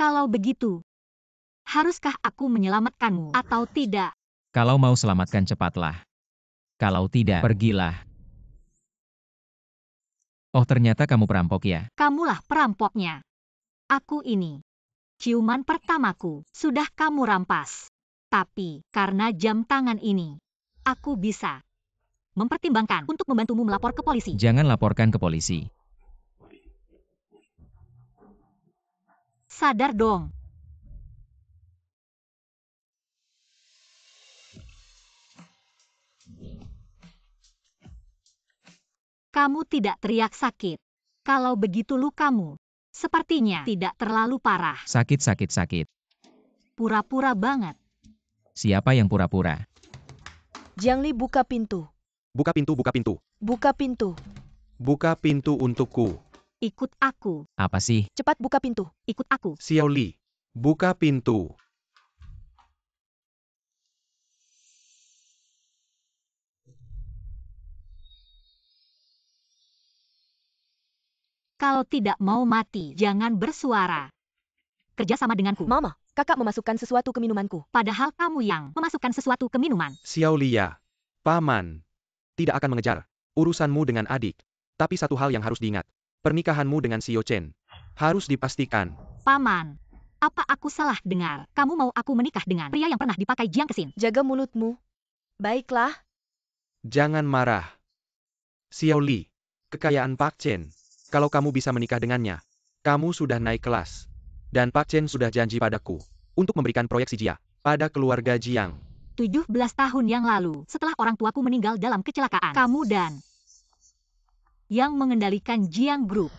Kalau begitu, haruskah aku menyelamatkanmu atau tidak? Kalau mau selamatkan cepatlah. Kalau tidak, pergilah. Oh, ternyata kamu perampok ya? Kamulah perampoknya. Aku ini. Ciuman pertamaku sudah kamu rampas. Tapi karena jam tangan ini, aku bisa mempertimbangkan untuk membantumu melapor ke polisi. Jangan laporkan ke polisi. Sadar dong. Kamu tidak teriak sakit. Kalau begitu lukamu, sepertinya tidak terlalu parah. Sakit, sakit, sakit. Pura-pura banget. Siapa yang pura-pura? Jiangli, buka pintu. Buka pintu, buka pintu. Buka pintu. Buka pintu untukku. Ikut aku. Apa sih? Cepat buka pintu. Ikut aku. Xiao Li, buka pintu. Kalau tidak mau mati, jangan bersuara. Kerja sama denganku. Mama, kakak memasukkan sesuatu ke minumanku. Padahal kamu yang memasukkan sesuatu ke minuman. Xiao Lia, paman, tidak akan mengejar urusanmu dengan adik. Tapi satu hal yang harus diingat, pernikahanmu dengan Xiao Chen harus dipastikan. Paman, apa aku salah dengar? Kamu mau aku menikah dengan pria yang pernah dipakai Jiang Kesin? Jaga mulutmu. Baiklah. Jangan marah. Xiao Li, kekayaan Pak Chen. Kalau kamu bisa menikah dengannya, kamu sudah naik kelas. Dan Pak Chen sudah janji padaku untuk memberikan proyek si Jia pada keluarga Jiang. 17 tahun yang lalu, setelah orang tuaku meninggal dalam kecelakaan, kamu dan yang mengendalikan Jiang Group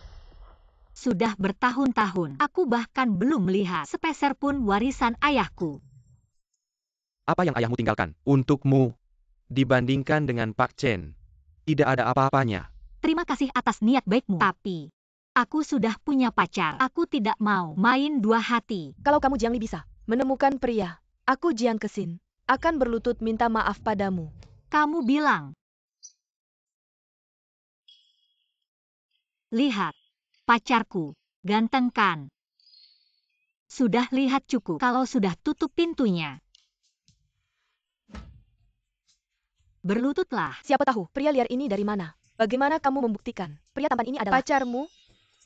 sudah bertahun-tahun. Aku bahkan belum melihat sepeser pun warisan ayahku. Apa yang ayahmu tinggalkan untukmu dibandingkan dengan Pak Chen? Tidak ada apa-apanya. Terima kasih atas niat baikmu. Tapi, aku sudah punya pacar. Aku tidak mau main dua hati. Kalau kamu Jiangli bisa menemukan pria, aku Jiang Kesin akan berlutut minta maaf padamu. Kamu bilang. Lihat, pacarku, ganteng kan? Sudah lihat cukup. Kalau sudah tutup pintunya, berlututlah. Siapa tahu pria liar ini dari mana? Bagaimana kamu membuktikan pria tampan ini adalah pacarmu?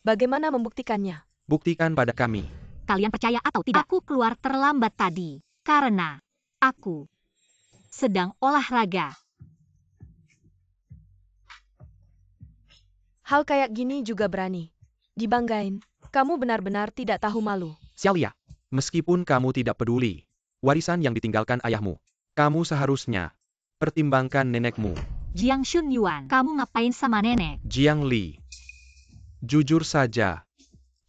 Bagaimana membuktikannya? Buktikan pada kami. Kalian percaya atau tidak? Aku keluar terlambat tadi, karena aku sedang olahraga. Hal kayak gini juga berani dibanggain. Kamu benar-benar tidak tahu malu. Xiao Lia, meskipun kamu tidak peduli warisan yang ditinggalkan ayahmu, kamu seharusnya pertimbangkan nenekmu. Jiang Shunyuan, kamu ngapain sama nenek? Jiang Li, jujur saja,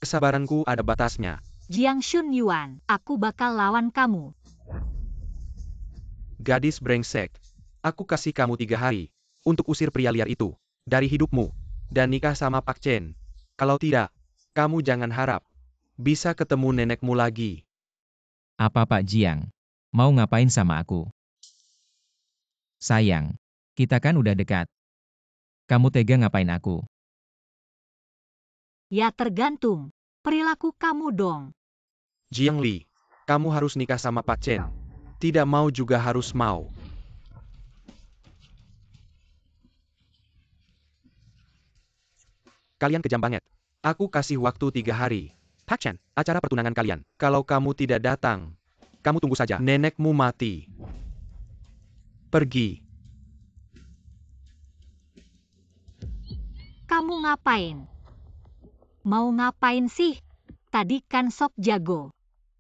kesabaranku ada batasnya. Jiang Shunyuan, aku bakal lawan kamu. Gadis brengsek, aku kasih kamu 3 hari untuk usir pria liar itu dari hidupmu dan nikah sama Pak Chen. Kalau tidak, kamu jangan harap bisa ketemu nenekmu lagi. Apa Pak Jiang? Mau ngapain sama aku? Sayang, kita kan udah dekat. Kamu tega ngapain aku? Ya tergantung perilaku kamu dong. Jiang Li, kamu harus nikah sama Pak Chen. Tidak mau juga harus mau. Kalian kejam banget. Aku kasih waktu 3 hari. Pak Chen, acara pertunangan kalian. Kalau kamu tidak datang, kamu tunggu saja. Nenekmu mati. Pergi. Kamu ngapain? Mau ngapain sih? Tadi kan sok jago.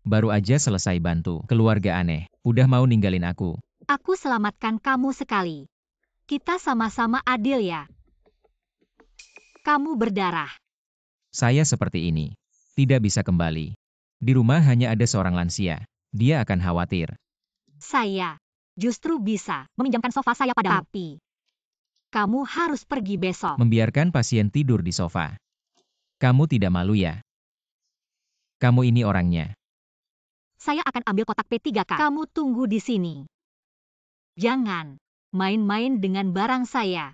Baru aja selesai bantu keluarga aneh. Udah mau ninggalin aku. Aku selamatkan kamu sekali. Kita sama-sama adil ya. Kamu berdarah. Saya seperti ini. Tidak bisa kembali. Di rumah hanya ada seorang lansia. Dia akan khawatir. Saya justru bisa meminjamkan sofa saya padamu. Tapi, kamu harus pergi besok. Membiarkan pasien tidur di sofa. Kamu tidak malu ya? Kamu ini orangnya. Saya akan ambil kotak P3K. Kamu tunggu di sini. Jangan main-main dengan barang saya.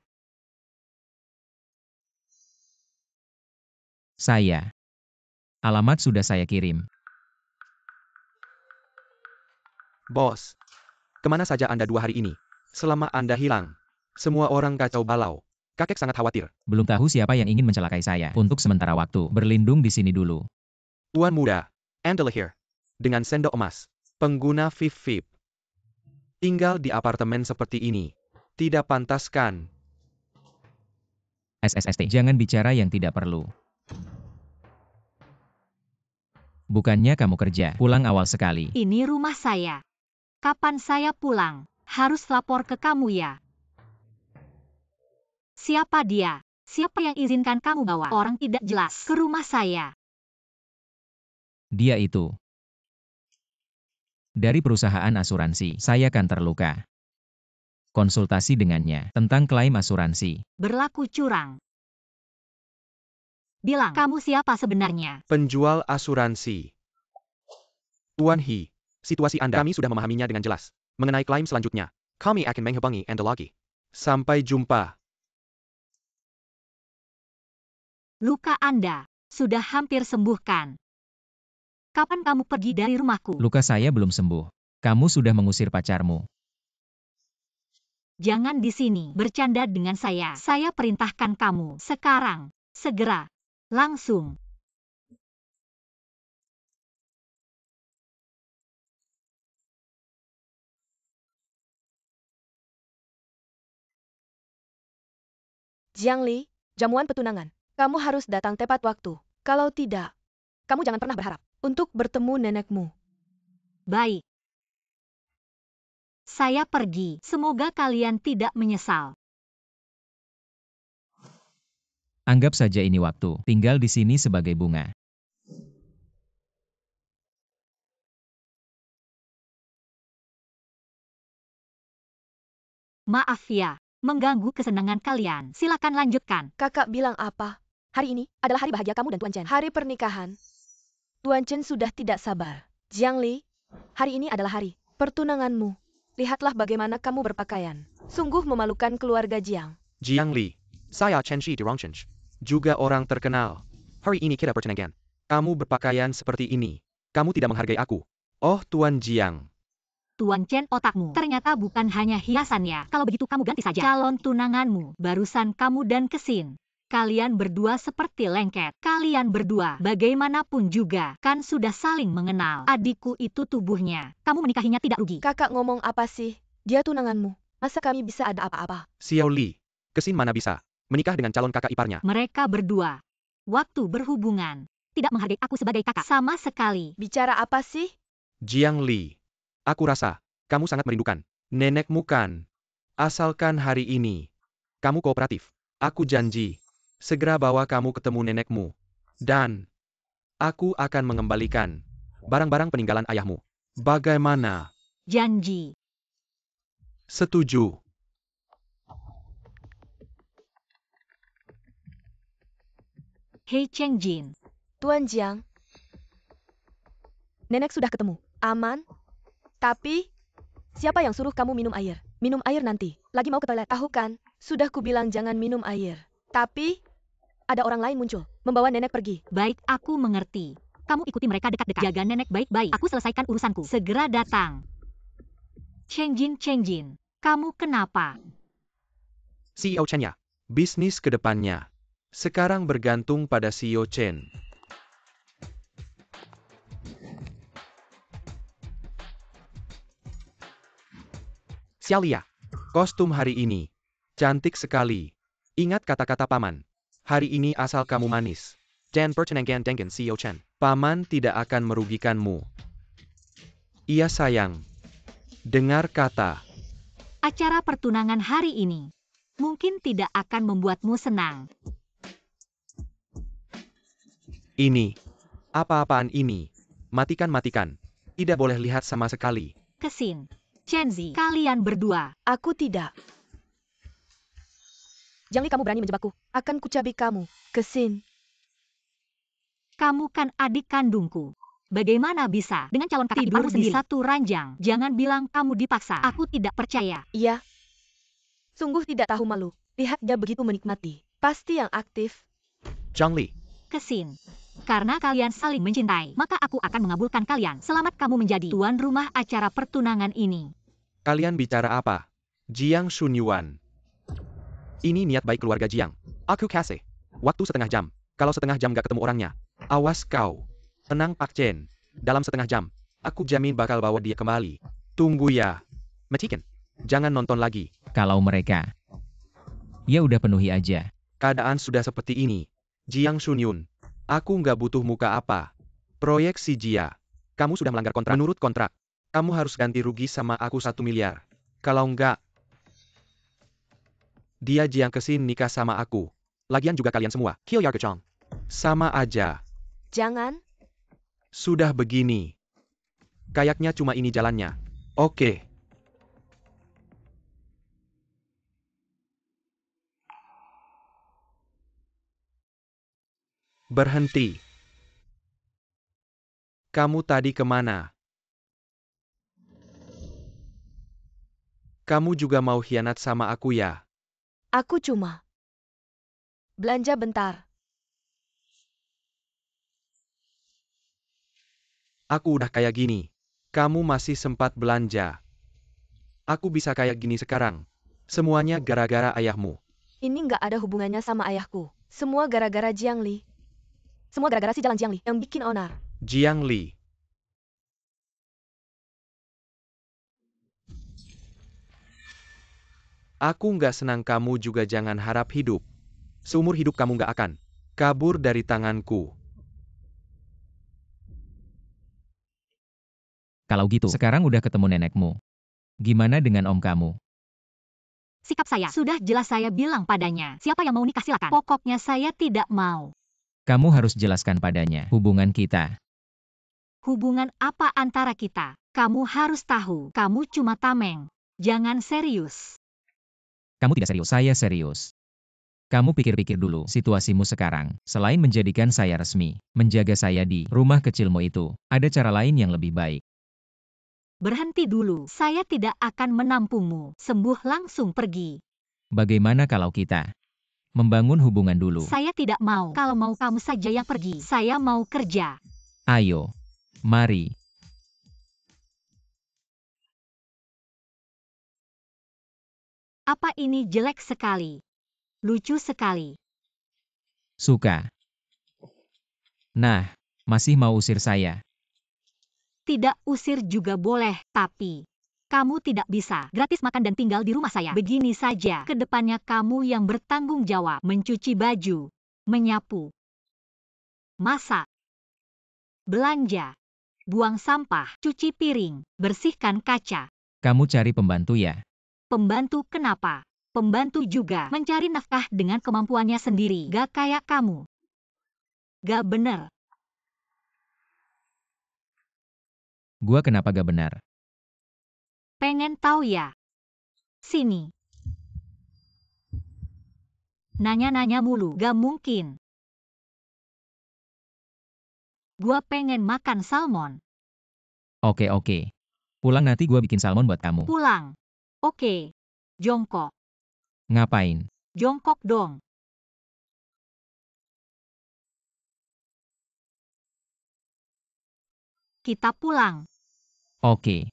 Alamat sudah saya kirim. Bos, kemana saja Anda 2 hari ini? Selama Anda hilang, semua orang kacau balau. Kakek sangat khawatir. Belum tahu siapa yang ingin mencelakai saya. Untuk sementara waktu, berlindung di sini dulu. Tuan muda, Angela here. Dengan sendok emas. Pengguna VIP. Tinggal di apartemen seperti ini. Tidak pantas kan? SSST, jangan bicara yang tidak perlu. Bukannya kamu kerja, pulang awal sekali. Ini rumah saya. Kapan saya pulang? Harus lapor ke kamu ya. Siapa dia? Siapa yang izinkan kamu bawa orang tidak jelas ke rumah saya? Dia itu. Dari perusahaan asuransi, saya kan terluka. Konsultasi dengannya tentang klaim asuransi. Berlaku curang. Bilang, kamu siapa sebenarnya? Penjual asuransi. Tuan He, situasi Anda kami sudah memahaminya dengan jelas. Mengenai klaim selanjutnya, kami akan menghubungi Anda lagi. Sampai jumpa. Luka Anda sudah hampir sembuhkan. Kapan kamu pergi dari rumahku? Luka saya belum sembuh. Kamu sudah mengusir pacarmu. Jangan di sini bercanda dengan saya. Saya perintahkan kamu sekarang, segera, langsung. Jiang Li, jamuan petunangan. Kamu harus datang tepat waktu. Kalau tidak, kamu jangan pernah berharap untuk bertemu nenekmu. Baik. Saya pergi. Semoga kalian tidak menyesal. Anggap saja ini waktu, tinggal di sini sebagai bunga. Maaf ya, mengganggu kesenangan kalian. Silakan lanjutkan. Kakak bilang apa? Hari ini adalah hari bahagia kamu dan Tuan Chen. Hari pernikahan. Tuan Chen sudah tidak sabar. Jiang Li, hari ini adalah hari pertunanganmu. Lihatlah bagaimana kamu berpakaian. Sungguh memalukan keluarga Jiang. Jiang Li, saya Chen Shi di Rongchen. Juga orang terkenal. Hari ini kita pertunangan. Kamu berpakaian seperti ini. Kamu tidak menghargai aku. Oh Tuan Jiang. Tuan Chen, otakmu ternyata bukan hanya hiasan ya. Kalau begitu kamu ganti saja calon tunanganmu. Barusan kamu dan Kesin. Kalian berdua seperti lengket. Kalian berdua, bagaimanapun juga, kan sudah saling mengenal. Adikku itu tubuhnya. Kamu menikahinya tidak rugi. Kakak ngomong apa sih? Dia tunanganmu. Masa kami bisa ada apa-apa? Xiao Li, Kesin mana bisa menikah dengan calon kakak iparnya? Mereka berdua, waktu berhubungan, tidak menghargai aku sebagai kakak sama sekali. Bicara apa sih? Jiang Li, aku rasa kamu sangat merindukan nenekmu kan? Asalkan hari ini kamu kooperatif, aku janji segera bawa kamu ketemu nenekmu. Dan aku akan mengembalikan barang-barang peninggalan ayahmu. Bagaimana? Janji. Setuju. Hei Cheng Jin. Tuan Jiang. Nenek sudah ketemu. Aman? Tapi, siapa yang suruh kamu minum air? Minum air nanti. Lagi mau ke toilet. Tahu kan? Sudah kubilang jangan minum air. Tapi, ada orang lain muncul, membawa nenek pergi. Baik, aku mengerti. Kamu ikuti mereka dekat-dekat. Jaga nenek baik-baik. Aku selesaikan urusanku. Segera datang. Cheng Jin, kamu kenapa? CEO Chen ya. Bisnis ke depannya sekarang bergantung pada CEO Chen. Xiaolia, kostum hari ini cantik sekali. Ingat kata-kata paman. Hari ini asal kamu manis. Dan pertunangan dengan CEO Chen. Paman tidak akan merugikanmu. Iya sayang. Dengar kata. Acara pertunangan hari ini mungkin tidak akan membuatmu senang. Ini. Apa-apaan ini? Matikan. Tidak boleh lihat sama sekali. Kesin. Chenzi, kalian berdua. Aku tidak. Jiang Li, kamu berani menjebakku. Akan kucabik kamu. Kesin. Kamu kan adik kandungku. Bagaimana bisa dengan calon kakak tidur di satu ranjang? Jangan bilang kamu dipaksa. Aku tidak percaya. Iya. Sungguh tidak tahu malu. Lihat dia begitu menikmati. Pasti yang aktif. Zhang Li. Kesin. Karena kalian saling mencintai, maka aku akan mengabulkan kalian. Selamat kamu menjadi tuan rumah acara pertunangan ini. Kalian bicara apa? Jiang Shunyuan. Ini niat baik keluarga Jiang. Aku kasih waktu setengah jam. Kalau setengah jam gak ketemu orangnya, awas kau. Tenang Pak Chen. Dalam setengah jam, aku jamin bakal bawa dia kembali. Tunggu ya. Meciken. Jangan nonton lagi. Kalau mereka, ya udah penuhi aja. Keadaan sudah seperti ini. Jiang Shunyun. Aku nggak butuh muka apa. Proyek si Jia. Kamu sudah melanggar kontrak. Menurut kontrak, kamu harus ganti rugi sama aku 1 miliar. Kalau nggak, dia Jiang kesini nikah sama aku. Lagian juga kalian semua, Kyo Yarkechong. Sama aja. Jangan. Sudah begini. Kayaknya cuma ini jalannya. Oke. Berhenti. Kamu tadi kemana? Kamu juga mau khianat sama aku ya? Aku cuma belanja bentar. Aku udah kayak gini. Kamu masih sempat belanja. Aku bisa kayak gini sekarang. Semuanya gara-gara ayahmu. Ini nggak ada hubungannya sama ayahku. Semua gara-gara Jiang Li. Semua gara-gara si jalan Jiang Li yang bikin onar. Jiang Li. Aku nggak senang kamu juga jangan harap hidup. Seumur hidup kamu nggak akan kabur dari tanganku. Kalau gitu, sekarang udah ketemu nenekmu. Gimana dengan om kamu? Sikap saya sudah jelas, saya bilang padanya. Siapa yang mau nikah silakan. Pokoknya saya tidak mau. Kamu harus jelaskan padanya hubungan kita. Hubungan apa antara kita? Kamu harus tahu, kamu cuma tameng. Jangan serius. Kamu tidak serius, saya serius. Kamu pikir-pikir dulu situasimu sekarang. Selain menjadikan saya resmi, menjaga saya di rumah kecilmu itu, ada cara lain yang lebih baik. Berhenti dulu, saya tidak akan menampungmu. Sembuh langsung pergi. Bagaimana kalau kita membangun hubungan dulu? Saya tidak mau. Kalau mau kamu saja yang pergi. Saya mau kerja. Ayo, mari. Apa ini jelek sekali? Lucu sekali. Suka. Nah, masih mau usir saya? Tidak usir juga boleh, tapi kamu tidak bisa gratis makan dan tinggal di rumah saya. Begini saja, kedepannya kamu yang bertanggung jawab mencuci baju, menyapu, masak, belanja, buang sampah, cuci piring, bersihkan kaca. Kamu cari pembantu ya? Pembantu kenapa? Pembantu juga mencari nafkah dengan kemampuannya sendiri, gak kayak kamu. Gak bener. Gua kenapa gak benar? Pengen tahu ya? Sini. Nanya-nanya mulu, gak mungkin. Gua pengen makan salmon. Oke. Pulang nanti gua bikin salmon buat kamu. Pulang. Oke. Jongkok. Ngapain? Jongkok dong. Kita pulang. Oke.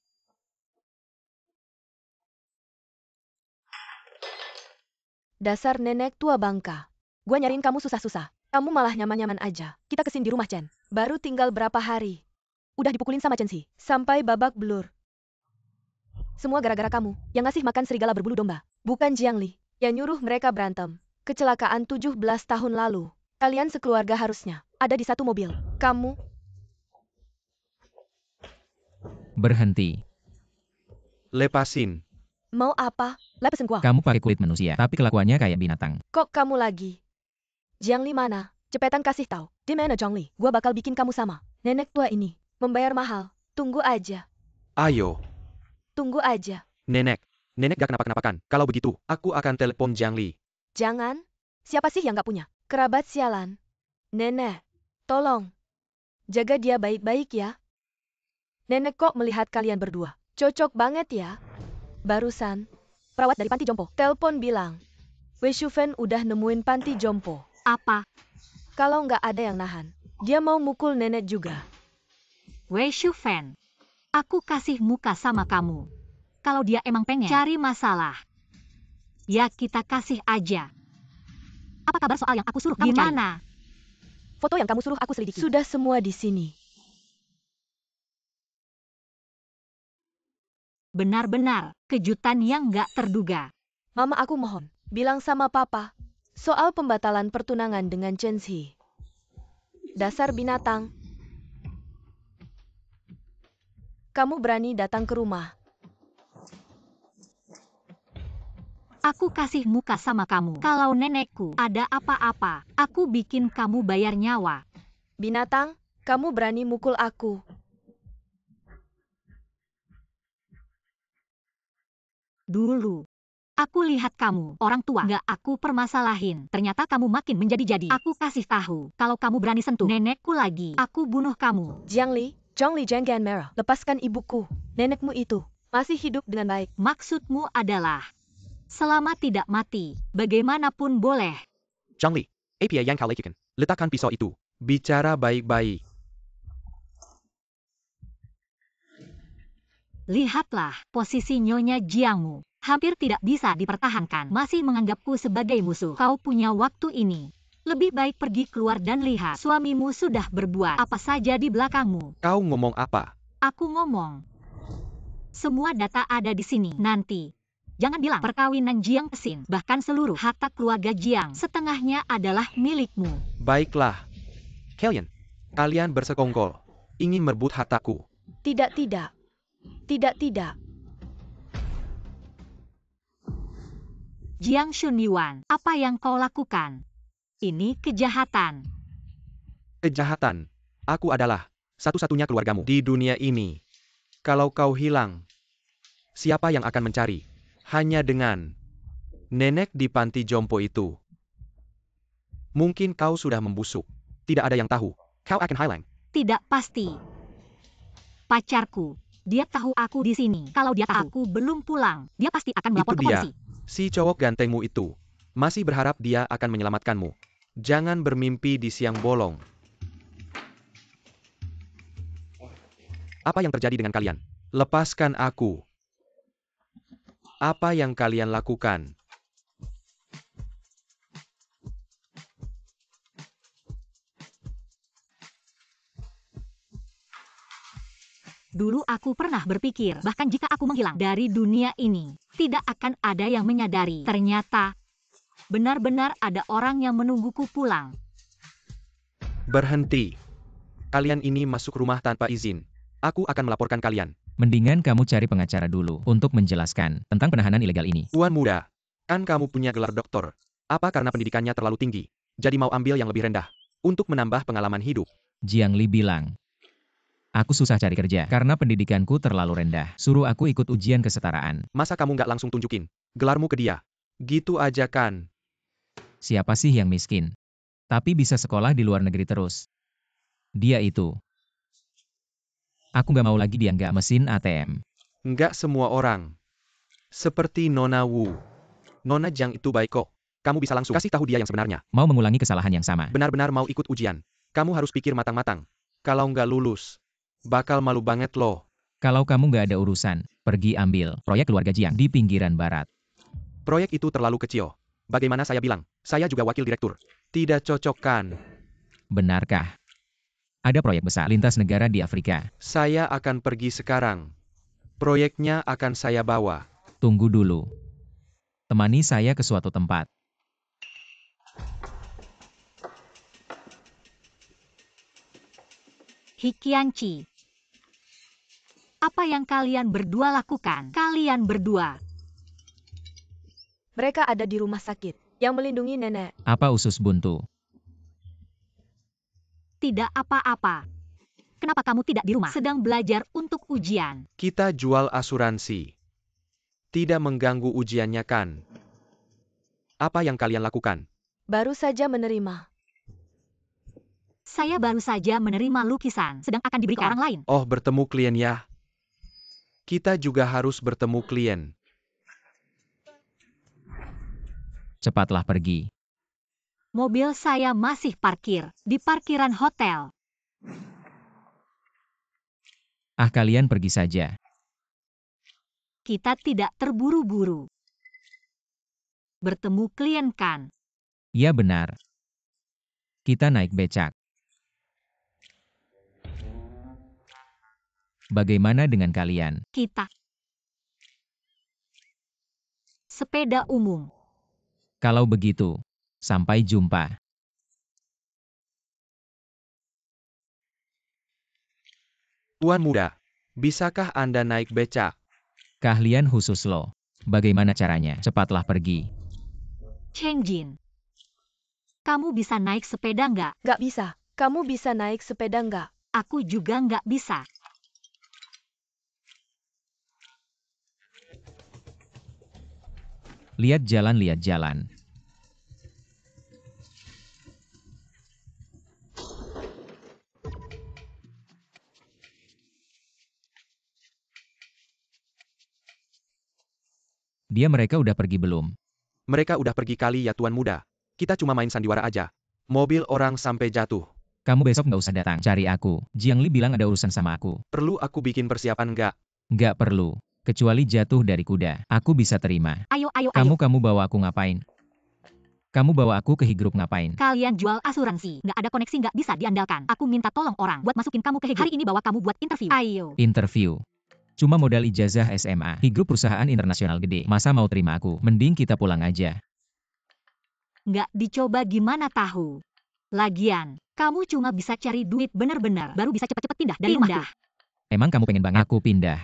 Dasar nenek tua bangka. Gua nyariin kamu susah-susah. Kamu malah nyaman-nyaman aja. Kita kesini di rumah Chen. Baru tinggal berapa hari. Udah dipukulin sama Chen Si. Sampai babak belur. Semua gara-gara kamu yang ngasih makan serigala berbulu domba. Bukan Jiang Li yang nyuruh mereka berantem. Kecelakaan 17 tahun lalu. Kalian sekeluarga harusnya ada di satu mobil. Kamu Berhenti. Lepasin. mau apa? Lepasin gua. Kamu pakai kulit manusia, tapi kelakuannya kayak binatang. Kok kamu lagi? Jiang Li mana? Cepetan kasih tahu. Di mana Jiang Li? Gua bakal bikin kamu sama nenek tua ini. Membayar mahal. Tunggu aja. Ayo. Tunggu aja. Nenek gak kenapa-kenapakan. Kalau begitu, aku akan telepon Jiang Li. Jangan. Siapa sih yang gak punya? Kerabat sialan. Nenek, tolong. Jaga dia baik-baik ya. Nenek kok melihat kalian berdua. Cocok banget ya. Barusan, perawat dari panti jompo telepon bilang, Wei Shufen udah nemuin panti jompo. Apa? Kalau nggak ada yang nahan, Dia mau mukul nenek juga. Wei Shufen, aku kasih muka sama kamu. Kalau dia emang pengen cari masalah, ya kita kasih aja. Apa kabar soal yang aku suruh kamu cari? Gimana? Foto yang kamu suruh aku selidiki. Sudah semua di sini. Benar-benar kejutan yang nggak terduga. Mama, aku mohon, bilang sama papa soal pembatalan pertunangan dengan Chen Xi. Dasar binatang. Kamu berani datang ke rumah. Aku kasih muka sama kamu. Kalau nenekku ada apa-apa, aku bikin kamu bayar nyawa. Binatang, kamu berani mukul aku. Dulu, aku lihat kamu, orang tua, nggak aku permasalahin. Ternyata kamu makin menjadi-jadi. Aku kasih tahu, kalau kamu berani sentuh nenekku lagi, aku bunuh kamu. Jiangli, Zhongli jangan merah. Lepaskan ibuku. Nenekmu itu masih hidup dengan baik. Maksudmu adalah, selama tidak mati, bagaimanapun boleh. Zhongli, apa yang kau lakukan? Letakkan pisau itu. Bicara baik-baik. Lihatlah, posisi Nyonya Jiangmu hampir tidak bisa dipertahankan. Masih menganggapku sebagai musuh. Kau punya waktu ini. Lebih baik pergi keluar dan lihat. Suamimu sudah berbuat apa saja di belakangmu. Kau ngomong apa? Aku ngomong. Semua data ada di sini. Nanti, jangan bilang perkawinan Jiang Xin. Bahkan seluruh harta keluarga Jiang, setengahnya adalah milikmu. Baiklah. Kalian bersekongkol. Ingin merebut hartaku. Tidak, tidak. Tidak, tidak. Jiang Xunyuan, apa yang kau lakukan? Ini kejahatan. Kejahatan. Aku adalah satu-satunya keluargamu di dunia ini. Kalau kau hilang, siapa yang akan mencari? Hanya dengan nenek di panti jompo itu. Mungkin kau sudah membusuk. Tidak ada yang tahu. Kau akan hilang. Tidak pasti. Pacarku, dia tahu aku di sini. Kalau dia tahu aku belum pulang, dia pasti akan melapor ke polisi. Si cowok gantengmu itu masih berharap dia akan menyelamatkanmu. Jangan bermimpi di siang bolong. Apa yang terjadi dengan kalian? Lepaskan aku. Apa yang kalian lakukan? Dulu aku pernah berpikir, bahkan jika aku menghilang dari dunia ini, tidak akan ada yang menyadari. Ternyata, benar-benar ada orang yang menungguku pulang. Berhenti. Kalian ini masuk rumah tanpa izin. Aku akan melaporkan kalian. Mendingan kamu cari pengacara dulu untuk menjelaskan tentang penahanan ilegal ini. Tuan muda, kan kamu punya gelar doktor. Apa karena pendidikannya terlalu tinggi? Jadi mau ambil yang lebih rendah untuk menambah pengalaman hidup? Jiang Li bilang, aku susah cari kerja karena pendidikanku terlalu rendah. Suruh aku ikut ujian kesetaraan. Masa kamu nggak langsung tunjukin gelarmu ke dia? Gitu aja kan? Siapa sih yang miskin? Tapi bisa sekolah di luar negeri terus. Dia itu. Aku nggak mau lagi dia nggak mesin ATM. Nggak semua orang. Seperti Nona Wu. Nona Jiang itu baik kok. Kamu bisa langsung kasih tahu dia yang sebenarnya. Mau mengulangi kesalahan yang sama. Benar-benar mau ikut ujian. Kamu harus pikir matang-matang. Kalau nggak lulus, bakal malu banget loh. Kalau kamu nggak ada urusan, pergi ambil proyek keluarga Jiang di pinggiran barat. Proyek itu terlalu kecil. Bagaimana saya bilang? Saya juga wakil direktur. Tidak cocok kan? Benarkah? Ada proyek besar lintas negara di Afrika. Saya akan pergi sekarang. Proyeknya akan saya bawa. Tunggu dulu. Temani saya ke suatu tempat. Hikianci. Apa yang kalian berdua lakukan? Kalian berdua. Mereka ada di rumah sakit yang melindungi nenek. Apa usus buntu? Tidak apa-apa. Kenapa kamu tidak di rumah? Sedang belajar untuk ujian. Kita jual asuransi. Tidak mengganggu ujiannya kan? Apa yang kalian lakukan? Baru saja menerima. Saya baru saja menerima lukisan, sedang akan diberi ke orang lain. Oh, bertemu klien ya? Kita juga harus bertemu klien. Cepatlah pergi. Mobil saya masih parkir di parkiran hotel. Ah, kalian pergi saja. Kita tidak terburu-buru. Bertemu klien kan? Ya benar. Kita naik becak. Bagaimana dengan kalian? Kita. Sepeda umum. Kalau begitu, sampai jumpa. Tuan muda, bisakah Anda naik becak? Keahlian khusus lo. Bagaimana caranya? Cepatlah pergi. Cheng Jin. Kamu bisa naik sepeda nggak? Nggak bisa. Kamu bisa naik sepeda nggak? Aku juga nggak bisa. Lihat jalan, lihat jalan. Mereka udah pergi belum? Mereka udah pergi kali ya tuan muda. Kita cuma main sandiwara aja. Mobil orang sampai jatuh. Kamu besok nggak usah datang cari aku. Jiang Li bilang ada urusan sama aku. Perlu aku bikin persiapan nggak? Nggak perlu. Kecuali jatuh dari kuda. Aku bisa terima. Ayo. Kamu bawa aku ngapain? Kamu bawa aku ke He Group ngapain? Kalian jual asuransi. Nggak ada koneksi, nggak bisa diandalkan. Aku minta tolong orang buat masukin kamu ke He Group. Hari ini bawa kamu buat interview. Ayo. Interview. Cuma modal ijazah SMA. He Group perusahaan internasional gede. Masa mau terima aku? Mending kita pulang aja. Nggak dicoba gimana tahu. Lagian, kamu cuma bisa cari duit bener-bener. Baru bisa cepet-cepet pindah dari rumahku. Emang kamu pengen banget aku pindah?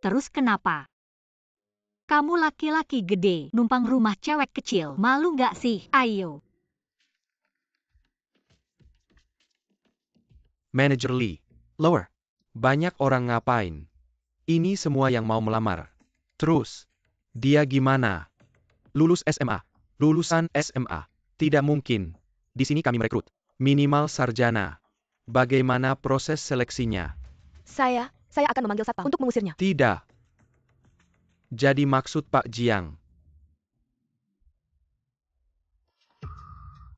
Terus kenapa? Kamu laki-laki gede, numpang rumah cewek kecil. Malu nggak sih? Ayo. Manager Lee. Lower. Banyak orang ngapain? Ini semua yang mau melamar. Terus, dia gimana? Lulus SMA. Lulusan SMA. Tidak mungkin. Di sini kami merekrut. Minimal sarjana. Bagaimana proses seleksinya? Saya akan memanggil satpam untuk mengusirnya. Tidak. Jadi maksud Pak Jiang.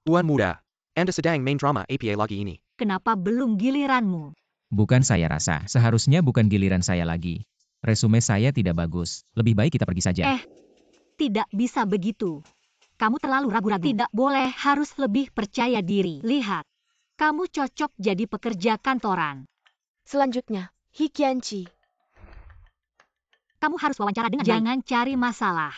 Tuan muda, Anda sedang main drama APA lagi ini. Kenapa belum giliranmu? Bukan saya rasa. Seharusnya bukan giliran saya lagi. Resume saya tidak bagus. Lebih baik kita pergi saja. Tidak bisa begitu. Kamu terlalu ragu-ragu. Tidak boleh, harus lebih percaya diri. Lihat. Kamu cocok jadi pekerja kantoran. Selanjutnya, He Qianqi. Kamu harus wawancara dengan jangan cari masalah.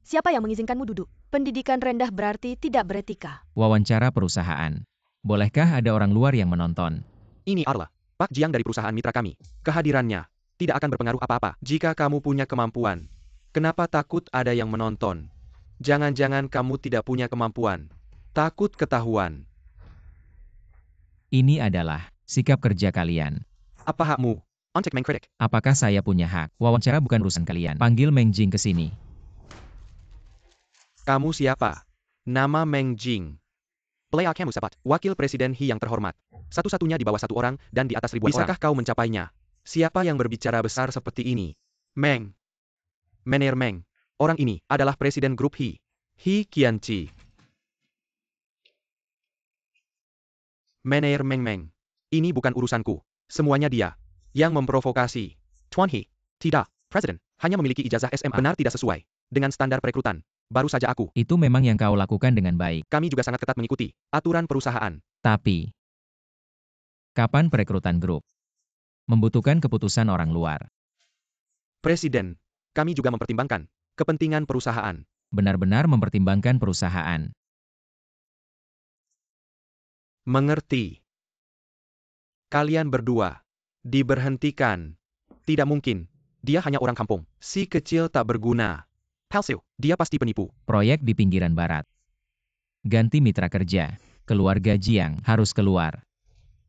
Siapa yang mengizinkanmu duduk? Pendidikan rendah berarti tidak beretika. Wawancara perusahaan. Bolehkah ada orang luar yang menonton? Ini Arla, Pak Jiang dari perusahaan mitra kami. Kehadirannya tidak akan berpengaruh apa-apa jika kamu punya kemampuan. Kenapa takut ada yang menonton? Jangan-jangan kamu tidak punya kemampuan. Takut ketahuan. Ini adalah sikap kerja kalian. Apa hakmu? Ontek Meng Kritik. Apakah saya punya hak? Wawancara bukan urusan kalian. Panggil Meng Jing ke sini. Kamu siapa? Nama Meng Jing. Playa kamu sahabat, wakil presiden He yang terhormat. Satu-satunya di bawah satu orang dan di atas ribuan orang. Bisakah kau mencapainya? Siapa yang berbicara besar seperti ini? Meng. Mener Meng. Orang ini adalah presiden grup He. He Qianqi. Mener Meng. Ini bukan urusanku. Semuanya dia yang memprovokasi. Tuan He. Tidak, presiden hanya memiliki ijazah SMA. Benar tidak sesuai dengan standar perekrutan. Baru saja aku. Itu memang yang kau lakukan dengan baik. Kami juga sangat ketat mengikuti aturan perusahaan. Tapi, kapan perekrutan grup? Membutuhkan keputusan orang luar. Presiden, kami juga mempertimbangkan kepentingan perusahaan. Benar-benar mempertimbangkan perusahaan. Mengerti. Kalian berdua diberhentikan. Tidak mungkin. Dia hanya orang kampung. Si kecil tak berguna. Palsu, dia pasti penipu. Proyek di pinggiran barat. Ganti mitra kerja. Keluarga Jiang harus keluar.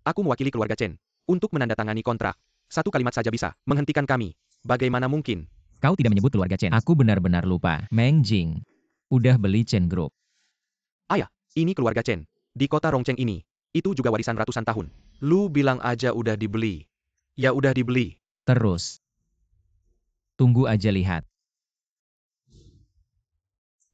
Aku mewakili keluarga Chen untuk menandatangani kontrak. Satu kalimat saja bisa menghentikan kami. Bagaimana mungkin? Kau tidak menyebut keluarga Chen. Aku benar-benar lupa. Meng Jing udah beli Chen Group. Ayah, ini keluarga Chen. Di kota Rongcheng ini, Itu juga warisan ratusan tahun. Lu bilang aja udah dibeli. Ya udah dibeli. Terus. Tunggu aja lihat.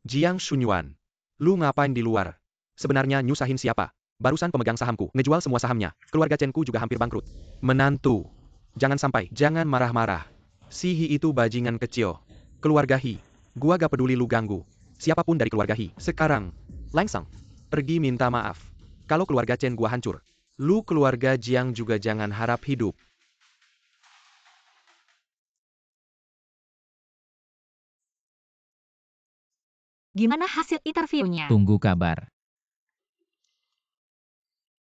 Jiang Xunyuan. Lu ngapain di luar? Sebenarnya nyusahin siapa? Barusan pemegang sahamku ngejual semua sahamnya. Keluarga Chen ku juga hampir bangkrut. Menantu. Jangan sampai. Jangan marah-marah. Si Hi itu bajingan kecil. Keluarga Hi. Gua gak peduli lu ganggu. Siapapun dari keluarga Hi. Sekarang. Langsung. Pergi minta maaf. Kalau keluarga Chen gua hancur. Lu keluarga Jiang juga jangan harap hidup. Gimana hasil interviewnya? Tunggu kabar.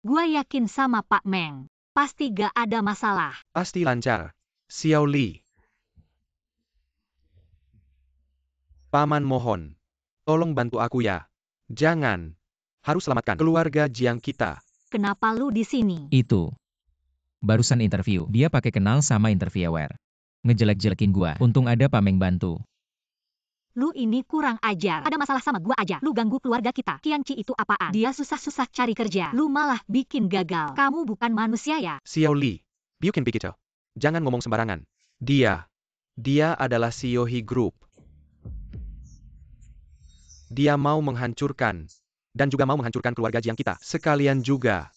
Gua yakin sama Pak Meng. Pasti gak ada masalah. Pasti lancar. Xiao Li. Paman mohon. Tolong bantu aku ya. Jangan. Harus selamatkan keluarga Jiang kita. Kenapa lu di sini? Itu. Barusan interview. Dia pakai kenal sama interviewer. Ngejelek-jelekin gua. Untung ada Pak Meng bantu. Lu ini kurang ajar. Ada masalah sama gua aja. Lu ganggu keluarga kita. Qianqi itu apaan? Dia susah-susah cari kerja. Lu malah bikin gagal. Kamu bukan manusia ya? Xiao Li. Bikin pikir. Jangan ngomong sembarangan. Dia adalah CEO Hi Group. Dia mau menghancurkan. Dan juga mau menghancurkan keluarga Jiang kita. Sekalian juga.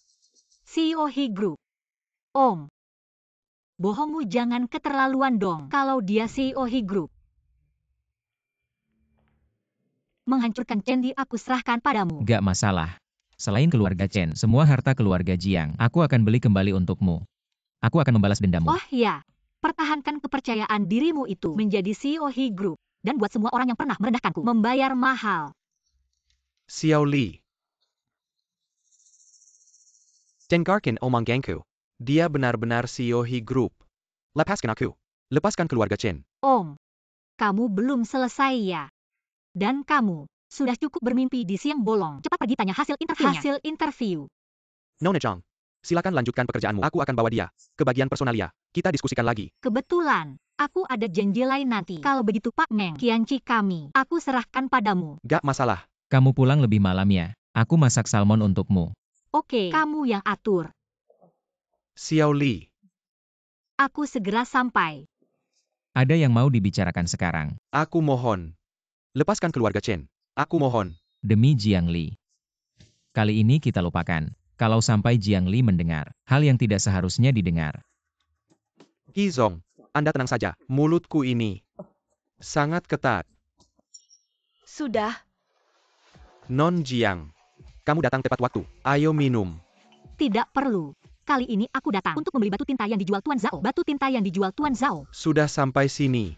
CEO Hi Group. Om. Bohongmu jangan keterlaluan dong. Kalau dia CEO Hi Group. Menghancurkan Chen Di aku serahkan padamu. Gak masalah. Selain keluarga Chen, semua harta keluarga Jiang, aku akan beli kembali untukmu. Aku akan membalas dendammu. Oh ya. Pertahankan kepercayaan dirimu itu menjadi CEO Hi Group. Dan buat semua orang yang pernah merendahkanku membayar mahal. Xiao Li. Chen Garkin omong gengku. Dia benar-benar CEO Hi Group. Lepaskan aku. Lepaskan keluarga Chen. Om. Kamu belum selesai ya? Dan kamu sudah cukup bermimpi di siang bolong. Cepat pergi tanya hasil interviewnya. Hasil interview. Nona Zhang. Silakan lanjutkan pekerjaanmu. Aku akan bawa dia ke bagian personalia. Kita diskusikan lagi. Kebetulan, aku ada janji lain nanti. Kalau begitu Pak Meng, Qianqi kami, aku serahkan padamu. Gak masalah. Kamu pulang lebih malam ya. Aku masak salmon untukmu. Oke, kamu yang atur. Xiao Li. Aku segera sampai. Ada yang mau dibicarakan sekarang. Aku mohon. Lepaskan keluarga Chen. Aku mohon. Demi Jiang Li. Kali ini kita lupakan. Kalau sampai Jiang Li mendengar hal yang tidak seharusnya didengar. Hi Zong, Anda tenang saja. Mulutku ini sangat ketat. Sudah. Non Jiang. Kamu datang tepat waktu. Ayo minum. Tidak perlu. Kali ini aku datang untuk membeli batu tinta yang dijual Tuan Zhao. Batu tinta yang dijual Tuan Zhao. Sudah sampai sini.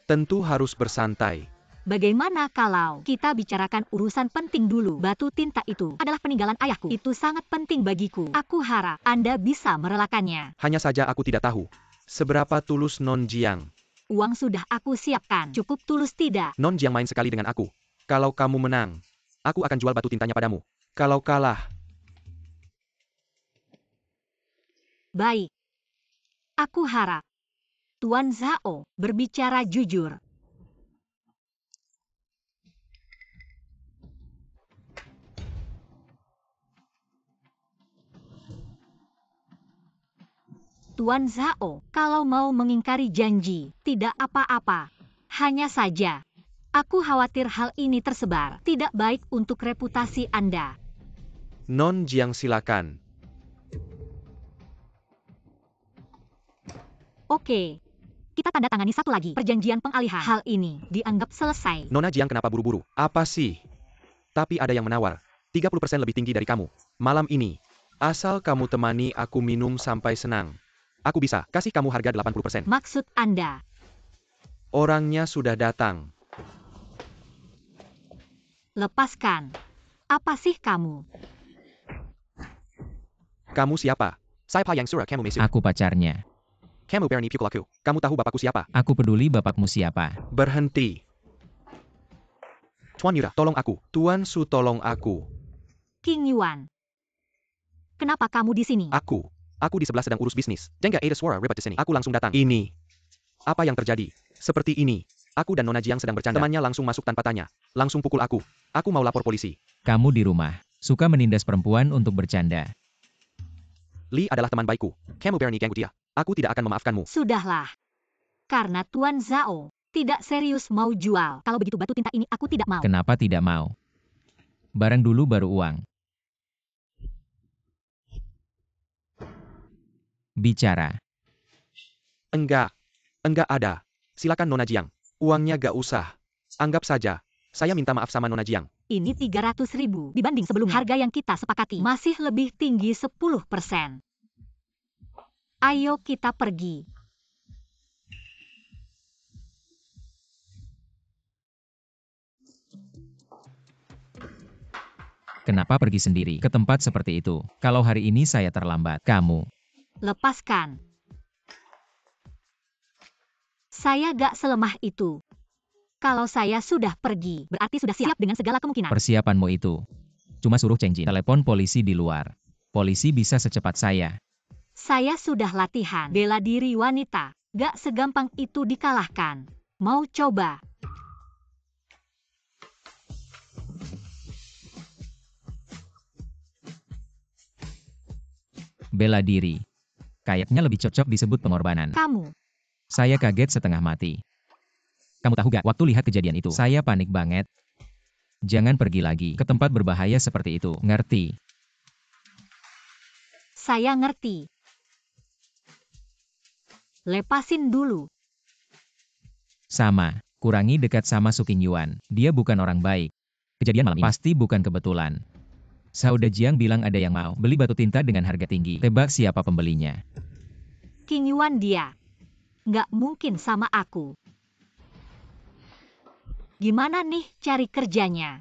Tentu harus bersantai. Bagaimana kalau kita bicarakan urusan penting dulu? Batu tinta itu adalah peninggalan ayahku. Itu sangat penting bagiku. Aku harap Anda bisa merelakannya. Hanya saja aku tidak tahu seberapa tulus Non Jiang. Uang sudah aku siapkan. Cukup tulus tidak? Non Jiang main sekali dengan aku. Kalau kamu menang, aku akan jual batu tintanya padamu. Kalau kalah, Baik. Aku harap Tuan Zhao berbicara jujur. Tuan Zhao, kalau mau mengingkari janji, tidak apa-apa. Hanya saja, aku khawatir hal ini tersebar. Tidak baik untuk reputasi Anda. Non Jiang silakan. Oke. Kita tanda tangani satu lagi. Perjanjian pengalihan. Hal ini dianggap selesai. Nona Jiang kenapa buru-buru? Apa sih? Tapi ada yang menawar. 30% lebih tinggi dari kamu. Malam ini. Asal kamu temani aku minum sampai senang. Aku bisa kasih kamu harga 80%. Maksud Anda? Orangnya sudah datang. Lepaskan. Apa sih kamu? Kamu siapa? Saya Pa Yang Surah kamu mesu. Aku pacarnya. Kamu berani pukul aku. Kamu tahu bapakku siapa? Aku peduli bapakmu siapa. Berhenti. Tuan Yura, tolong aku. Tuan Su, tolong aku. King Yuan. Kenapa kamu di sini? Aku di sebelah sedang urus bisnis. Jengga ada suara ribet di sini. Aku langsung datang. Ini. Apa yang terjadi? Seperti ini. Aku dan Nona Jiang sedang bercanda. Temannya langsung masuk tanpa tanya. Langsung pukul aku. Aku mau lapor polisi. Kamu di rumah. Suka menindas perempuan untuk bercanda. Li adalah teman baikku. Kamu berani ganggu dia. Aku tidak akan memaafkanmu. Sudahlah. Karena Tuan Zhao tidak serius mau jual. Kalau begitu batu tinta ini aku tidak mau. Kenapa tidak mau? Barang dulu baru uang. Bicara. Enggak ada. Silakan Nona Jiang. Uangnya gak usah. Anggap saja, saya minta maaf sama Nona Jiang. Ini 300.000 dibanding sebelumnya. Harga yang kita sepakati masih lebih tinggi 10%. Ayo kita pergi. Kenapa pergi sendiri ke tempat seperti itu? Kalau hari ini saya terlambat, kamu. Lepaskan. Saya gak selemah itu. Kalau saya sudah pergi, berarti sudah siap dengan segala kemungkinan. Persiapanmu itu. Cuma suruh Cheng Jin telepon polisi di luar. Polisi bisa secepat saya. Saya sudah latihan bela diri wanita. Gak segampang itu dikalahkan. Mau coba? Bela diri. Kayaknya lebih cocok disebut pengorbanan. Kamu. Saya kaget setengah mati. Kamu tahu gak, waktu lihat kejadian itu, saya panik banget. Jangan pergi lagi ke tempat berbahaya seperti itu, ngerti? Saya ngerti. Lepasin dulu. Sama, kurangi dekat sama Suking Yuan. Dia bukan orang baik. Kejadian malam ini pasti bukan kebetulan. Sauda Jiang bilang ada yang mau beli batu tinta dengan harga tinggi. Tebak siapa pembelinya? King Yuan dia. Nggak mungkin sama aku. Gimana nih cari kerjanya?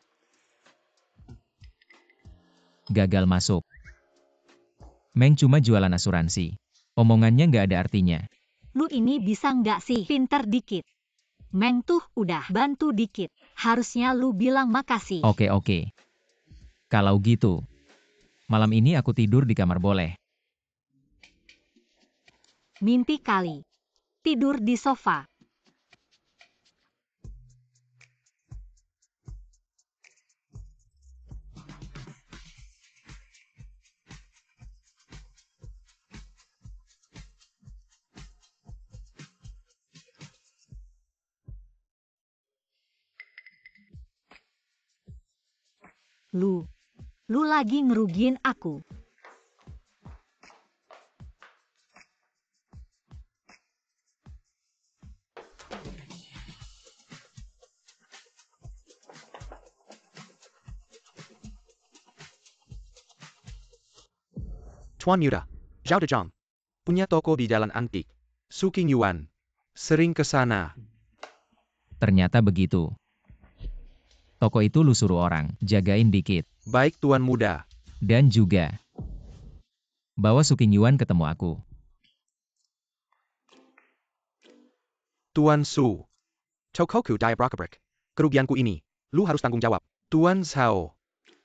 Gagal masuk. Meng cuma jualan asuransi. Omongannya nggak ada artinya. Lu ini bisa nggak sih pinter dikit? Meng tuh udah bantu dikit. Harusnya lu bilang makasih. Oke. Kalau gitu, malam ini aku tidur di kamar boleh? Mimpi kali. Tidur di sofa. Lu lagi ngerugiin aku. Tuan Muda, Zhao Dejang. Punya toko di Jalan Antik. Suking Yuan. Sering ke sana. Ternyata begitu. Toko itu lu suruh orang, jagain dikit. Baik Tuan Muda. Dan juga, bawa Suking Yuan ketemu aku. Tuan Su. Tokoku daya Brokabrik. Kerugianku ini, lu harus tanggung jawab. Tuan Zhao.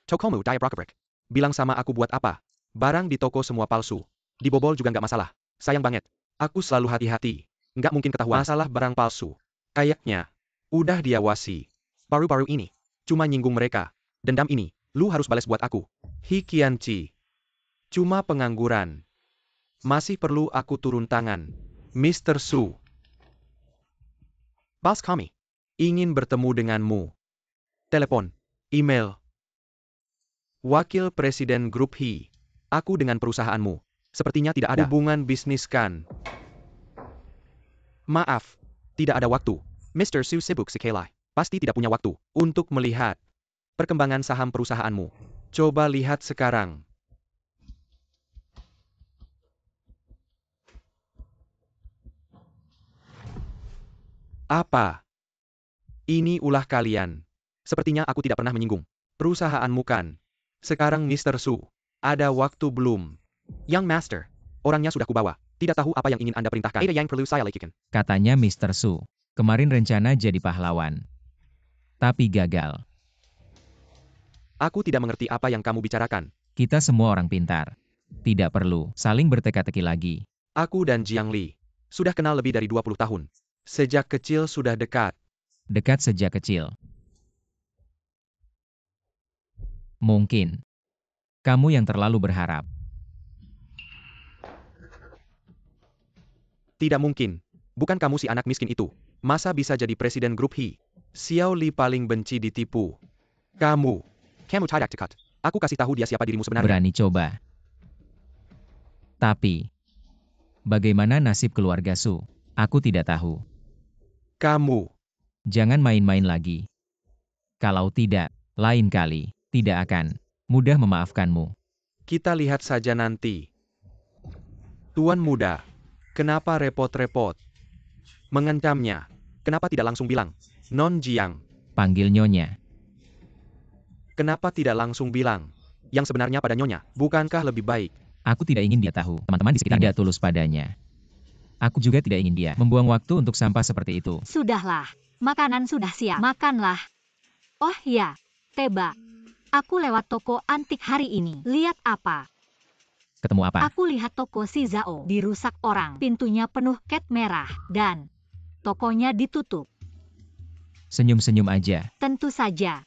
Tokomu daya Brokabrik. Bilang sama aku buat apa? Barang di toko semua palsu. Dibobol juga nggak masalah. Sayang banget. Aku selalu hati-hati. Nggak mungkin ketahuan masalah barang palsu. Kayaknya, udah diawasi. Baru-baru ini, cuma nyinggung mereka. Dendam ini, lu harus balas buat aku. Hikianci. Cuma pengangguran. Masih perlu aku turun tangan. Mr. Su. Bos kami. Ingin bertemu denganmu. Telepon. Email. Wakil Presiden Grup Hi. Aku dengan perusahaanmu. Sepertinya tidak ada hubungan bisnis kan? Maaf. Tidak ada waktu. Mr. Su sibuk sekali. Pasti tidak punya waktu untuk melihat perkembangan saham perusahaanmu. Coba lihat sekarang. Apa? Ini ulah kalian. Sepertinya aku tidak pernah menyinggung perusahaanmu kan? Sekarang Mr. Su. Ada waktu belum? Young Master. Orangnya sudah kubawa. Tidak tahu apa yang ingin Anda perintahkan. Ada yang perlu saya lakukan. Katanya Mr. Su. Kemarin rencana jadi pahlawan. Tapi gagal. Aku tidak mengerti apa yang kamu bicarakan. Kita semua orang pintar. Tidak perlu saling berteka-teki lagi. Aku dan Jiang Li sudah kenal lebih dari 20 tahun. Sejak kecil sudah dekat. Dekat sejak kecil. Mungkin. Kamu yang terlalu berharap. Tidak mungkin. Bukan kamu si anak miskin itu. Masa bisa jadi presiden grup He? Xiao Li paling benci ditipu. Kamu tidak dekat. Aku kasih tahu dia siapa dirimu sebenarnya. Berani coba. Tapi, bagaimana nasib keluarga Su? Aku tidak tahu. Kamu. Jangan main-main lagi. Kalau tidak, lain kali, tidak akan mudah memaafkanmu. Kita lihat saja nanti. Tuan muda, kenapa repot-repot? Mengancamnya. Kenapa tidak langsung bilang? Non Jiang, Panggil Nyonya. kenapa tidak langsung bilang? Yang sebenarnya pada Nyonya, bukankah lebih baik? Aku tidak ingin dia tahu. Teman-teman di sekitarnya tidak tulus padanya. Aku juga tidak ingin dia membuang waktu untuk sampah seperti itu. Sudahlah, makanan sudah siap. Makanlah. Oh ya, Teba. Aku lewat toko antik hari ini. Lihat apa? Ketemu apa? Aku lihat toko si Zhao dirusak orang. Pintunya penuh cat merah. Dan tokonya ditutup. Senyum-senyum aja. Tentu saja.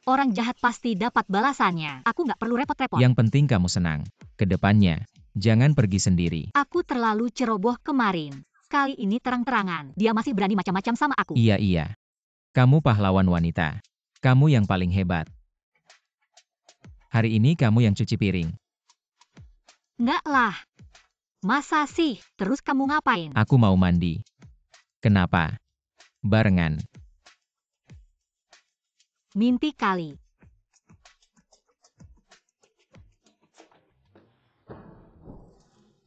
Orang jahat pasti dapat balasannya. Aku nggak perlu repot-repot. Yang penting kamu senang. Kedepannya, jangan pergi sendiri. Aku terlalu ceroboh kemarin. Kali ini terang-terangan. Dia masih berani macam-macam sama aku. Iya. Kamu pahlawan wanita. Kamu yang paling hebat. Hari ini kamu yang cuci piring. Nggak lah. Masa sih? Terus kamu ngapain? Aku mau mandi. Kenapa? Barengan. Mimpi kali.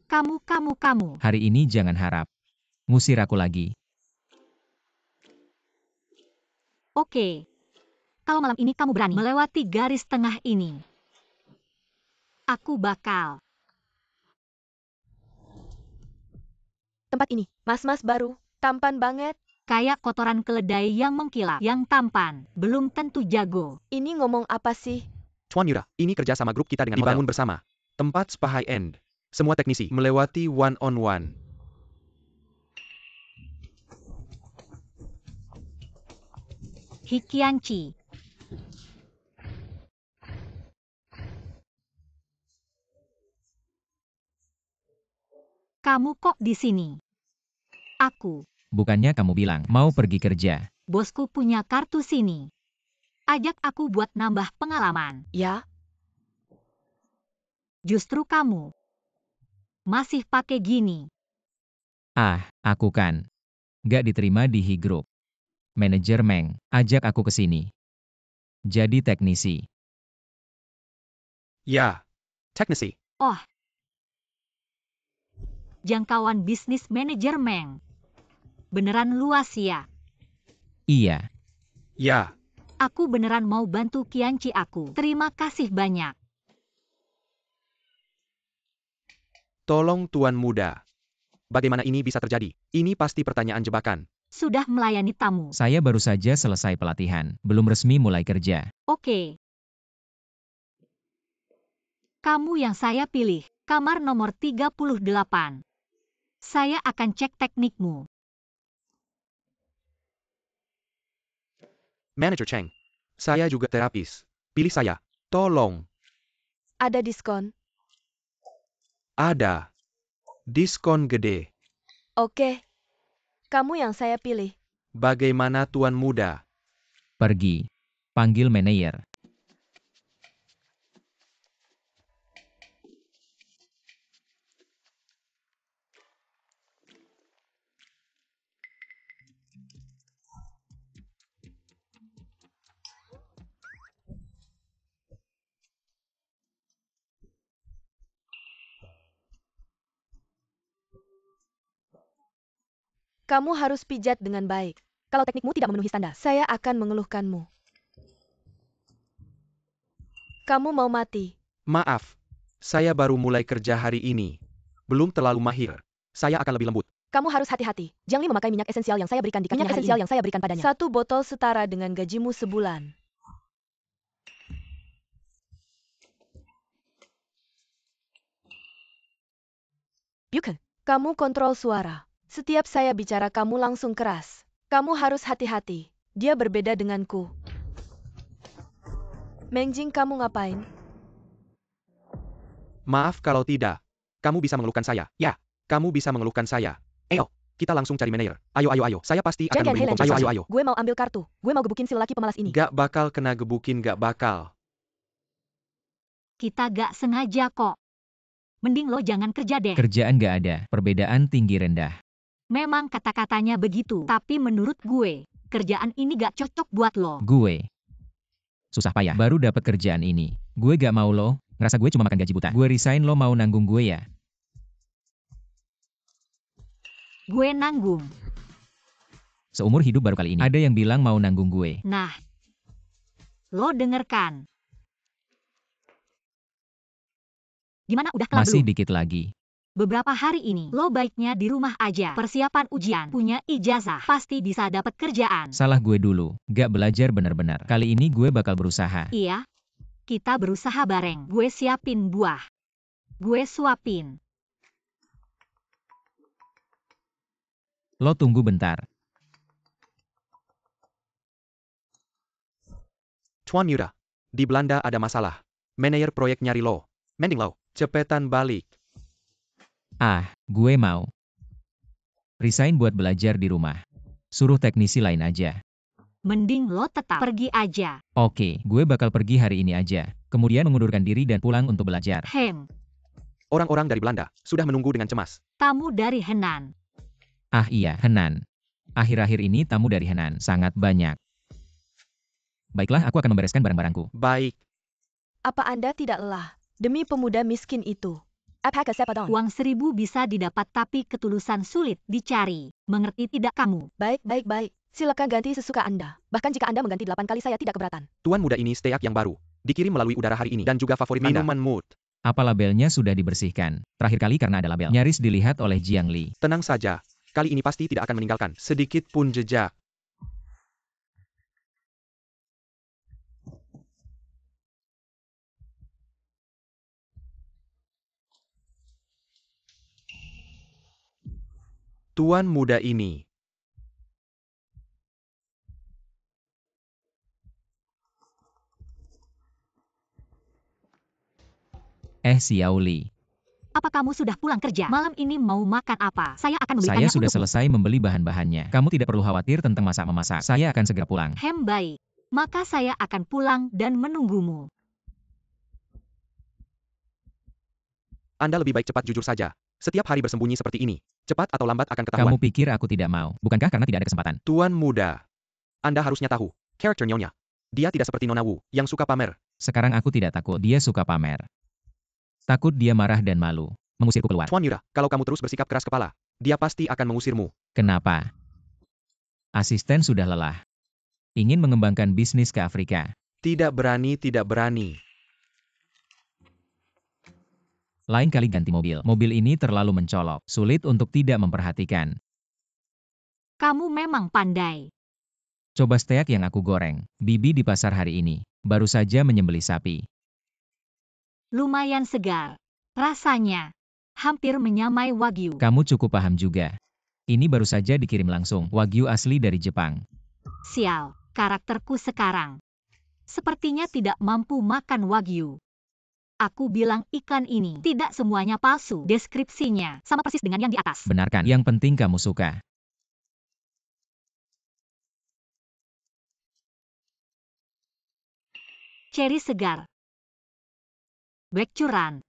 Kamu. Hari ini jangan harap. Ngusir aku lagi. Oke. Kalau malam ini kamu berani melewati garis tengah ini, aku bakal. Tempat ini, mas-mas baru, tampan banget. Kayak kotoran keledai yang mengkilap, yang tampan, belum tentu jago. Ini ngomong apa sih? Tuan Yura, ini kerja sama grup kita dengan dibangun bersama. Tempat spa high-end. Semua teknisi melewati one-on-one. Hikianchi. Kamu kok di sini? Aku. Bukannya kamu bilang mau pergi kerja. Bosku punya kartu sini. Ajak aku buat nambah pengalaman. Ya, Justru kamu. Masih pakai gini. Aku kan. Gak diterima di He Group. Manajer Meng, ajak aku ke sini. Jadi teknisi. Ya, teknisi. Oh. Jangkauan bisnis manajer Meng. Beneran luas ya? Iya. Ya, Aku beneran mau bantu Kianci aku. Terima kasih banyak. tolong Tuan muda. Bagaimana ini bisa terjadi? Ini pasti pertanyaan jebakan. Sudah melayani tamu. Saya baru saja selesai pelatihan. Belum resmi mulai kerja. Oke. Kamu yang saya pilih. Kamar nomor 38. Saya akan cek teknikmu. Manager Cheng. Saya juga terapis. Pilih saya. Tolong. ada diskon. Ada. Diskon gede. Oke. Kamu yang saya pilih. Bagaimana Tuan muda? Pergi. Panggil manajer. Kamu harus pijat dengan baik. Kalau teknikmu tidak memenuhi standar, saya akan mengeluhkanmu. Kamu mau mati. Maaf. Saya baru mulai kerja hari ini. Belum terlalu mahir. Saya akan lebih lembut. Kamu harus hati-hati. Jiang Li memakai minyak esensial yang saya berikan di kakinya hari ini. Yang saya berikan padanya. 1 botol setara dengan gajimu sebulan. Bukan. Kamu kontrol suara. Setiap saya bicara kamu langsung keras. Kamu harus hati-hati. Dia berbeda denganku. Mengjing, kamu ngapain? Maaf kalau tidak. Kamu bisa mengeluhkan saya. Ya, kamu bisa mengeluhkan saya. Ayo, kita langsung cari manajer. Ayo, ayo, ayo. Saya pasti akan Jangan, memberimu Helen, kompensasi. Ayo, ayo, ayo. Gue mau ambil kartu. Gue mau gebukin si lelaki pemalas ini. Gak bakal kena gebukin, gak bakal. Kita gak sengaja kok. Mending lo jangan kerja deh. Kerjaan gak ada, perbedaan tinggi rendah. Memang kata-katanya begitu, tapi menurut gue, kerjaan ini gak cocok buat lo. Gue susah payah baru dapat kerjaan ini. Gue gak mau lo, ngerasa gue cuma makan gaji buta. Gue resign, lo mau nanggung gue ya? Gue nanggung. Seumur hidup baru kali ini ada yang bilang mau nanggung gue. Nah, lo dengerkan. Gimana, udah kelar Masih belum? dikit lagi. Beberapa hari ini, lo baiknya di rumah aja. Persiapan ujian, punya ijazah, pasti bisa dapat kerjaan. Salah gue dulu, gak belajar benar-benar. Kali ini gue bakal berusaha. Iya, kita berusaha bareng. Gue siapin buah. Gue suapin. Lo tunggu bentar. Tuan Yuda, di Belanda ada masalah. Manajer proyek nyari lo. Mending lo, cepetan balik. Ah, gue mau resign buat belajar di rumah. Suruh teknisi lain aja. Mending lo tetap pergi aja. Oke, gue bakal pergi hari ini aja. Kemudian mengundurkan diri dan pulang untuk belajar. Orang-orang dari Belanda sudah menunggu dengan cemas. Tamu dari Henan. Ah iya, Henan. Akhir-akhir ini tamu dari Henan sangat banyak. Baiklah, aku akan membereskan barang-barangku. Baik, Apa Anda tidak lelah demi pemuda miskin itu? Apakah sepadon? Uang 1.000 bisa didapat tapi ketulusan sulit dicari. Mengerti tidak kamu? Baik, baik, baik. Silakan ganti sesuka Anda. Bahkan jika Anda mengganti 8 kali saya tidak keberatan. tuan muda ini steak yang baru. Dikirim melalui udara hari ini dan juga favorit Anda. Minuman mood. Apa labelnya sudah dibersihkan? Terakhir kali karena ada label. Nyaris dilihat oleh Jiang Li. Tenang saja. Kali ini pasti tidak akan meninggalkan sedikit pun jejak. Tuan muda ini. Xiao Li. Apa kamu sudah pulang kerja? Malam ini mau makan apa? Saya akan membelikannya Saya sudah untukmu. selesai membeli bahan-bahannya. Kamu tidak perlu khawatir tentang masak-memasak. Saya akan segera pulang. Baik. Maka saya akan pulang dan menunggumu. Anda lebih baik cepat jujur saja. Setiap hari bersembunyi seperti ini. Cepat atau lambat akan ketahuan. Kamu pikir aku tidak mau? Bukankah karena tidak ada kesempatan? Tuan muda. Anda harusnya tahu. Karakter Nyonya. Dia tidak seperti Nona Wu, yang suka pamer. Sekarang aku tidak takut. Dia suka pamer. Takut dia marah dan malu. Mengusirku keluar. Tuan Yuda, kalau kamu terus bersikap keras kepala, dia pasti akan mengusirmu. Kenapa? Asisten sudah lelah. Ingin mengembangkan bisnis ke Afrika. Tidak berani, tidak berani. Lain kali ganti mobil. Mobil ini terlalu mencolok. Sulit untuk tidak memperhatikan. Kamu memang pandai. Coba steak yang aku goreng. Bibi di pasar hari ini. Baru saja menyembelih sapi. Lumayan segar. Rasanya hampir menyamai Wagyu. Kamu cukup paham juga. Ini baru saja dikirim langsung. Wagyu asli dari Jepang. Sial, karakterku sekarang. Sepertinya tidak mampu makan Wagyu. Aku bilang iklan ini tidak semuanya palsu. Deskripsinya sama persis dengan yang di atas. Benarkan. Yang penting kamu suka. Cherry segar. Black currant.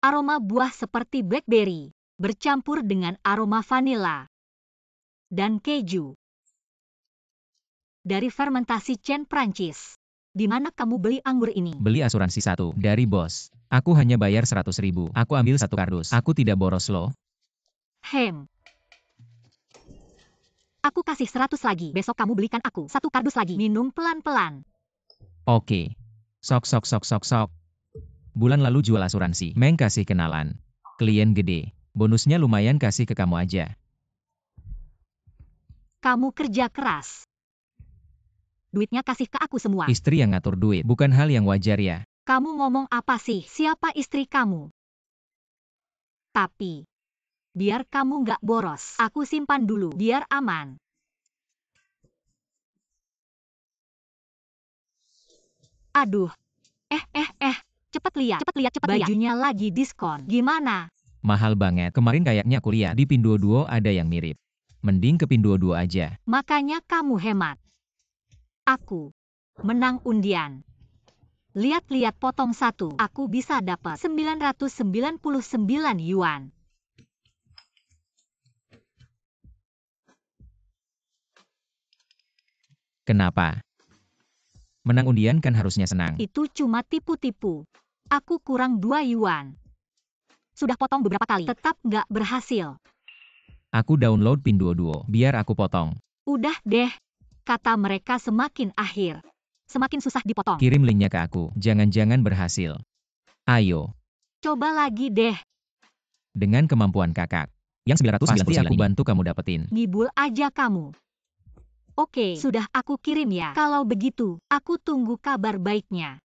Aroma buah seperti blackberry, bercampur dengan aroma vanila dan keju. Dari fermentasi Chen Prancis. Di mana kamu beli anggur ini? Beli asuransi 1 dari bos. Aku hanya bayar 100.000. Aku ambil 1 kardus. Aku tidak boros loh. Aku kasih 100 lagi. Besok kamu belikan aku 1 kardus lagi. Minum pelan-pelan. Oke. Sok. Bulan lalu jual asuransi. Meng kasih kenalan. Klien gede. Bonusnya lumayan, kasih ke kamu aja. Kamu kerja keras. Duitnya kasih ke aku semua. Istri yang ngatur duit. Bukan hal yang wajar ya. Kamu ngomong apa sih? Siapa istri kamu? Tapi, biar kamu nggak boros. Aku simpan dulu, biar aman. Aduh. Cepat lihat. Bajunya lagi diskon. Gimana? Mahal banget. Kemarin kayaknya aku lihat di Pinduoduo ada yang mirip. Mending ke Pinduoduo aja. Makanya kamu hemat. Aku menang undian. Lihat-lihat potong satu. Aku bisa dapat 999 yuan. Kenapa? Menang undian kan harusnya senang. Itu cuma tipu-tipu. Aku kurang 2 yuan. Sudah potong beberapa kali, tetap nggak berhasil. Aku download Pinduoduo, biar aku potong. Udah deh, kata mereka semakin akhir. Semakin susah dipotong. Kirim linknya ke aku, jangan-jangan berhasil. Ayo, Coba lagi deh. dengan kemampuan kakak. Yang 999 pasti aku ini. bantu kamu dapetin. Ngibul aja kamu. Oke, sudah aku kirim ya. Kalau begitu, aku tunggu kabar baiknya.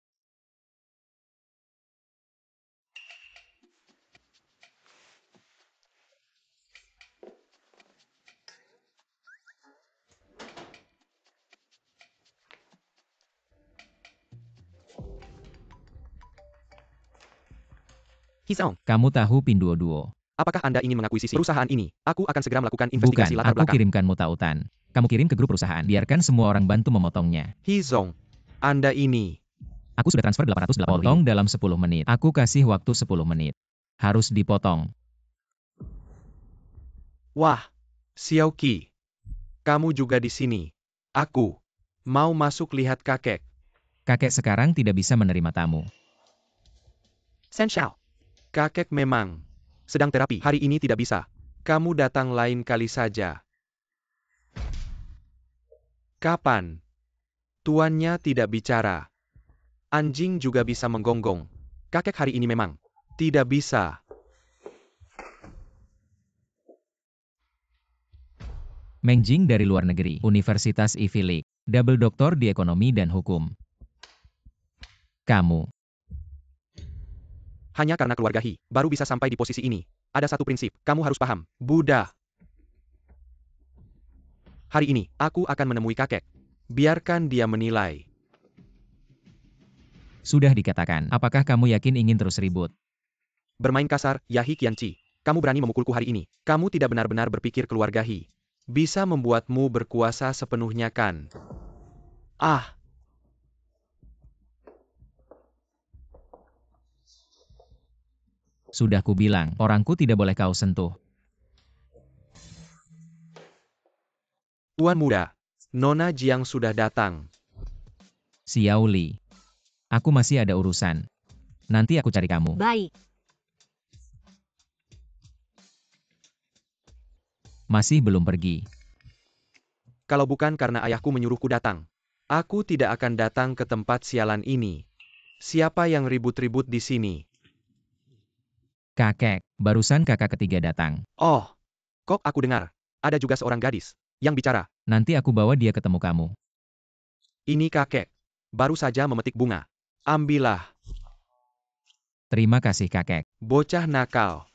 Hisaong, Kamu tahu Pinduoduo? apakah Anda ingin mengakuisisi perusahaan ini? Aku akan segera melakukan investigasi Bukan, latar aku belakang. kirimkanmu tautan. Kamu kirim ke grup perusahaan, biarkan semua orang bantu memotongnya. Hizong, Anda ini. Aku sudah transfer 880. Potong dalam 10 menit. Aku kasih waktu 10 menit. Harus dipotong. Wah, Xiaoqi. Kamu juga di sini. Aku mau masuk lihat kakek. Kakek sekarang tidak bisa menerima tamu. Shen Xiao. Kakek memang sedang terapi. Hari ini tidak bisa. Kamu datang lain kali saja. Kapan? Tuannya tidak bicara. Anjing juga bisa menggonggong. Kakek hari ini memang tidak bisa. Meng Jing dari luar negeri, Universitas Ivy League, double doktor di ekonomi dan hukum. Kamu. Hanya karena keluarga He, baru bisa sampai di posisi ini. Ada satu prinsip, kamu harus paham. Buddha. Hari ini, aku akan menemui kakek. Biarkan dia menilai. Sudah dikatakan, apakah kamu yakin ingin terus ribut? Bermain kasar, Yahi Qianqi. Kamu berani memukulku hari ini. Kamu tidak benar-benar berpikir keluarga He bisa membuatmu berkuasa sepenuhnya kan? Ah. Sudah kubilang, orangku tidak boleh kau sentuh. Tuan muda, Nona Jiang sudah datang. Xiao Li. Aku masih ada urusan. Nanti aku cari kamu. Baik. Masih belum pergi. Kalau bukan karena ayahku menyuruhku datang, aku tidak akan datang ke tempat sialan ini. Siapa yang ribut-ribut di sini? Kakek, barusan kakak ketiga datang. Oh, kok aku dengar. Ada juga seorang gadis yang bicara. Nanti aku bawa dia ketemu kamu. Ini kakek. Baru saja memetik bunga. Ambillah. Terima kasih kakek. Bocah nakal.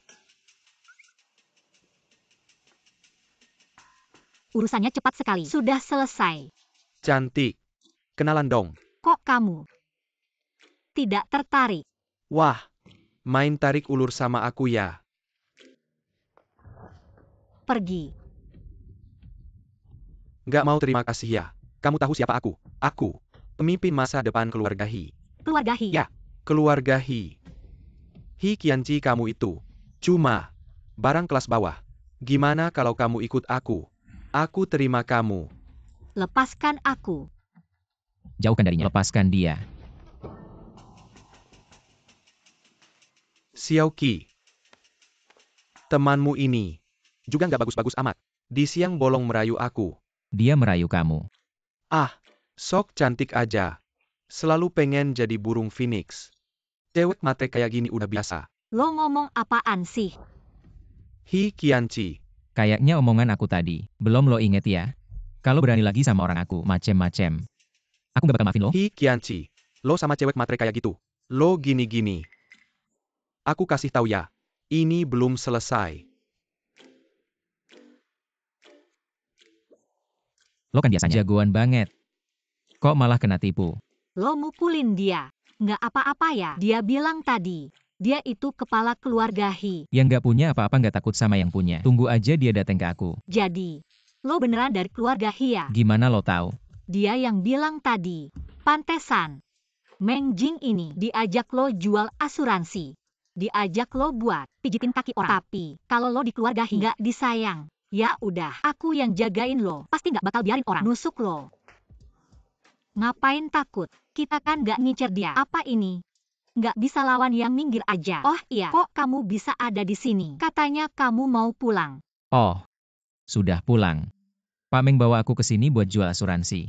Urusannya cepat sekali. Sudah selesai. Cantik. Kenalan dong. Kok kamu tidak tertarik? Wah, main tarik ulur sama aku ya. Pergi. Nggak mau terima kasih ya. Kamu tahu siapa aku? Aku, pemimpin masa depan keluarga He. Keluarga He. Ya, keluarga He. He Qianqi kamu itu. Cuma barang kelas bawah. Gimana kalau kamu ikut aku? Aku terima kamu. Lepaskan aku. Jauhkan darinya. Lepaskan dia. Xiaoqi. Temanmu ini juga nggak bagus-bagus amat. Di siang bolong merayu aku. Dia merayu kamu. Ah, sok cantik aja. Selalu pengen jadi burung phoenix. Cewek matre kayak gini udah biasa. Lo ngomong apaan sih? He Qianqi. Kayaknya omongan aku tadi. Belum lo inget ya? Kalau berani lagi sama orang aku, macem-macem. Aku gak bakal maafin lo. He Qianqi. Lo sama cewek matre kayak gitu. Lo gini-gini. Aku kasih tahu ya. Ini belum selesai. Lo kan biasanya jagoan banget. Kok malah kena tipu? Lo mukulin dia. Nggak apa-apa ya? Dia bilang tadi, Dia itu kepala keluarga He. Yang nggak punya apa-apa nggak takut sama yang punya. Tunggu aja dia datang ke aku. Jadi, lo beneran dari keluarga He ya? Gimana lo tahu? Dia yang bilang tadi. Pantesan. Meng Jing ini diajak lo jual asuransi. Diajak lo buat pijitin kaki orang. Tapi, kalau lo di keluarga He nggak disayang, ya udah, aku yang jagain lo. Pasti nggak bakal biarin orang nusuk lo. Ngapain takut? Kita kan nggak ngincer dia. Apa ini? Nggak bisa lawan yang minggir aja. Oh iya, kok kamu bisa ada di sini? Katanya kamu mau pulang. Oh, sudah pulang. Pak Meng bawa aku ke sini buat jual asuransi.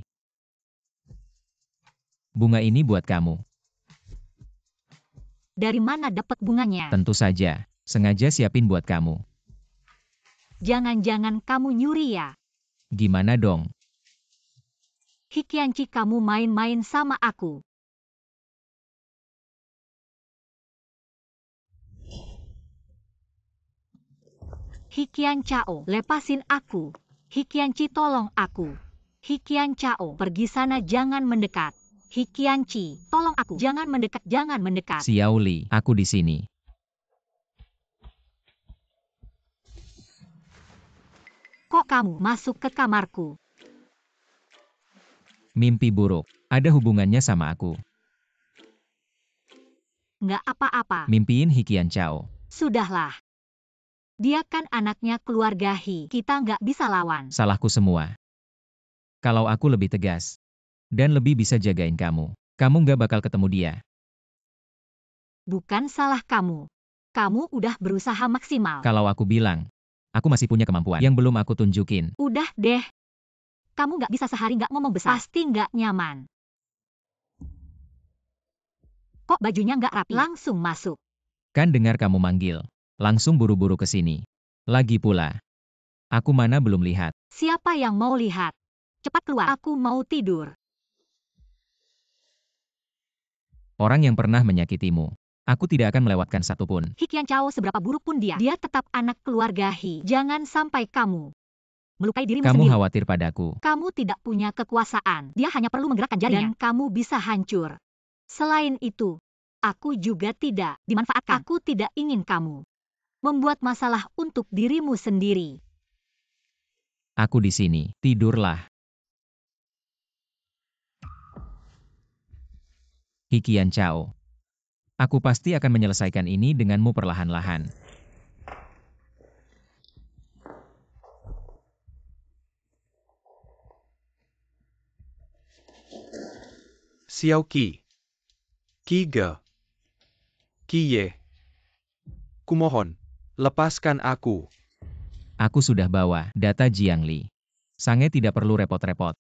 Bunga ini buat kamu. Dari mana dapat bunganya? Tentu saja, sengaja siapin buat kamu. Jangan-jangan kamu nyuri ya? Gimana dong? Hikianci kamu main-main sama aku. Hikian Cao, lepasin aku. Hikianci tolong aku. Hikian Cao, pergi sana jangan mendekat. Hikianci, tolong aku. Jangan mendekat, jangan mendekat. Xiao Li, aku di sini. Kok kamu masuk ke kamarku? Mimpi buruk, ada hubungannya sama aku. Nggak apa-apa. Mimpiin Hikian Cao. Sudahlah. Dia kan anaknya keluarga He. Kita nggak bisa lawan. Salahku semua. Kalau aku lebih tegas dan lebih bisa jagain kamu, kamu nggak bakal ketemu dia. Bukan salah kamu. Kamu udah berusaha maksimal. Kalau aku bilang, aku masih punya kemampuan yang belum aku tunjukin. Udah deh. Kamu nggak bisa sehari nggak ngomong besar. Pasti nggak nyaman. Kok bajunya nggak rapi? Langsung masuk. Kan dengar kamu manggil, langsung buru-buru ke sini. Lagi pula, aku mana belum lihat. Siapa yang mau lihat? Cepat keluar. Aku mau tidur. Orang yang pernah menyakitimu, aku tidak akan melewatkan satupun. Hikian Cao seberapa buruk pun dia tetap anak keluarga He. Jangan sampai kamu melukai dirimu Kamu sendiri. khawatir padaku. Kamu tidak punya kekuasaan. Dia hanya perlu menggerakkan jarinya. Dan kamu bisa hancur. Selain itu, aku juga tidak dimanfaatkan. Aku tidak ingin kamu membuat masalah untuk dirimu sendiri. Aku di sini, tidurlah. Hikian Cao. Aku pasti akan menyelesaikan ini denganmu perlahan-lahan. Xiao Qi. Qi Ge. Qi Ye. Kumohon, lepaskan aku. Aku sudah bawa data Jiang Li. Sange tidak perlu repot-repot.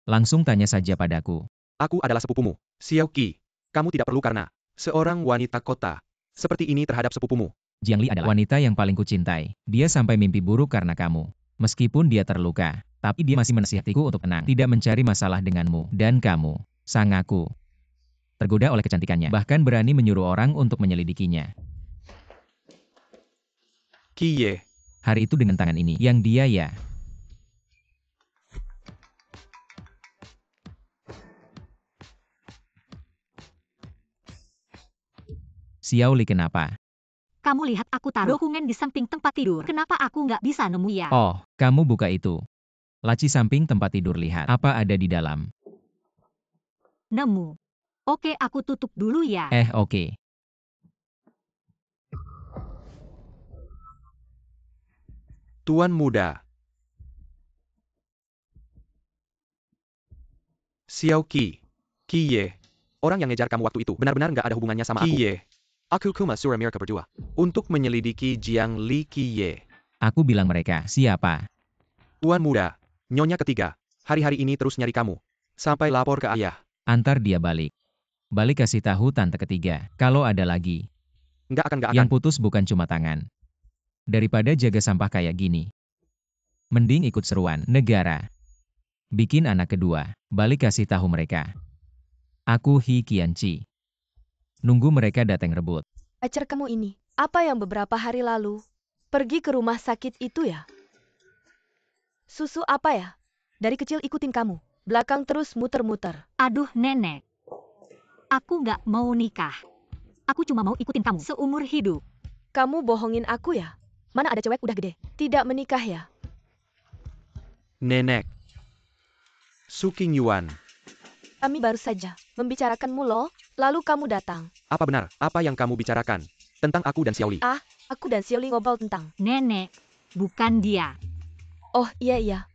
Langsung tanya saja padaku. Aku adalah sepupumu, Xiao Qi. Kamu tidak perlu karena seorang wanita kota seperti ini terhadap sepupumu. Jiang Li adalah wanita yang paling kucintai. Dia sampai mimpi buruk karena kamu. Meskipun dia terluka, tapi dia masih menasihatiku untuk tenang, tidak mencari masalah denganmu dan kamu. Sang aku tergoda oleh kecantikannya, bahkan berani menyuruh orang untuk menyelidikinya. Qi Ye. Hari itu dengan tangan ini, yang dia ya. Xiao Li kenapa? Kamu lihat aku taruh dokumen di samping tempat tidur. Kenapa aku nggak bisa nemu ya? Oh, kamu buka itu. Laci samping tempat tidur, lihat. Apa ada di dalam? Nemu. Oke, aku tutup dulu ya. Oke. Tuan muda. Xiao Qi. Qi Ye. Orang yang ngejar kamu waktu itu benar-benar nggak ada hubungannya sama aku. Qi Ye. Aku Kuma Suramir berdua untuk menyelidiki Jiang Li Qi Ye. Aku bilang mereka, siapa? Tuan muda, nyonya ketiga, hari-hari ini terus nyari kamu. Sampai lapor ke ayah. Antar dia balik. Balik kasih tahu tante ketiga, kalau ada lagi. Nggak akan. Yang putus bukan cuma tangan. Daripada jaga sampah kayak gini. Mending ikut seruan negara. Bikin anak kedua, balik kasih tahu mereka. Aku Hikianci. Nunggu mereka datang rebut. Pacar kamu ini, apa yang beberapa hari lalu pergi ke rumah sakit itu ya? Susu apa ya? Dari kecil ikutin kamu, belakang terus muter-muter. Aduh nenek. Aku nggak mau nikah. Aku cuma mau ikutin kamu seumur hidup. Kamu bohongin aku ya? Mana ada cewek udah gede, tidak menikah ya? Nenek. Su Qingyuan. Kami baru saja membicarakanmu loh, lalu kamu datang. Apa benar apa yang kamu bicarakan tentang aku dan Xiaoli? Aku dan Xiaoli ngobrol tentang... Nenek, bukan dia. Oh iya.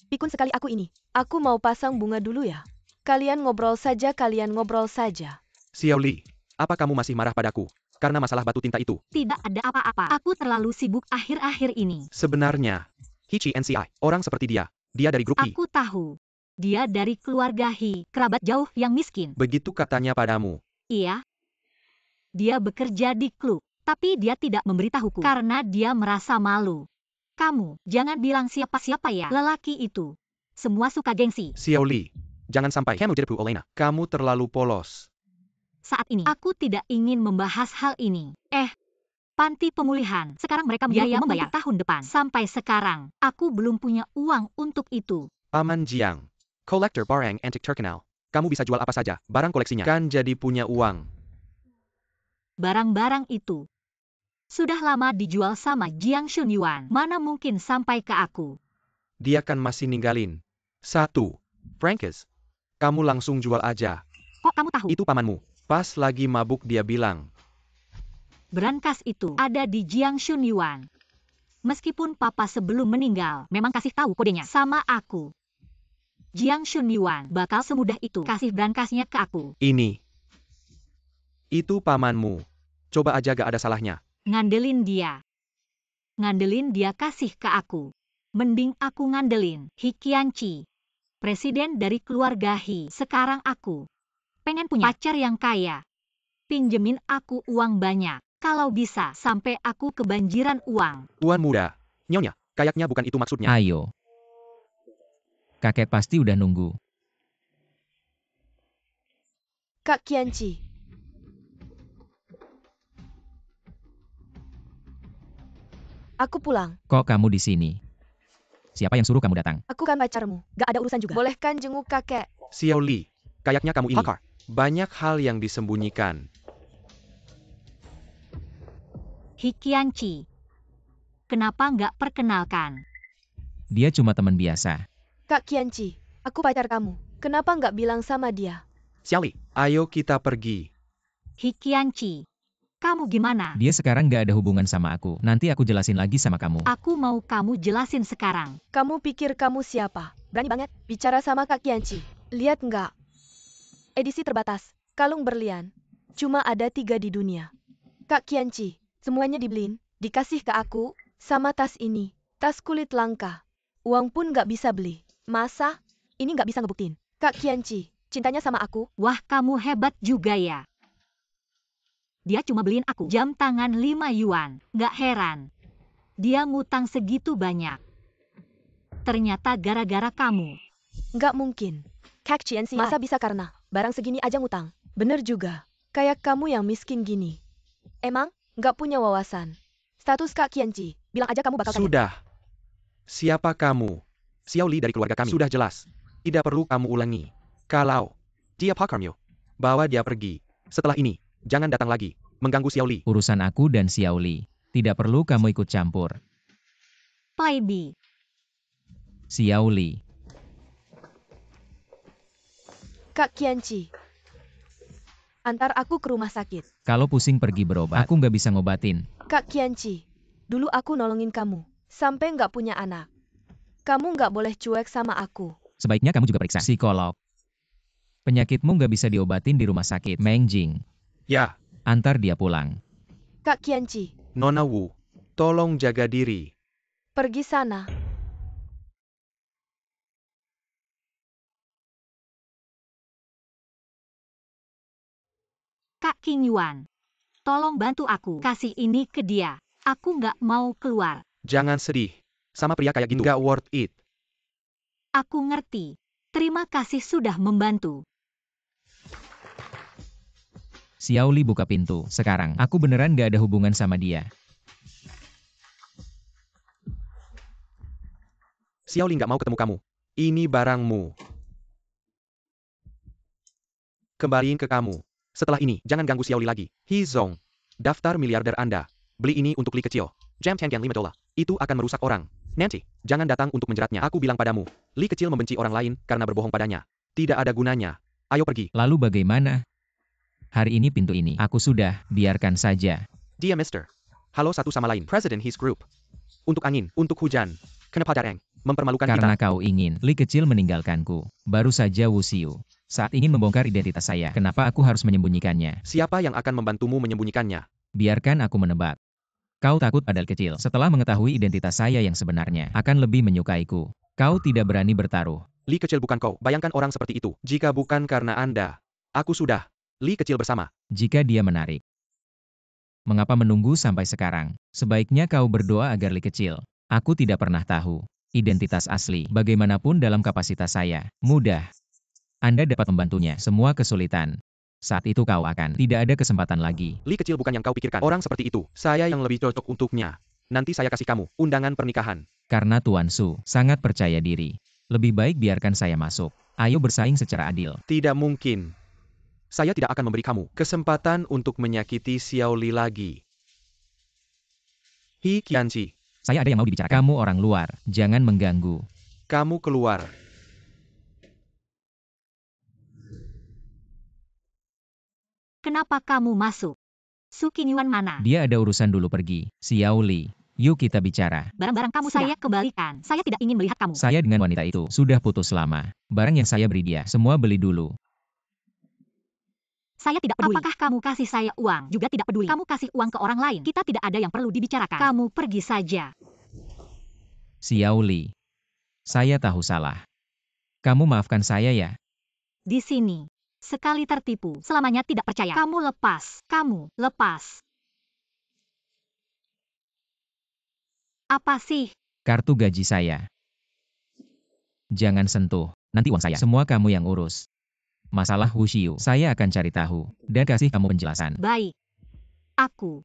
Pikun sekali aku ini. Aku mau pasang bunga dulu ya. Kalian ngobrol saja. Xiaoli, apa kamu masih marah padaku karena masalah batu tinta itu? Tidak ada apa-apa. Aku terlalu sibuk akhir-akhir ini. Sebenarnya, Hichi NCI, orang seperti dia dari grup I. Aku tahu. Dia dari keluarga Hi, kerabat jauh yang miskin. Begitu katanya padamu. Iya. Dia bekerja di klub, tapi dia tidak memberitahuku karena dia merasa malu. Kamu, jangan bilang siapa-siapa ya, lelaki itu. Semua suka gengsi. Xiaoli, jangan sampai kamu jadi Olena. Kamu terlalu polos. Saat ini, aku tidak ingin membahas hal ini. Panti pemulihan. Sekarang mereka membayar tahun depan. Sampai sekarang, aku belum punya uang untuk itu. Paman Jiang, kolektor barang antik terkenal. Kamu bisa jual apa saja, barang koleksinya. Kan jadi punya uang. Barang-barang itu sudah lama dijual sama Jiang Shunyuan. Mana mungkin sampai ke aku? Dia kan masih ninggalin 1 francs. Kamu langsung jual aja. Kok kamu tahu? Itu pamanmu. Pas lagi mabuk dia bilang. Brankas itu ada di Jiang Shunyuan. Meskipun papa sebelum meninggal memang kasih tahu kodenya sama aku. Jiang Shunyuan bakal semudah itu kasih brankasnya ke aku. Ini. Itu pamanmu. Coba aja gak ada salahnya. Ngandelin dia kasih ke aku. Mending aku ngandelin Hi Qianqi, presiden dari keluarga Hi. Sekarang aku pengen punya pacar yang kaya. Pinjemin aku uang banyak. Kalau bisa sampai aku kebanjiran uang. Tuan muda. Nyonya, kayaknya bukan itu maksudnya. Ayo. Kakek pasti udah nunggu. Kak Qianqi. Aku pulang. Kok kamu di sini? Siapa yang suruh kamu datang? Aku kan pacarmu. Gak ada urusan juga. Bolehkan jenguk kakek? Xiaoli, kayaknya kamu ini banyak hal yang disembunyikan. Hi Qianqi, kenapa nggak perkenalkan? Dia cuma teman biasa. Kak Qianqi, aku pacar kamu. Kenapa nggak bilang sama dia? Xiaoli, ayo kita pergi. Hi Qianqi, kamu gimana? Dia sekarang nggak ada hubungan sama aku. Nanti aku jelasin lagi sama kamu. Aku mau kamu jelasin sekarang. Kamu pikir kamu siapa? Berani banget bicara sama Kak Qianqi. Lihat nggak? Edisi terbatas, kalung berlian. Cuma ada 3 di dunia. Kak Qianqi, semuanya dibeliin, dikasih ke aku, sama tas ini. Tas kulit langka. Uang pun nggak bisa beli. Masa? Ini nggak bisa ngebuktiin. Kak Qianqi, cintanya sama aku. Wah, kamu hebat juga ya. Dia cuma beliin aku jam tangan 5 yuan. Nggak heran. Dia ngutang segitu banyak. Ternyata gara-gara kamu. Nggak mungkin. Kak Qianqi, masa bisa karena barang segini aja ngutang? Bener juga. Kayak kamu yang miskin gini. Emang nggak punya wawasan. Status Kak Qianqi, bilang aja kamu bakal kaya. Sudah. Siapa kamu? Xiaoli dari keluarga kami. Sudah jelas. Tidak perlu kamu ulangi. Kalau dia pakarmu, bawa dia pergi. Setelah ini, jangan datang lagi, mengganggu Xiaoli. Urusan aku dan Xiaoli. Tidak perlu kamu ikut campur. Playbi. Xiaoli. Kak Qianqi, antar aku ke rumah sakit. Kalau pusing pergi berobat, aku nggak bisa ngobatin. Kak Qianqi, dulu aku nolongin kamu, sampai nggak punya anak. Kamu nggak boleh cuek sama aku. Sebaiknya kamu juga periksa psikolog. Penyakitmu nggak bisa diobatin di rumah sakit. Meng Jing, Ya, antar dia pulang. Kak Qianqi, Nona Wu, tolong jaga diri. pergi sana. Kak Qingyuan, tolong bantu aku kasih ini ke dia. Aku nggak mau keluar. Jangan sedih. Sama pria kayak gitu, gak worth it. Aku ngerti. Terima kasih sudah membantu. Xiaoli buka pintu. Sekarang, aku beneran nggak ada hubungan sama dia. Xiaoli gak mau ketemu kamu. Ini barangmu. Kembaliin ke kamu. Setelah ini, jangan ganggu Xiao Li lagi. He Zong. Daftar miliarder Anda. Beli ini untuk Li kecil. Jam Tiantian 5 dolar. Itu akan merusak orang. Nancy, jangan datang untuk menjeratnya. Aku bilang padamu. Li kecil membenci orang lain karena berbohong padanya. Tidak ada gunanya. Ayo pergi. Lalu bagaimana? Hari ini pintu ini. Aku sudah, biarkan saja. Dia Mister. Halo satu sama lain. President his group. Untuk angin, untuk hujan. Kenapa Dareng? Mempermalukan Karena kita. kau ingin, Li kecil meninggalkanku. Baru saja Wu Xiu. Saat ingin membongkar identitas saya, kenapa aku harus menyembunyikannya? Siapa yang akan membantumu menyembunyikannya? Biarkan aku menebak. Kau takut pada Li kecil. Setelah mengetahui identitas saya yang sebenarnya, akan lebih menyukaiku. Kau tidak berani bertaruh. Li kecil bukan kau. Bayangkan orang seperti itu. Jika bukan karena Anda, aku sudah. Li kecil bersama. Jika dia menarik. Mengapa menunggu sampai sekarang? Sebaiknya kau berdoa agar Li kecil. Aku tidak pernah tahu. Identitas asli, bagaimanapun dalam kapasitas saya, mudah. Anda dapat membantunya, semua kesulitan. Saat itu kau akan tidak ada kesempatan lagi. Li kecil bukan yang kau pikirkan. Orang seperti itu. Saya yang lebih cocok untuknya. Nanti saya kasih kamu undangan pernikahan. Karena Tuan Su sangat percaya diri. Lebih baik biarkan saya masuk. Ayo bersaing secara adil. Tidak mungkin. Saya tidak akan memberi kamu kesempatan untuk menyakiti Xiao Li lagi. He Qianqi, Saya ada yang mau dibicarakan. Kamu orang luar, jangan mengganggu. kamu keluar. Kenapa kamu masuk? Su Qingyuan mana? Dia ada urusan dulu pergi. Xiao Li, yuk kita bicara. Barang-barang kamu saya kembalikan. Saya tidak ingin melihat kamu. Saya dengan wanita itu sudah putus lama. Barang yang saya beri dia, semua beli dulu. Saya tidak peduli. Apakah kamu kasih saya uang? Juga tidak peduli. Kamu kasih uang ke orang lain. Kita tidak ada yang perlu dibicarakan. Kamu pergi saja. Xiao Li, saya tahu salah. Kamu maafkan saya ya. Di sini. Sekali tertipu, selamanya tidak percaya. Kamu lepas. Kamu lepas. Apa sih? Kartu gaji saya. Jangan sentuh, nanti uang saya. Semua kamu yang urus. Masalah Wu Xiu, saya akan cari tahu, dan kasih kamu penjelasan. Baik. Aku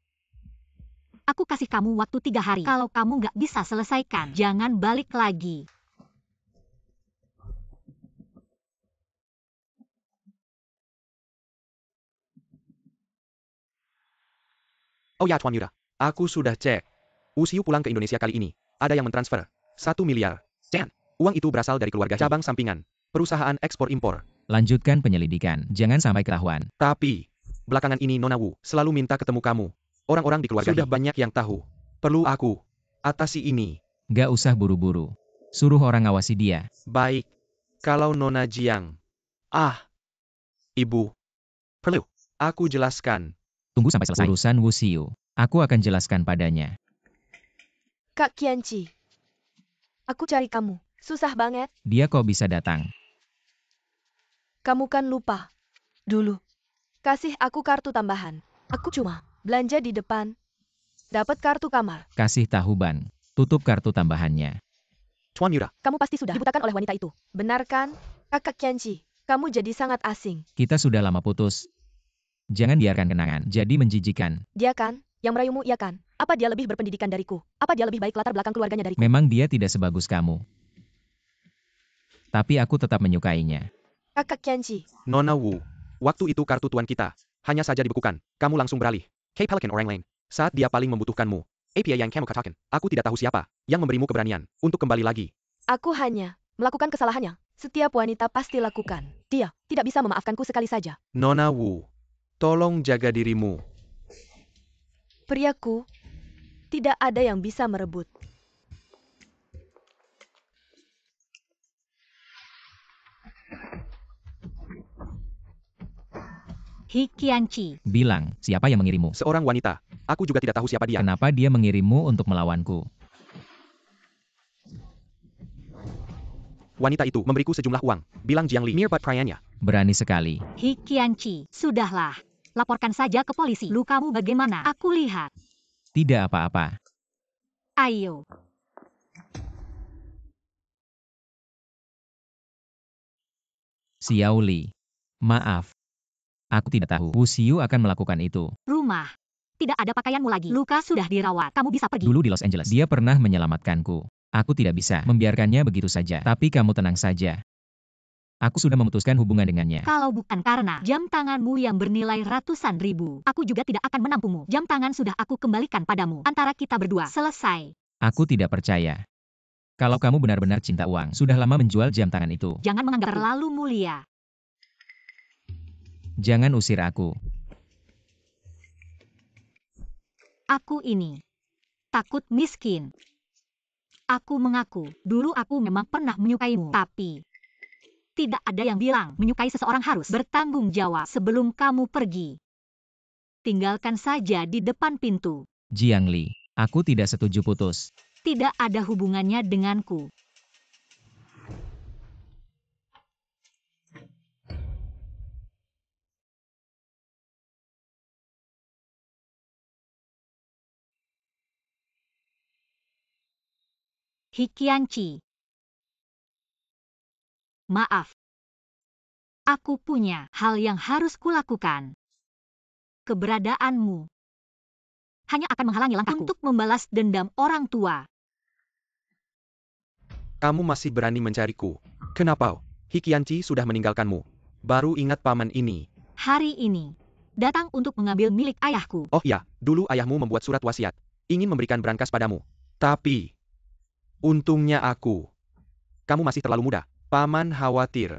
kasih kamu waktu 3 hari. Kalau kamu nggak bisa selesaikan, jangan balik lagi. Oh ya Tuan Yura, aku sudah cek. Wu Xiu pulang ke Indonesia kali ini. Ada yang mentransfer 1 miliar. Dan uang itu berasal dari keluarga cabang sampingan. Perusahaan ekspor-impor. Lanjutkan penyelidikan, jangan sampai ketahuan. Tapi, belakangan ini Nona Wu selalu minta ketemu kamu. Orang-orang di keluarga sudah banyak yang tahu. Perlu aku atasi ini. Gak usah buru-buru. Suruh orang awasi dia. Baik. Kalau Nona Jiang. Ibu. Perlu. Aku jelaskan. Tunggu sampai selesai. Urusan Wu Xiu, aku akan jelaskan padanya. Kak Qianqi. Aku cari kamu. Susah banget. Dia kok bisa datang? Kamu kan lupa. Dulu. Kasih aku kartu tambahan. Aku cuma belanja di depan. Dapat kartu kamar. Kasih tahu Ban. Tutup kartu tambahannya. Tuan Yura. Kamu pasti sudah dibutakan oleh wanita itu. Benar kan? Kakak Qianqi. Kamu jadi sangat asing. Kita sudah lama putus. Jangan biarkan kenangan jadi menjijikan. Dia kan? Yang merayumu iya kan? Apa dia lebih berpendidikan dariku? Apa dia lebih baik latar belakang keluarganya dariku? Memang dia tidak sebagus kamu. Tapi aku tetap menyukainya. Kakak Qianqi. Nona Wu. Waktu itu kartu tuan kita. Hanya saja dibekukan. Kamu langsung beralih. K Pelican orang lain. Saat dia paling membutuhkanmu. API yang kamu katakan. Aku tidak tahu siapa yang memberimu keberanian untuk kembali lagi. Aku hanya melakukan kesalahannya. Setiap wanita pasti lakukan. Dia tidak bisa memaafkanku sekali saja. Nona Wu. Tolong jaga dirimu. Priaku, tidak ada yang bisa merebut. He Qianqi. Bilang, siapa yang mengirimmu? Seorang wanita. Aku juga tidak tahu siapa dia. Kenapa dia mengirimmu untuk melawanku? Wanita itu memberiku sejumlah uang. Bilang Jiang Li nearby prianya. Berani sekali. He Qianqi. Sudahlah. Laporkan saja ke polisi. Lukamu bagaimana? Aku lihat. Tidak apa-apa. Ayo. Xiao Li. Maaf. Aku tidak tahu Wu Xiu akan melakukan itu. Rumah. Tidak ada pakaianmu lagi. Luka sudah dirawat. Kamu bisa pergi. Dulu di Los Angeles, dia pernah menyelamatkanku. Aku tidak bisa membiarkannya begitu saja. Tapi kamu tenang saja. Aku sudah memutuskan hubungan dengannya. Kalau bukan karena jam tanganmu yang bernilai ratusan ribu, aku juga tidak akan menampungmu. Jam tangan sudah aku kembalikan padamu. Antara kita berdua, selesai. Aku tidak percaya. Kalau kamu benar-benar cinta uang, sudah lama menjual jam tangan itu. Jangan menganggap terlalu mulia. Jangan usir aku. Aku ini takut miskin. Aku mengaku, dulu aku memang pernah menyukaimu, tapi tidak ada yang bilang menyukai seseorang harus bertanggung jawab sebelum kamu pergi. Tinggalkan saja di depan pintu. Jiang Li, aku tidak setuju putus. Tidak ada hubungannya denganku. Hikianci. Maaf. Aku punya hal yang harus kulakukan. Keberadaanmu hanya akan menghalangi langkahku untuk membalas dendam orang tua. Kamu masih berani mencariku. Kenapa? Hikianci sudah meninggalkanmu. Baru ingat paman ini. Hari ini, datang untuk mengambil milik ayahku. Oh iya, dulu ayahmu membuat surat wasiat. Ingin memberikan brankas padamu. Tapi, untungnya aku. Kamu masih terlalu muda. Paman khawatir.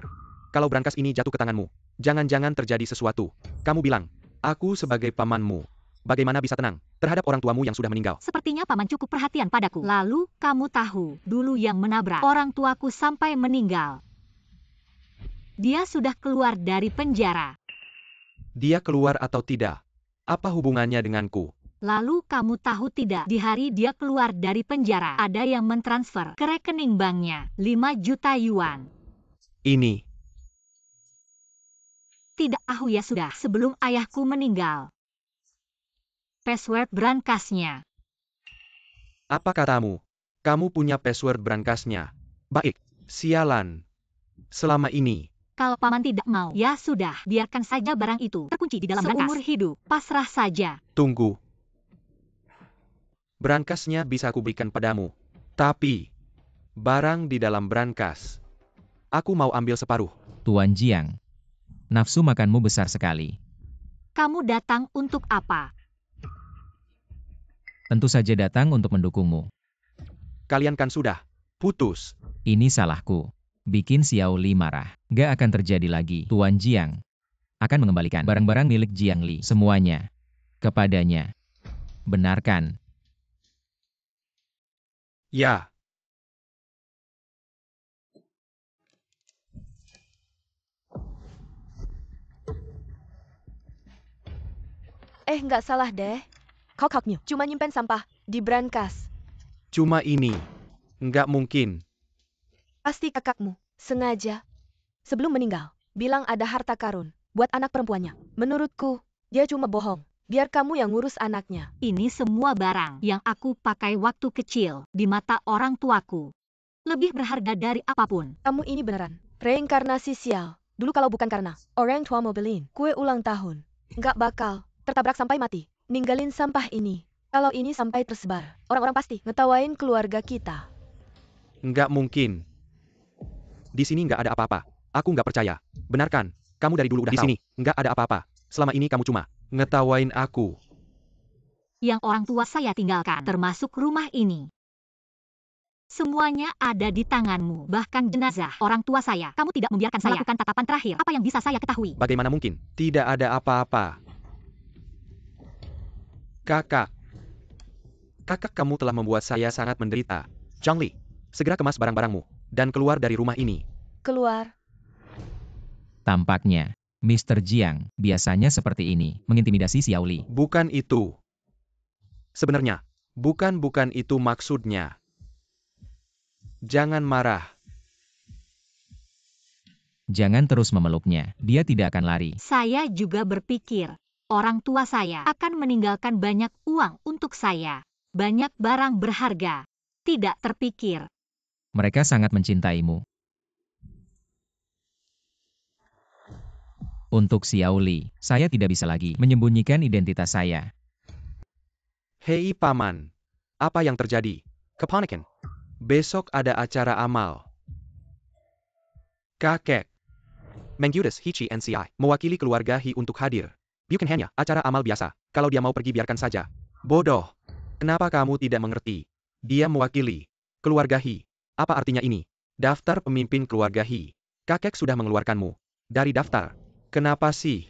Kalau brankas ini jatuh ke tanganmu, jangan-jangan terjadi sesuatu. Kamu bilang, aku sebagai pamanmu. Bagaimana bisa tenang terhadap orang tuamu yang sudah meninggal? Sepertinya paman cukup perhatian padaku. Lalu, kamu tahu, dulu yang menabrak orang tuaku sampai meninggal. Dia sudah keluar dari penjara. Dia keluar atau tidak? Apa hubungannya denganku? Lalu kamu tahu tidak, di hari dia keluar dari penjara, ada yang mentransfer ke rekening banknya 5 juta yuan. Ini. Tidak, ya sudah, sebelum ayahku meninggal. Password brankasnya. Apa katamu? Kamu punya password brankasnya. Baik, sialan. Selama ini, Kalau paman tidak mau, ya sudah, biarkan saja barang itu terkunci di dalam brankas. Seumur hidup, pasrah saja. tunggu. Brankasnya bisa kuberikan padamu. Tapi, barang di dalam brankas, aku mau ambil separuh. Tuan Jiang, nafsu makanmu besar sekali. Kamu datang untuk apa? Tentu saja datang untuk mendukungmu. Kalian kan sudah putus. Ini salahku. Bikin Xiao Li marah. Gak akan terjadi lagi. Tuan Jiang akan mengembalikan barang-barang milik Jiang Li semuanya kepadanya. Benarkan? Ya. Nggak salah deh. Kokoknya cuma nyimpen sampah di brankas. Cuma ini. Nggak mungkin. Pasti kakakmu sengaja sebelum meninggal bilang ada harta karun buat anak perempuannya. Menurutku, dia cuma bohong. Biar kamu yang ngurus anaknya. Ini semua barang yang aku pakai waktu kecil di mata orang tuaku. Lebih berharga dari apapun. Kamu ini beneran reinkarnasi sial. Dulu kalau bukan karena orang tua mau beliin kue ulang tahun, nggak bakal tertabrak sampai mati. Ninggalin sampah ini. Kalau ini sampai tersebar, orang-orang pasti ngetawain keluarga kita. Nggak mungkin. Di sini nggak ada apa-apa. Aku nggak percaya. Benarkan? Kamu dari dulu udah di sini. Nggak ada apa-apa. Selama ini kamu cuma ngetawain aku. Yang orang tua saya tinggalkan, termasuk rumah ini. Semuanya ada di tanganmu, bahkan jenazah orang tua saya. Kamu tidak membiarkan saya melakukan tatapan terakhir. Apa yang bisa saya ketahui? Bagaimana mungkin? Tidak ada apa-apa. Kakak. Kakak, kamu telah membuat saya sangat menderita. Zhang Li, segera kemas barang-barangmu dan keluar dari rumah ini. Keluar. Tampaknya, Mr. Jiang biasanya seperti ini, mengintimidasi Xiao Li. Bukan itu. Sebenarnya, bukan itu maksudnya. Jangan marah. Jangan terus memeluknya, dia tidak akan lari. Saya juga berpikir, orang tua saya akan meninggalkan banyak uang untuk saya. Banyak barang berharga. Tidak terpikir. Mereka sangat mencintaimu. Untuk Xiao Li, saya tidak bisa lagi menyembunyikan identitas saya. Hei paman, apa yang terjadi? Keponakan, besok ada acara amal. Kakek, Mengyudes Hichi NCI, mewakili keluarga Hi untuk hadir. Bukan hanya acara amal biasa, kalau dia mau pergi biarkan saja. Bodoh. Kenapa kamu tidak mengerti? Dia mewakili keluarga Hi. Apa artinya ini? Daftar pemimpin keluarga Hi. Kakek sudah mengeluarkanmu dari daftar. Kenapa sih?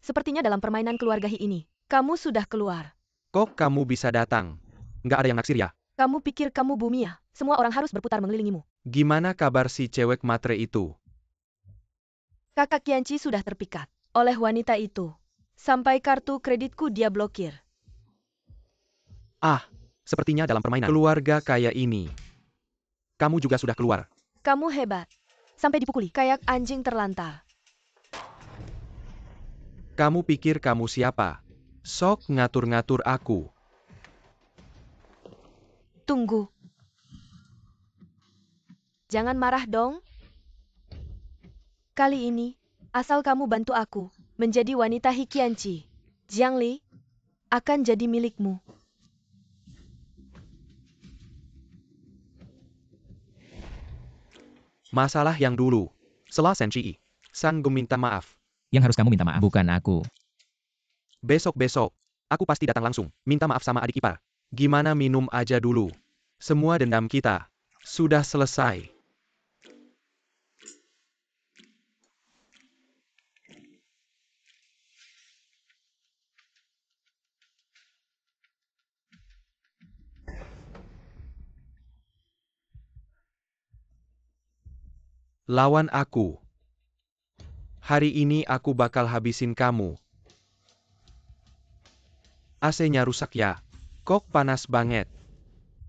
Sepertinya dalam permainan keluarga Hi ini, kamu sudah keluar. Kok kamu bisa datang? Nggak ada yang naksir ya? Kamu pikir kamu bumi ya? Semua orang harus berputar mengelilingimu. Gimana kabar si cewek matre itu? Kakak Qianqi sudah terpikat oleh wanita itu. Sampai kartu kreditku dia blokir. Ah, sepertinya dalam permainan keluarga kaya ini. Kamu juga sudah keluar. Kamu hebat. Sampai dipukuli kayak anjing terlantar. Kamu pikir kamu siapa? Sok ngatur-ngatur aku. Tunggu. Jangan marah dong. Kali ini, asal kamu bantu aku menjadi wanita Hi Qianqi, Jiangli akan jadi milikmu. Masalah yang dulu. Setelah Senchi, Sang Gum minta maaf. Yang harus kamu minta maaf, bukan aku. Besok-besok, aku pasti datang langsung, minta maaf sama adik ipar. Gimana minum aja dulu. Semua dendam kita sudah selesai. Lawan aku. Hari ini aku bakal habisin kamu. AC-nya rusak ya. Kok panas banget.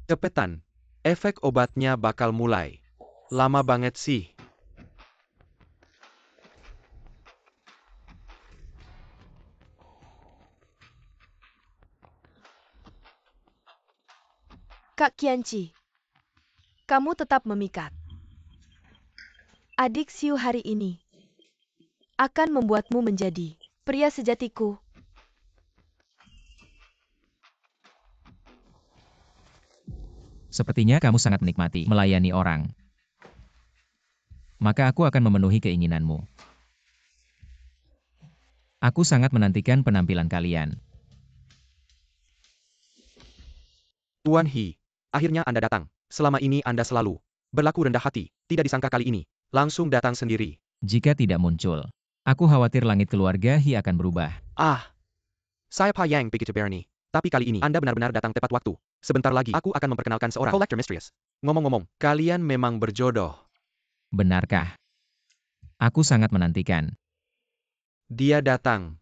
Cepetan. Efek obatnya bakal mulai. Lama banget sih. Kak Qianqi, kamu tetap memikat. Adik Siu hari ini akan membuatmu menjadi pria sejatiku. Sepertinya kamu sangat menikmati melayani orang. Maka aku akan memenuhi keinginanmu. Aku sangat menantikan penampilan kalian. Tuan Hi, akhirnya Anda datang. Selama ini Anda selalu berlaku rendah hati. Tidak disangka kali ini. Langsung datang sendiri. Jika tidak muncul, aku khawatir langit keluarga Hi akan berubah. Ah, saya Pa Yang begitu berani. Tapi kali ini Anda benar-benar datang tepat waktu. Sebentar lagi aku akan memperkenalkan seorang kolektor misterius. Ngomong-ngomong, kalian memang berjodoh. Benarkah? Aku sangat menantikan. Dia datang.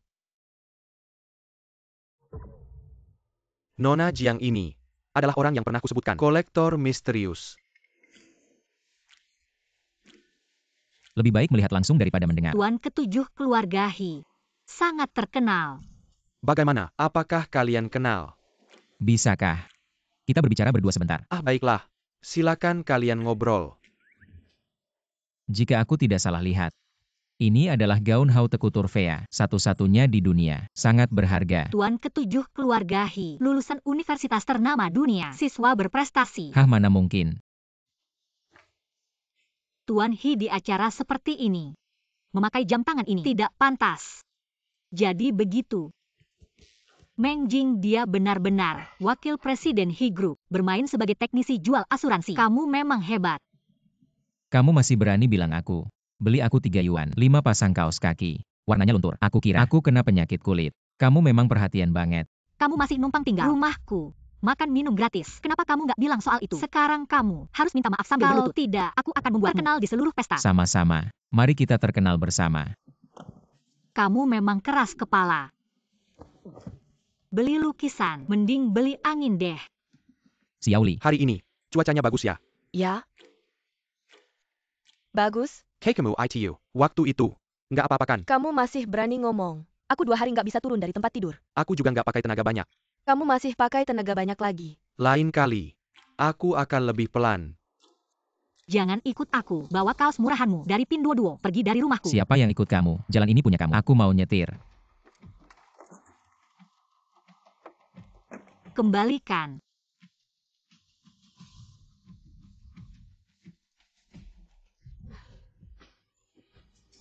Nona Jiang ini adalah orang yang pernah kusebutkan. Kolektor misterius. Lebih baik melihat langsung daripada mendengar. Tuan ketujuh keluarga Hi. Sangat terkenal. Bagaimana? Apakah kalian kenal? Bisakah kita berbicara berdua sebentar? Ah, baiklah. Silakan kalian ngobrol. Jika aku tidak salah lihat, ini adalah gaun Haute Couture Fea, satu-satunya di dunia. Sangat berharga. Tuan ketujuh keluarga Hi. Lulusan universitas ternama dunia. Siswa berprestasi. Hah, mana mungkin? Tuan Hi di acara seperti ini. Memakai jam tangan ini tidak pantas. Jadi begitu. Meng Jing dia benar-benar wakil presiden Hi Group. Bermain sebagai teknisi jual asuransi. Kamu memang hebat. Kamu masih berani bilang aku. Beli aku 3 yuan, 5 pasang kaos kaki. Warnanya luntur. Aku kira aku kena penyakit kulit. Kamu memang perhatian banget. Kamu masih numpang tinggal rumahku. Makan minum gratis. Kenapa kamu nggak bilang soal itu? Sekarang kamu harus minta maaf sambil berlutut. Kalau tidak, aku akan membuatmu terkenal di seluruh pesta. Sama-sama. Mari kita terkenal bersama. Kamu memang keras kepala. Beli lukisan, mending beli angin deh. Xiaoli, Hari ini, cuacanya bagus ya. Ya? Bagus, Keikemu ITU. Waktu itu, nggak apa-apa kan? kamu masih berani ngomong. Aku 2 hari nggak bisa turun dari tempat tidur. Aku juga nggak pakai tenaga banyak. Kamu masih pakai tenaga banyak lagi. Lain kali, aku akan lebih pelan. Jangan ikut aku. Bawa kaos murahanmu dari Pinduoduo. Pergi dari rumahku. siapa yang ikut kamu? Jalan ini punya kamu. Aku mau nyetir. Kembalikan.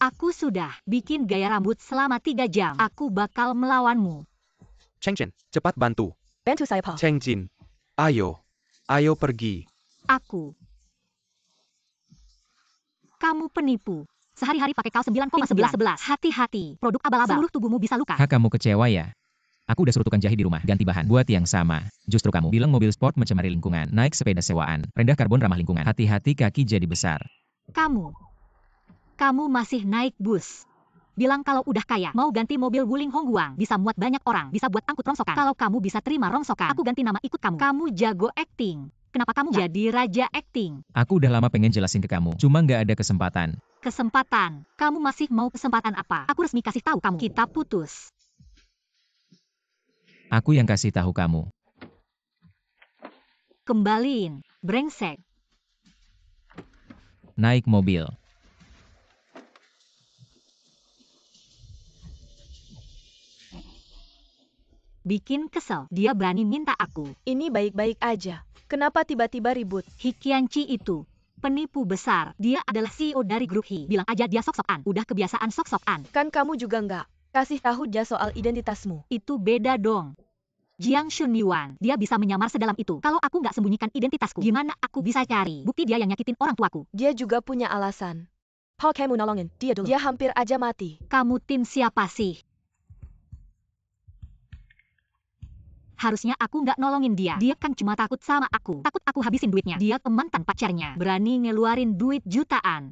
Aku sudah bikin gaya rambut selama 3 jam. Aku bakal melawanmu. Cheng Chen, cepat bantu. Bantu saya, Pak. Cheng Jin, ayo. Ayo pergi. Aku. Kamu penipu. Sehari-hari pakai kaos 9,911. Hati-hati. Produk abal-abal. Seluruh tubuhmu bisa luka. Kamu kecewa ya? Aku udah suruh tukang jahit di rumah ganti bahan buat yang sama. Justru kamu bilang mobil sport mencemari lingkungan, naik sepeda sewaan, rendah karbon ramah lingkungan. Hati-hati kaki jadi besar. Kamu masih naik bus. Bilang kalau udah kaya, mau ganti mobil Wuling Hongguang, bisa muat banyak orang, bisa buat angkut rongsokan. Kalau kamu bisa terima rongsokan, aku ganti nama ikut kamu. Kamu jago acting. Kenapa kamu jadi raja acting? Aku udah lama pengen jelasin ke kamu, cuma nggak ada kesempatan. Kesempatan? Kamu masih mau kesempatan apa? Aku resmi kasih tahu kamu. Kita putus. Aku yang kasih tahu kamu. Kembaliin, brengsek. Naik mobil. Bikin kesel. Dia berani minta aku. Ini baik-baik aja. Kenapa tiba-tiba ribut? Hikianci itu penipu besar. Dia adalah CEO dari grup Hi. Bilang aja dia sok-sokan. Udah kebiasaan sok-sokan. Kan kamu juga nggak kasih tahu dia soal identitasmu. Itu beda dong. Jiang Xunyuan, dia bisa menyamar sedalam itu. Kalau aku nggak sembunyikan identitasku, gimana aku bisa cari bukti dia yang nyakitin orang tuaku? Dia juga punya alasan. Paul kamu nolongin dia dulu. Dia hampir aja mati. Kamu tim siapa sih? Harusnya aku nggak nolongin dia. Dia kan cuma takut sama aku. Takut aku habisin duitnya. Dia ke mantan pacarnya. Berani ngeluarin duit jutaan.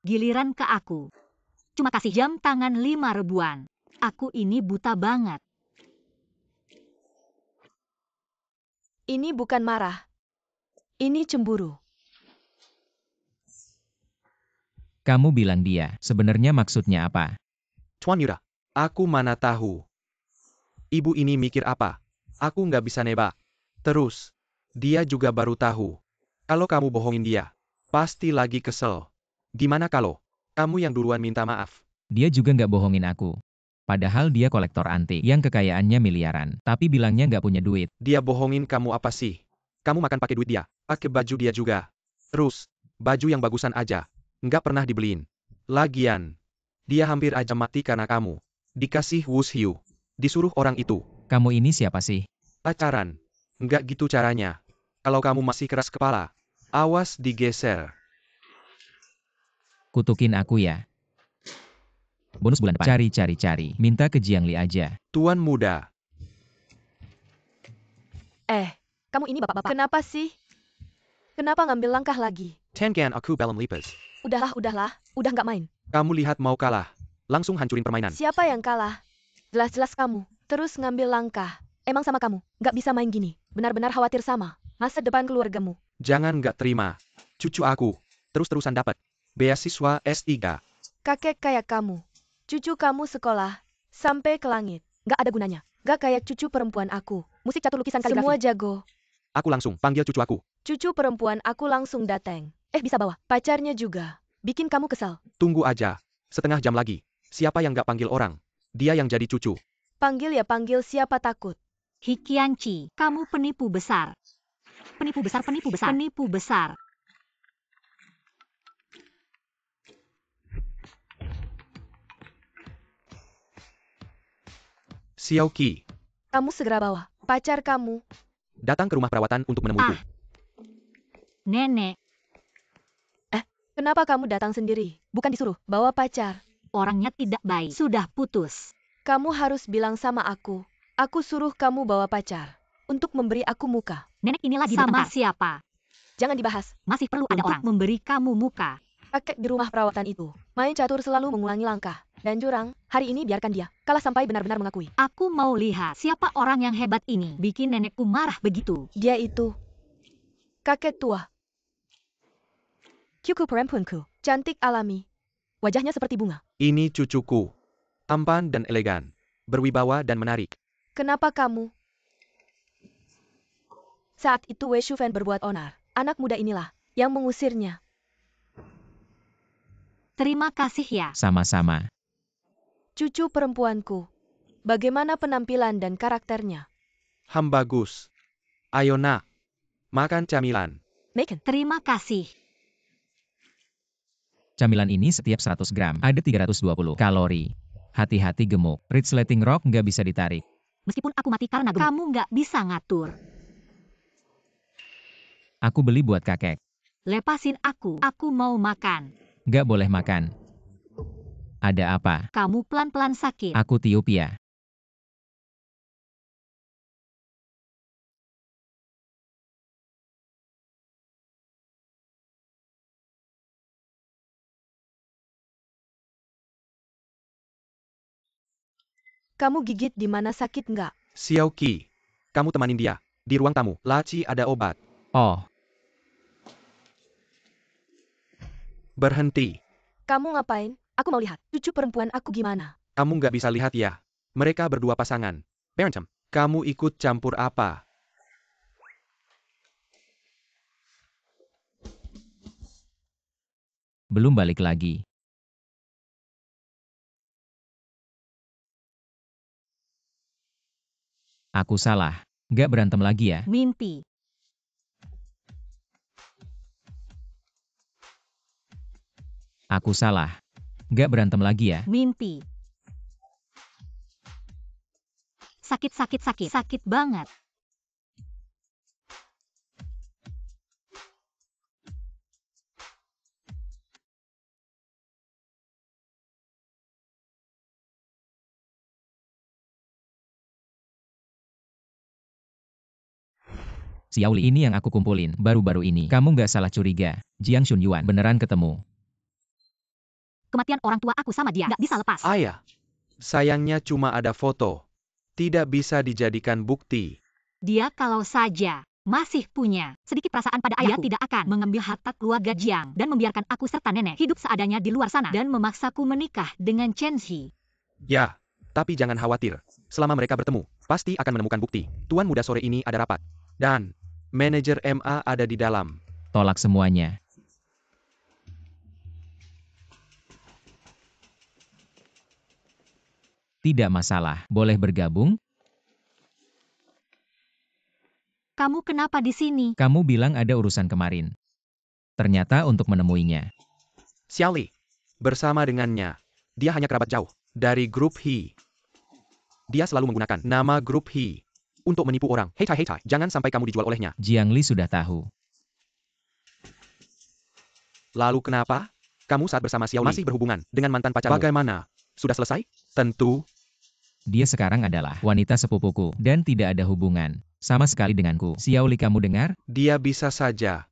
Giliran ke aku. Cuma kasih jam tangan 5 ribuan. Aku ini buta banget. Ini bukan marah. Ini cemburu. Kamu bilang dia, sebenarnya maksudnya apa? Tuan Yura, aku mana tahu. Ibu ini mikir apa? Aku nggak bisa nebak. Terus, dia juga baru tahu. Kalau kamu bohongin dia, pasti lagi kesel. Gimana kalau kamu yang duluan minta maaf? Dia juga nggak bohongin aku. Padahal dia kolektor antik yang kekayaannya miliaran, tapi bilangnya nggak punya duit. Dia bohongin kamu apa sih? Kamu makan pakai duit dia, pakai baju dia juga. Terus, baju yang bagusan aja, nggak pernah dibeliin. Lagian, dia hampir aja mati karena kamu. Dikasih wushiu, disuruh orang itu. Kamu ini siapa sih? Pacaran. Nggak gitu caranya. Kalau kamu masih keras kepala, awas digeser. Kutukin aku ya. Bonus bulan depan. Cari. Minta ke Jiang Li aja. Tuan muda. Kamu ini bapak-bapak. Kenapa sih? Kenapa ngambil langkah lagi? Tenkan aku belum lipas. Udahlah. Udah nggak main. Kamu lihat mau kalah. Langsung hancurin permainan. Siapa yang kalah? Jelas-jelas kamu. Terus ngambil langkah. Emang sama kamu, nggak bisa main gini. Benar-benar khawatir sama masa depan keluargamu. Jangan nggak terima. Cucu aku. Terus-terusan dapat beasiswa S3. Kakek kayak kamu. Cucu kamu sekolah. Sampai ke langit. Nggak ada gunanya. Nggak kayak cucu perempuan aku. Musik catur lukisan kaligrafi. Semua jago. Aku langsung panggil cucu aku. Cucu perempuan aku langsung datang. Bisa bawa. Pacarnya juga. Bikin kamu kesal. Tunggu aja. Setengah jam lagi. Siapa yang nggak panggil orang? Dia yang jadi cucu. Panggil ya panggil, siapa takut. Hikianci, kamu penipu besar. Penipu besar. Xiaoqi, Kamu segera bawa pacar kamu. datang ke rumah perawatan untuk menemuiku. Nenek, Kenapa kamu datang sendiri? Bukan disuruh bawa pacar. orangnya tidak baik. Sudah putus. Kamu harus bilang sama aku. Aku suruh kamu bawa pacar. Untuk memberi aku muka. Nenek ini lagi sama siapa? Jangan dibahas. Masih perlu ada orang memberi kamu muka. Kakek di rumah perawatan itu. Main catur selalu mengulangi langkah. Dan jurang, hari ini biarkan dia kalah sampai benar-benar mengakui. Aku mau lihat siapa orang yang hebat ini. Bikin nenekku marah begitu. Dia itu kakek tua. Kyuku perempuanku. Cantik alami. Wajahnya seperti bunga. Ini cucuku. Tampan dan elegan. Berwibawa dan menarik. Kenapa kamu? Saat itu Wei Shufen berbuat onar. Anak muda inilah yang mengusirnya. Terima kasih ya. Sama-sama. Cucu perempuanku. Bagaimana penampilan dan karakternya? Bagus. Ayo nak. Makan camilan. Maken. Terima kasih. Camilan ini setiap 100 gram ada 320 kalori. Hati-hati gemuk. Resleting rock nggak bisa ditarik. Meskipun aku mati karena gemuk, kamu nggak bisa ngatur. Aku beli buat kakek. Lepasin aku mau makan. Nggak boleh makan. Ada apa? Kamu pelan-pelan sakit. Aku tiup ya. Kamu gigit di mana, sakit nggak? Xiao Qi, kamu temanin dia. Di ruang tamu, laci ada obat. Oh, Berhenti. Kamu ngapain? Aku mau lihat cucu perempuan aku gimana. Kamu nggak bisa lihat ya. Mereka berdua pasangan. Parentum, kamu ikut campur apa? belum balik lagi. Aku salah. Nggak berantem lagi ya. Mimpi. Aku salah. Nggak berantem lagi ya. Mimpi. Sakit banget. Xiao Li, ini yang aku kumpulin baru-baru ini. Kamu nggak salah curiga. Jiang Xunyuan beneran ketemu. Kematian orang tua aku sama dia nggak bisa lepas. Ayah, sayangnya cuma ada foto. Tidak bisa dijadikan bukti. Dia kalau saja masih punya sedikit perasaan pada ayahku, dia tidak akan mengambil harta keluarga Jiang dan membiarkan aku serta nenek hidup seadanya di luar sana dan memaksaku menikah dengan Chen Xi. Ya, tapi jangan khawatir. Selama mereka bertemu, pasti akan menemukan bukti. Tuan muda sore ini ada rapat. Dan manajer MA ada di dalam. Tolak semuanya. Tidak masalah. Boleh bergabung? Kamu kenapa di sini? Kamu bilang ada urusan kemarin. Ternyata untuk menemuinya. Xiao Li, bersama dengannya. Dia hanya kerabat jauh dari grup He. Dia selalu menggunakan nama grup He untuk menipu orang. Hei cai, jangan sampai kamu dijual olehnya. Jiang Li sudah tahu. Lalu kenapa? Kamu saat bersama Xiao Li masih berhubungan dengan mantan pacarmu. Bagaimana? Sudah selesai? Tentu. Dia sekarang adalah wanita sepupuku dan tidak ada hubungan sama sekali denganku. Xiao Li, kamu dengar? Dia bisa saja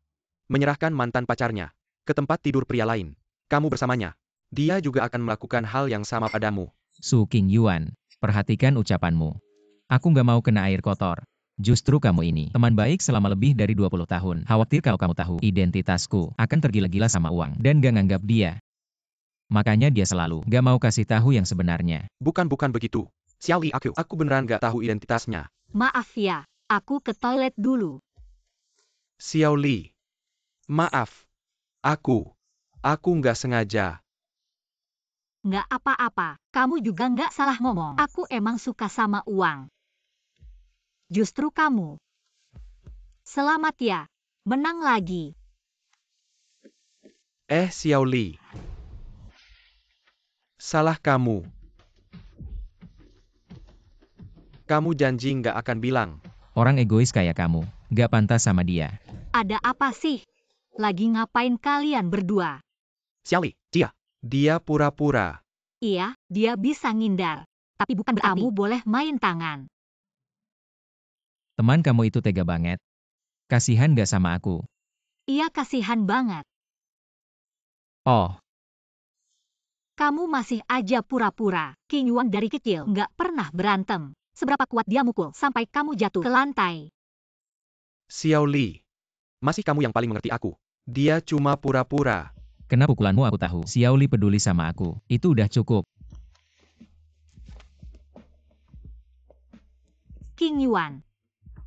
menyerahkan mantan pacarnya ke tempat tidur pria lain. Kamu bersamanya. Dia juga akan melakukan hal yang sama padamu. Su Qingyuan, perhatikan ucapanmu. Aku nggak mau kena air kotor. Justru kamu ini teman baik selama lebih dari 20 tahun. Khawatir kalau kamu tahu identitasku akan tergila-gila sama uang dan gak nganggap dia. Makanya dia selalu gak mau kasih tahu yang sebenarnya. Bukan begitu. Xiao Li, aku beneran gak tahu identitasnya. Maaf ya, aku ke toilet dulu. Xiao Li, maaf. Aku nggak sengaja. Nggak apa-apa, kamu juga nggak salah ngomong. Aku emang suka sama uang. Justru kamu. Selamat ya, menang lagi. Xiao Li. Salah kamu. Kamu janji nggak akan bilang. Orang egois kayak kamu gak pantas sama dia. Ada apa sih? Lagi ngapain kalian berdua? Xiao Li, dia pura-pura. Iya, dia bisa ngindar. Tapi bukan berarti kamu boleh main tangan. Teman kamu itu tega banget. Kasihan gak sama aku? Iya, kasihan banget. Oh, Kamu masih aja pura-pura. Qingyuan dari kecil nggak pernah berantem. Seberapa kuat dia mukul sampai kamu jatuh ke lantai. Xiao Li, masih kamu yang paling mengerti aku. Dia cuma pura-pura. kena pukulanmu aku tahu. Xiao Li peduli sama aku. Itu udah cukup. Qingyuan.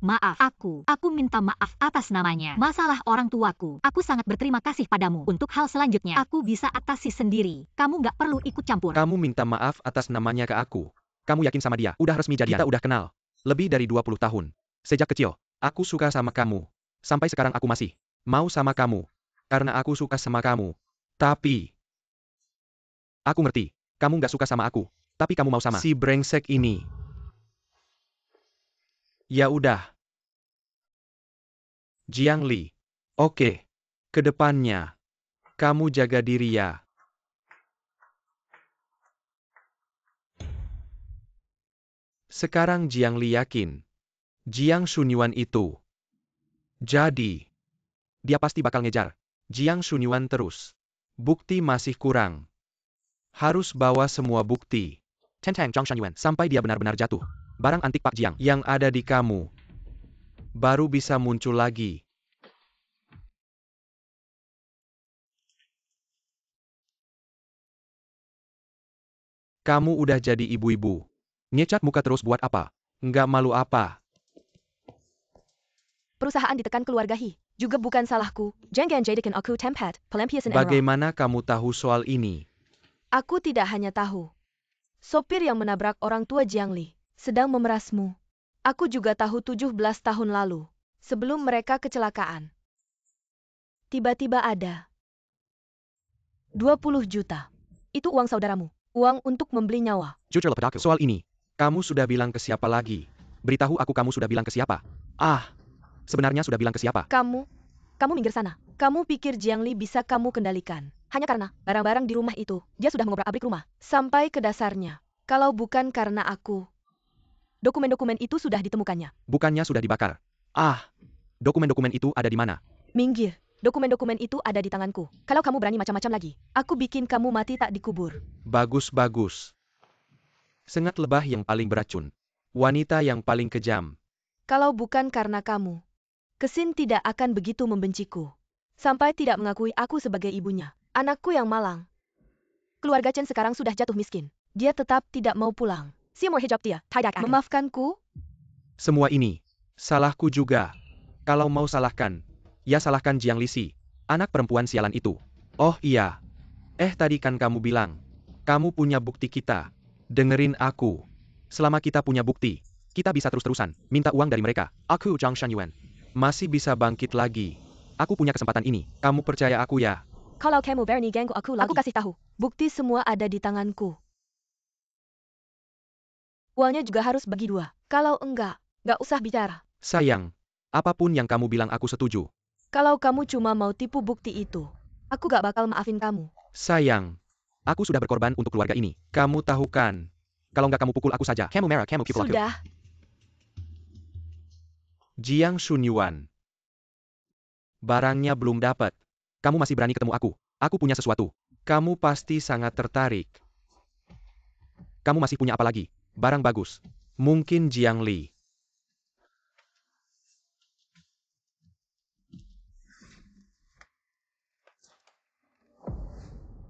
Maaf, aku minta maaf atas namanya. Masalah orang tuaku. Aku sangat berterima kasih padamu. Untuk hal selanjutnya, aku bisa atasi sendiri. Kamu nggak perlu ikut campur. Kamu minta maaf atas namanya ke aku. Kamu yakin sama dia? Udah resmi jadian. Kita udah kenal. Lebih dari 20 tahun. Sejak kecil, aku suka sama kamu. Sampai sekarang aku masih mau sama kamu. Karena aku suka sama kamu. Tapi, Aku ngerti, kamu nggak suka sama aku, tapi kamu mau sama si brengsek ini. Ya udah. Jiang Li. Oke. Kedepannya, kamu jaga diri ya. Sekarang Jiang Li yakin. Jiang Shunyuan itu. Jadi, dia pasti bakal ngejar Jiang Shunyuan terus. Bukti masih kurang. Harus bawa semua bukti. Tentang Jiang Shunyuan sampai dia benar-benar jatuh. Barang antik Pak Jiang yang ada di kamu baru bisa muncul lagi. Kamu udah jadi ibu-ibu. Ngecat muka terus buat apa? Nggak malu apa? Perusahaan ditekan keluarga He. Juga bukan salahku. Jangan jadikan aku tempat pelampiasan Enra. Bagaimana kamu tahu soal ini? Aku tidak hanya tahu. Sopir yang menabrak orang tua Jiang Li sedang memerasmu. Aku juga tahu 17 tahun lalu. Sebelum mereka kecelakaan. Tiba-tiba ada 20 juta. Itu uang saudaramu. Uang untuk membeli nyawa. Jujur lepet aku. Soal ini, kamu sudah bilang ke siapa lagi? Beritahu aku kamu sudah bilang ke siapa? Sebenarnya sudah bilang ke siapa? Kamu minggir sana. Kamu pikir Jiang Li bisa kamu kendalikan. Hanya karena barang-barang di rumah itu, dia sudah mengobrak-abrik rumah. Sampai ke dasarnya. Kalau bukan karena aku, dokumen-dokumen itu sudah ditemukannya. Bukannya sudah dibakar. Dokumen-dokumen itu ada di mana? Minggir. Dokumen-dokumen itu ada di tanganku. Kalau kamu berani macam-macam lagi, aku bikin kamu mati tak dikubur. Bagus-bagus. Sengat lebah yang paling beracun. Wanita yang paling kejam. Kalau bukan karena kamu, Kesin tidak akan begitu membenciku. Sampai tidak mengakui aku sebagai ibunya. Anakku yang malang. Keluarga Chen sekarang sudah jatuh miskin. Dia tetap tidak mau pulang. Seymour hijab dia. Memaafkanku? Semua ini, salahku juga. Kalau mau salahkan, ya salahkan Jiang Lisi, anak perempuan sialan itu. Oh iya. Tadi kan kamu bilang, kamu punya bukti kita. Dengerin aku. Selama kita punya bukti, kita bisa terus-terusan minta uang dari mereka. Aku Jiang Shunyuan masih bisa bangkit lagi. Aku punya kesempatan ini. Kamu percaya aku ya? Kalau kamu berani ganggu aku lagi, aku kasih tahu. Bukti semua ada di tanganku. Uangnya juga harus bagi dua. Kalau enggak, nggak usah bicara. Sayang, apapun yang kamu bilang aku setuju. Kalau kamu cuma mau tipu bukti itu, aku gak bakal maafin kamu. Sayang, aku sudah berkorban untuk keluarga ini. Kamu tahu kan? Kalau nggak kamu pukul aku saja. Kamu merah, kamu pukul aku. Sudah. Jiang Shunyuan. Barangnya belum dapat. Kamu masih berani ketemu aku. Aku punya sesuatu. Kamu pasti sangat tertarik. Kamu masih punya apa lagi? Barang bagus. Mungkin Jiang Li.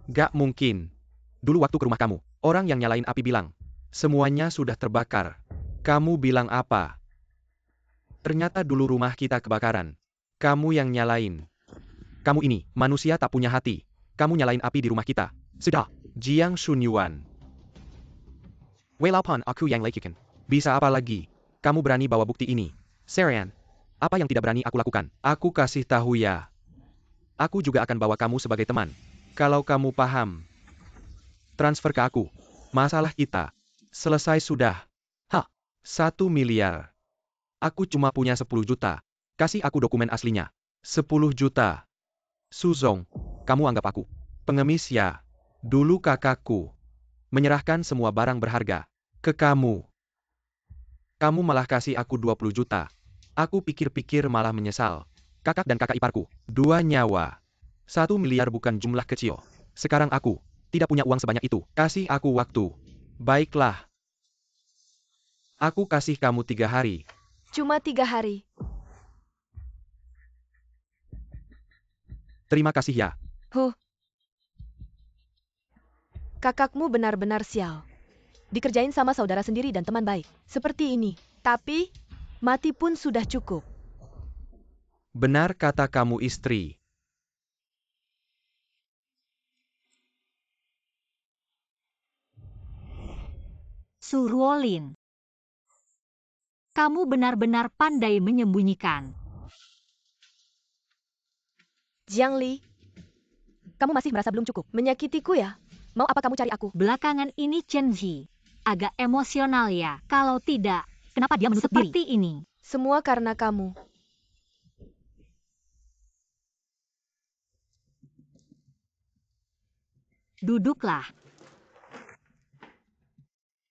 Gak mungkin. Dulu waktu ke rumah kamu, orang yang nyalain api bilang, semuanya sudah terbakar. Kamu bilang apa? Ternyata dulu rumah kita kebakaran. Kamu yang nyalain. Kamu ini, manusia tak punya hati. Kamu nyalain api di rumah kita. Sudah. Jiang Shunyuan. Walaupun aku yang lakukan. Bisa apa lagi? Kamu berani bawa bukti ini. Serian. Apa yang tidak berani aku lakukan? Aku kasih tahu ya. Aku juga akan bawa kamu sebagai teman. Kalau kamu paham. Transfer ke aku. Masalah kita. Selesai sudah. 1 miliar. Aku cuma punya 10 juta. Kasih aku dokumen aslinya. 10 juta. Suzong, kamu anggap aku pengemis ya? Dulu kakakku menyerahkan semua barang berharga ke kamu. Kamu malah kasih aku 20 juta. Aku pikir-pikir malah menyesal. Kakak dan kakak iparku, 2 nyawa. 1 miliar bukan jumlah kecil. Sekarang aku tidak punya uang sebanyak itu. Kasih aku waktu. Baiklah. Aku kasih kamu 3 hari. Cuma 3 hari. Terima kasih ya. Kakakmu benar-benar sial. Dikerjain sama saudara sendiri dan teman baik. Seperti ini. Tapi, mati pun sudah cukup. Benar kata kamu istri. Su Ruolin. Kamu benar-benar pandai menyembunyikan. Jiang Li, kamu masih merasa belum cukup menyakitiku ya? Mau apa kamu cari aku? Belakangan ini Chen Ji agak emosional ya. Kalau tidak, kenapa dia menutup diri? Seperti ini. Semua karena kamu. Duduklah.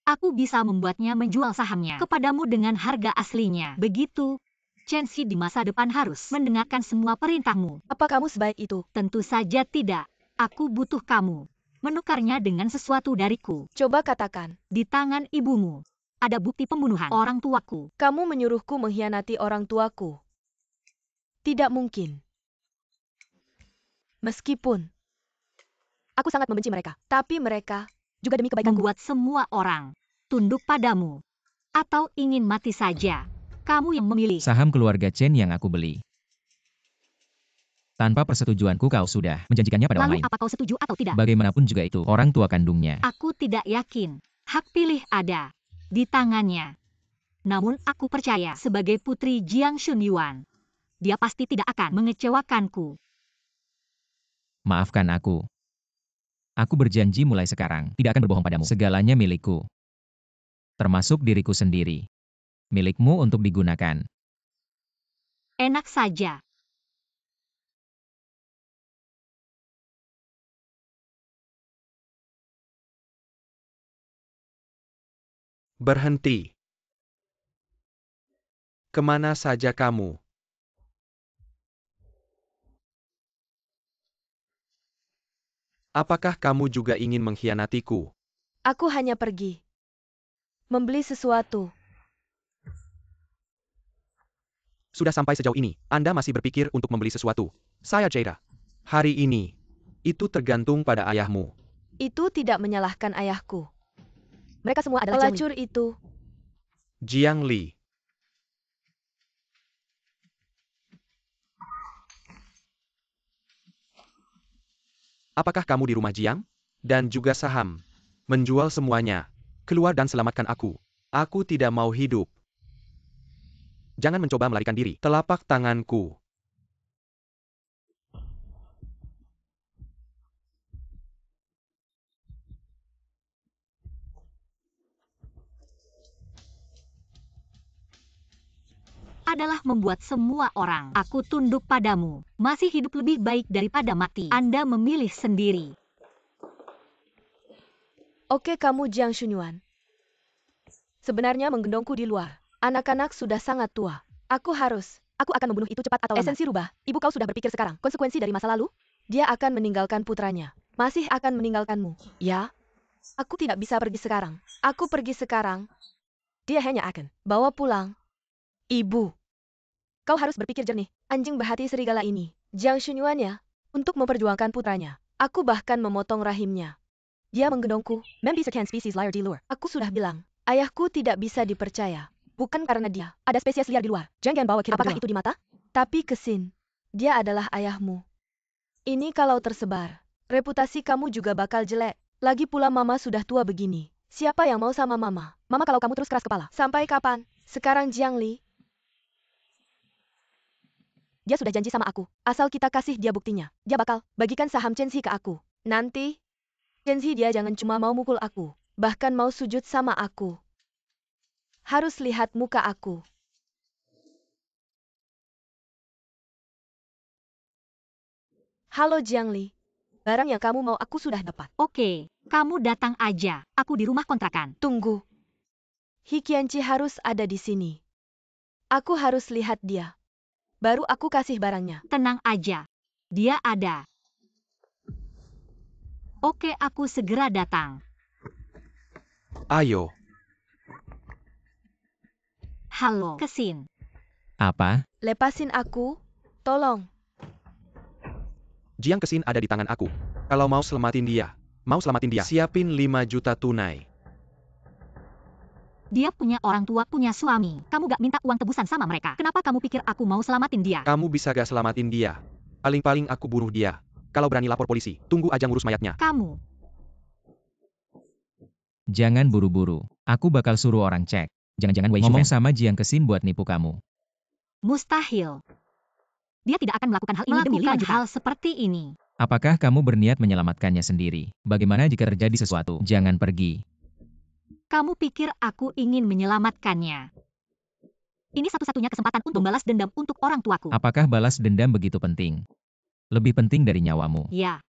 Aku bisa membuatnya menjual sahamnya kepadamu dengan harga aslinya. Begitu, Chen Ji di masa depan harus mendengarkan semua perintahmu. Apa kamu sebaik itu? Tentu saja tidak. Aku butuh kamu. Menukarnya dengan sesuatu dariku. Coba katakan. Di tangan ibumu, ada bukti pembunuhan orang tuaku. Kamu menyuruhku mengkhianati orang tuaku. Tidak mungkin. Meskipun aku sangat membenci mereka, tapi mereka juga demi kebaikanku. Membuat semua orang tunduk padamu. Atau ingin mati saja. Kamu yang memilih. Saham keluarga Chen yang aku beli. Tanpa persetujuanku kau sudah menjanjikannya pada orang Lalu lain. apa kau setuju atau tidak? Bagaimanapun juga itu orang tua kandungnya. Aku tidak yakin. Hak pilih ada di tangannya. Namun aku percaya sebagai putri Jiang Shunyuan, dia pasti tidak akan mengecewakanku. Maafkan aku. Aku berjanji mulai sekarang tidak akan berbohong padamu. Segalanya milikku. Termasuk diriku sendiri. Milikmu untuk digunakan. Enak saja. Berhenti. Kemana saja kamu? Apakah kamu juga ingin mengkhianatiku? Aku hanya pergi. Membeli sesuatu. Sudah sampai sejauh ini, Anda masih berpikir untuk membeli sesuatu. Saya Jaira. Hari ini, itu tergantung pada ayahmu. Itu tidak menyalahkan ayahku. Mereka semua adalah Pelacur itu. Jiang Li. Apakah kamu di rumah Jiang? Dan juga saham. Menjual semuanya. Keluar dan selamatkan aku. Aku tidak mau hidup. Jangan mencoba melarikan diri. Telapak tanganku. Adalah membuat semua orang aku tunduk padamu. Masih hidup lebih baik daripada mati. Anda memilih sendiri. Oke kamu Jiang Shunyuan. Sebenarnya menggendongku di luar. Anak-anak sudah sangat tua. Aku akan membunuh itu cepat atau lambat. Esensi rubah. Ibu kau sudah berpikir sekarang. Konsekuensi dari masa lalu? Dia akan meninggalkan putranya. Masih akan meninggalkanmu. Ya? Aku tidak bisa pergi sekarang. Aku pergi sekarang. Dia hanya akan bawa pulang. Ibu. Kau harus berpikir jernih. Anjing berhati serigala ini. Jiang Shunyuan ya. Untuk memperjuangkan putranya. Aku bahkan memotong rahimnya. Dia menggendongku. Membi sekian spesies liar di luar. Aku sudah bilang. Ayahku tidak bisa dipercaya. Bukan karena dia. Ada spesies liar di luar. Jangan bawa kita. Apakah itu di mata? Tapi Kesin. Dia adalah ayahmu. Ini kalau tersebar. Reputasi kamu juga bakal jelek. Lagi pula mama sudah tua begini. Siapa yang mau sama mama? Mama kalau kamu terus keras kepala. Sampai kapan? Sekarang Jiang Li. Dia sudah janji sama aku. Asal kita kasih dia buktinya. Dia bakal bagikan saham Chen Ji ke aku. Nanti, Chen Ji dia jangan cuma mau mukul aku. Bahkan mau sujud sama aku. Harus lihat muka aku. Halo Jiang Li. Barang yang kamu mau aku sudah dapat. Oke, kamu datang aja. Aku di rumah kontrakan. Tunggu. He Qianqi harus ada di sini. Aku harus lihat dia. Baru aku kasih barangnya. Tenang aja. Dia ada. Oke, aku segera datang. Ayo. Halo, Kesin. Apa? Lepasin aku. Tolong. Jiang Kesin ada di tangan aku. Kalau mau selamatin dia. Siapin 5 juta tunai. Dia punya orang tua, punya suami. Kamu gak minta uang tebusan sama mereka. Kenapa kamu pikir aku mau selamatin dia? Kamu bisa gak selamatin dia? Paling-paling aku bunuh dia. Kalau berani lapor polisi, tunggu aja ngurus mayatnya. Kamu. Jangan buru-buru. Aku bakal suruh orang cek. Jangan-jangan Wei ngomong sama Jiang Kesin buat nipu kamu. Mustahil. Dia tidak akan melakukan hal ini demi 5 juta. Hal seperti ini. Apakah kamu berniat menyelamatkannya sendiri? Bagaimana jika terjadi sesuatu? Jangan pergi. Kamu pikir aku ingin menyelamatkannya? Ini satu-satunya kesempatan untuk membalas dendam untuk orang tuaku. Apakah balas dendam begitu penting? Lebih penting dari nyawamu. Ya,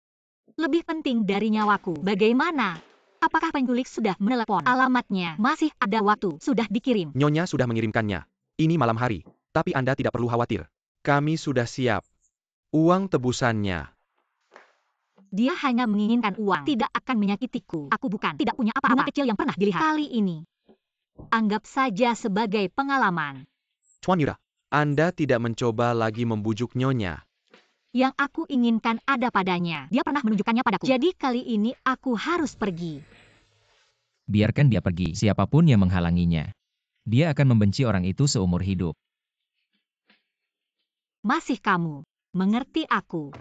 lebih penting dari nyawaku. Bagaimana? Apakah penculik sudah menelepon? Alamatnya masih ada waktu. Sudah dikirim. Nyonya sudah mengirimkannya. Ini malam hari. Tapi Anda tidak perlu khawatir. Kami sudah siap. Uang tebusannya. Dia hanya menginginkan uang. Tidak akan menyakitiku. Aku bukan tidak punya apa-apa. Bunga kecil yang pernah dilihat. Kali ini, anggap saja sebagai pengalaman. Tuan Yuda, Anda tidak mencoba lagi membujuk Nyonya. Yang aku inginkan ada padanya. Dia pernah menunjukkannya padaku. Jadi kali ini aku harus pergi. Biarkan dia pergi. Siapapun yang menghalanginya, dia akan membenci orang itu seumur hidup. Masih kamu mengerti aku.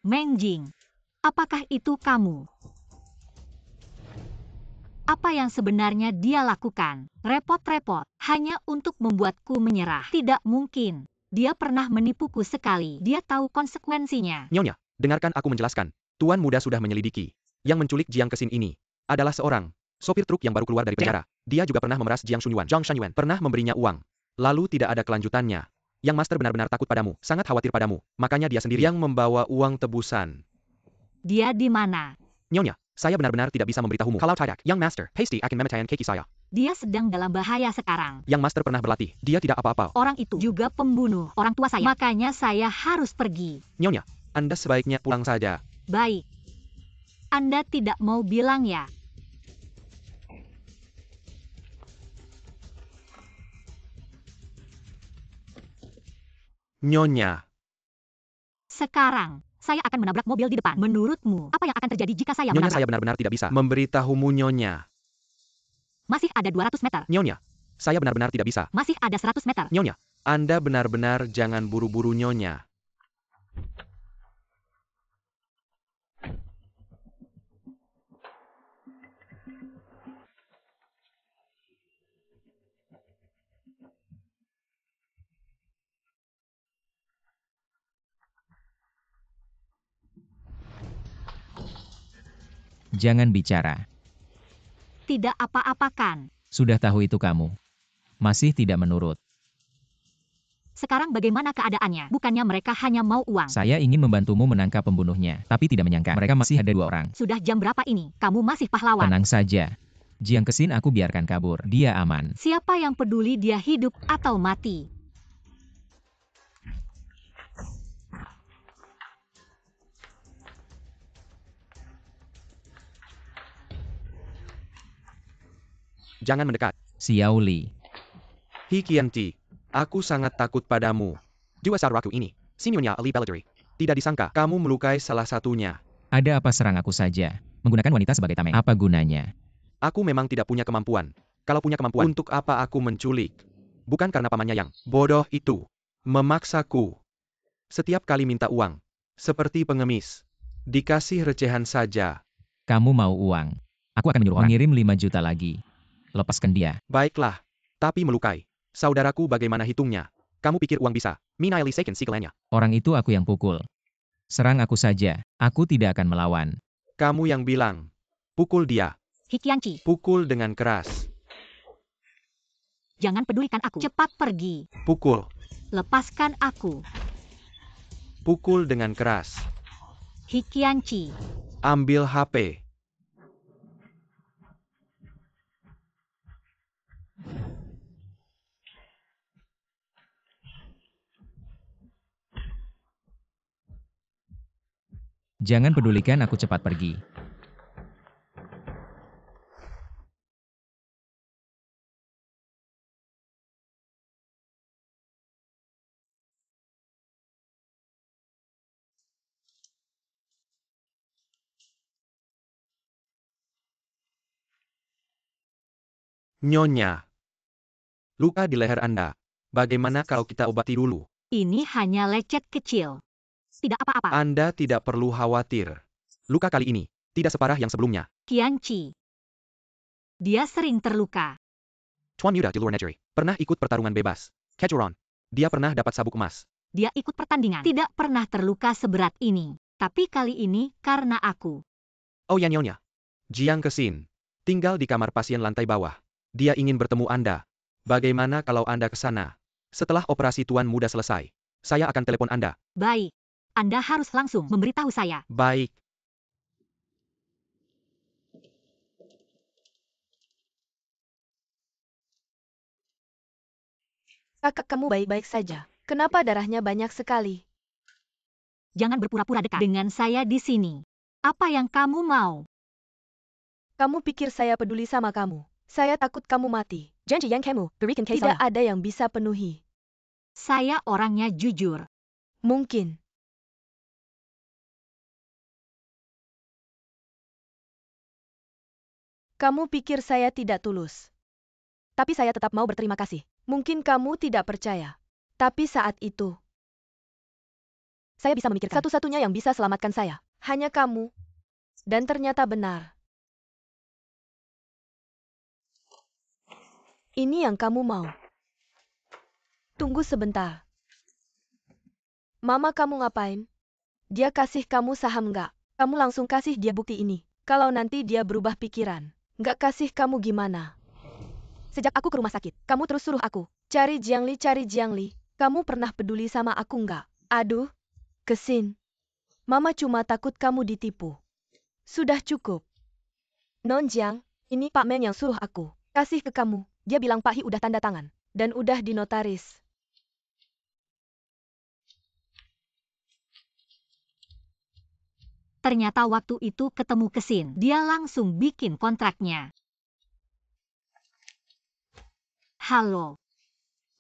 Meng Jing, apakah itu kamu? Apa yang sebenarnya dia lakukan? Repot-repot, hanya untuk membuatku menyerah. Tidak mungkin. Dia pernah menipuku sekali. Dia tahu konsekuensinya. Nyonya, dengarkan aku menjelaskan. Tuan muda sudah menyelidiki. Yang menculik Jiang Kesin ini adalah seorang sopir truk yang baru keluar dari penjara. Dia juga pernah memeras Jiang Shunyuan, Zhang Shanyuan, pernah memberinya uang. Lalu tidak ada kelanjutannya. Yang master benar-benar takut padamu, sangat khawatir padamu. Makanya dia sendiri yang membawa uang tebusan. Dia di mana? Nyonya, saya benar-benar tidak bisa memberitahumu. Kalau tidak, Yang Master, Hasty akan memetayan keki saya. Dia sedang dalam bahaya sekarang. Yang Master pernah berlatih, dia tidak apa-apa. Orang itu juga pembunuh orang tua saya. Makanya saya harus pergi. Nyonya, Anda sebaiknya pulang saja. Baik. Anda tidak mau bilang ya? Nyonya, Sekarang, saya akan menabrak mobil di depan. Menurutmu, apa yang akan terjadi jika saya Nyonya menabrak? saya benar-benar tidak bisa memberitahumu Nyonya. Masih ada 200 meter. Nyonya, saya benar-benar tidak bisa. Masih ada 100 meter. Nyonya, Anda benar-benar jangan buru-buru Nyonya. Jangan bicara. Tidak apa-apakan. Sudah tahu itu kamu. Masih tidak menurut. Sekarang bagaimana keadaannya? Bukannya mereka hanya mau uang. Saya ingin membantumu menangkap pembunuhnya, tapi tidak menyangka mereka masih ada 2 orang. Sudah jam berapa ini? Kamu masih pahlawan. Tenang saja. Jiang Kesin aku biarkan kabur. Dia aman. Siapa yang peduli dia hidup atau mati? Jangan mendekat. Xiao Li. Hi Qianti, aku sangat takut padamu. Dua saudaraku ini, si Nyonya Ali Belladry. Tidak disangka kamu melukai salah satunya. Ada apa serang aku saja? Menggunakan wanita sebagai tameng. Apa gunanya? Aku memang tidak punya kemampuan. Kalau punya kemampuan, untuk apa aku menculik? Bukan karena pamannya yang bodoh itu memaksaku. Setiap kali minta uang, seperti pengemis, dikasih recehan saja. Kamu mau uang? Aku akan menyuruh orang mengirim 5 juta lagi. Lepaskan dia. Baiklah, tapi melukai saudaraku bagaimana hitungnya? Kamu pikir uang bisa minaili seiken sikelanya? Orang itu aku yang pukul. Serang aku saja. Aku tidak akan melawan. Kamu yang bilang, pukul dia, Hikianci, pukul dengan keras, jangan pedulikan aku. Cepat pergi. pukul, Lepaskan aku. pukul dengan keras, Hikianci, ambil HP. Jangan pedulikan aku cepat pergi. Nyonya, luka di leher Anda. Bagaimana kalau kita obati dulu? Ini hanya lecet kecil. Tidak apa-apa. Anda tidak perlu khawatir. Luka kali ini tidak separah yang sebelumnya. Qianqi. Dia sering terluka. Tuan Muda di luar negeri pernah ikut pertarungan bebas. Kejuaraan. Dia pernah dapat sabuk emas. Dia ikut pertandingan. Tidak pernah terluka seberat ini. Tapi kali ini karena aku. Oh ya Nyonya. Jiang Kesin. Tinggal di kamar pasien lantai bawah. Dia ingin bertemu Anda. Bagaimana kalau Anda ke sana? Setelah operasi Tuan Muda selesai, saya akan telepon Anda. Baik. Anda harus langsung memberitahu saya. Baik. Kakak kamu baik-baik saja. Kenapa darahnya banyak sekali? Jangan berpura-pura dekat dengan saya di sini. Apa yang kamu mau? Kamu pikir saya peduli sama kamu? Saya takut kamu mati. Janji yang kamu berikan ke Tidak saya ada yang bisa penuhi. Saya orangnya jujur. Mungkin. Kamu pikir saya tidak tulus. Tapi saya tetap mau berterima kasih. Mungkin kamu tidak percaya. Tapi saat itu, saya bisa memikirkan satu-satunya yang bisa selamatkan saya. Hanya kamu. Dan ternyata benar. Ini yang kamu mau. Tunggu sebentar. Mama kamu ngapain? Dia kasih kamu saham nggak? Kamu langsung kasih dia bukti ini. Kalau nanti dia berubah pikiran. Nggak kasih kamu gimana? Sejak aku ke rumah sakit, kamu terus suruh aku. Cari Jiangli, cari Jiangli. Kamu pernah peduli sama aku nggak? Aduh, Kesin. Mama cuma takut kamu ditipu. Sudah cukup. Non Jiang, ini Pak Men yang suruh aku. Kasih ke kamu. Dia bilang Pak Hi udah tanda tangan. Dan udah dinotaris. Ternyata waktu itu ketemu Kesin. Dia langsung bikin kontraknya. Halo.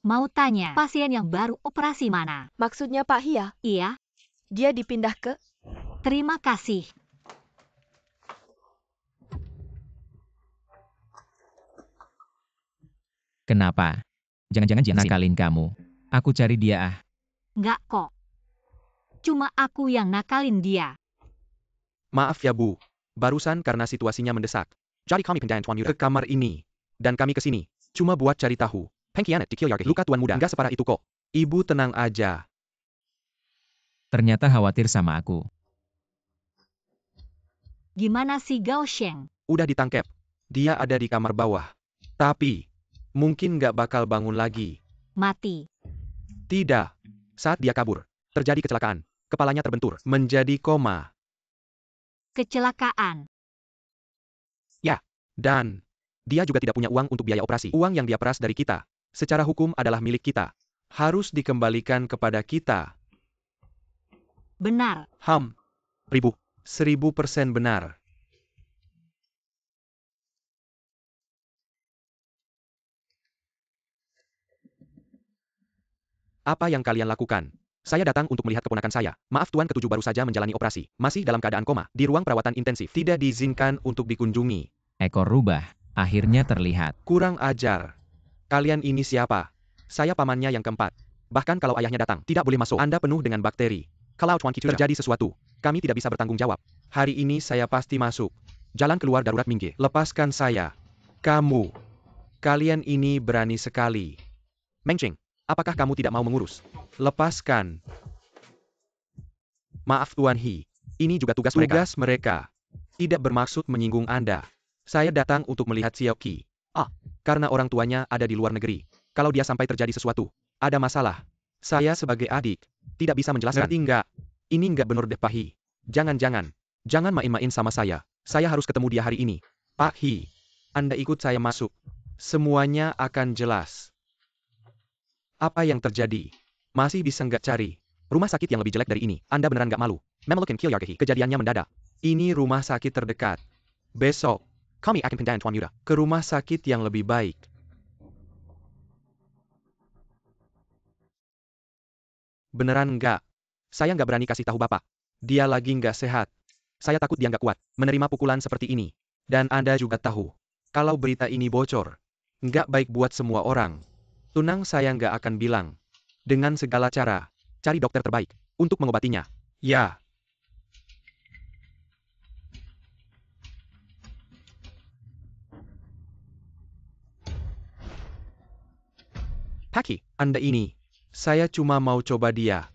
Mau tanya, pasien yang baru operasi mana? Maksudnya Pak Hi ya? Iya, Dia dipindah ke? terima kasih. Kenapa? Jangan-jangan Jiang nakalin kamu. Aku cari dia ah. Nggak kok. Cuma aku yang nakalin dia. Maaf ya Bu. Barusan karena situasinya mendesak. Jadi kami pindahin Tuan Muda ke kamar ini. Dan kami ke sini. Cuma buat cari tahu. Pengkhianat di Kilyargehi. Luka Tuan Muda nggak separah itu kok. Ibu tenang aja. Ternyata khawatir sama aku. Gimana si Gao Sheng? Udah ditangkap. Dia ada di kamar bawah. Tapi, mungkin nggak bakal bangun lagi. Mati. Tidak. Saat dia kabur, terjadi kecelakaan. Kepalanya terbentur, menjadi koma. Kecelakaan. Dan, dia juga tidak punya uang untuk biaya operasi. Uang yang dia peras dari kita, secara hukum adalah milik kita. Harus dikembalikan kepada kita. Benar. 1000% benar. Apa yang kalian lakukan? Saya datang untuk melihat keponakan saya. Maaf Tuan Ketujuh baru saja menjalani operasi. Masih dalam keadaan koma. Di ruang perawatan intensif. Tidak diizinkan untuk dikunjungi. Ekor rubah. Akhirnya terlihat. Kurang ajar. Kalian ini siapa? Saya pamannya yang keempat. Bahkan kalau ayahnya datang, tidak boleh masuk. Anda penuh dengan bakteri. Kalau Tuan Kicu terjadi sesuatu, kami tidak bisa bertanggung jawab. Hari ini saya pasti masuk. Jalan keluar darurat Mingge. Lepaskan saya. Kamu. Kalian ini berani sekali. Mengcheng, apakah kamu tidak mau mengurus? Lepaskan. Maaf Tuan Hi. Ini juga tugas mereka. Tidak bermaksud menyinggung Anda. Saya datang untuk melihat Xiao Qi. Karena orang tuanya ada di luar negeri. Kalau dia sampai terjadi sesuatu, ada masalah. Saya sebagai adik, tidak bisa menjelaskan. Ngerti nggak? Ini nggak benar deh Pak Hi. Jangan main-main sama saya. Saya harus ketemu dia hari ini. Pak Hi, Anda ikut saya masuk. Semuanya akan jelas. Apa yang terjadi? Masih bisa nggak cari rumah sakit yang lebih jelek dari ini? Anda beneran nggak malu? Memeluk Kilyargehi. Kejadiannya mendadak. Ini rumah sakit terdekat. Besok, kami akan pindahin Tuan Muda ke rumah sakit yang lebih baik. Beneran nggak? Saya nggak berani kasih tahu Bapak. Dia lagi nggak sehat. Saya takut dia nggak kuat menerima pukulan seperti ini. Dan Anda juga tahu, kalau berita ini bocor, Nggak baik buat semua orang. Tunang saya nggak akan bilang. Dengan segala cara, cari dokter terbaik untuk mengobatinya. Ya. Paki, Anda ini. Saya cuma mau coba dia.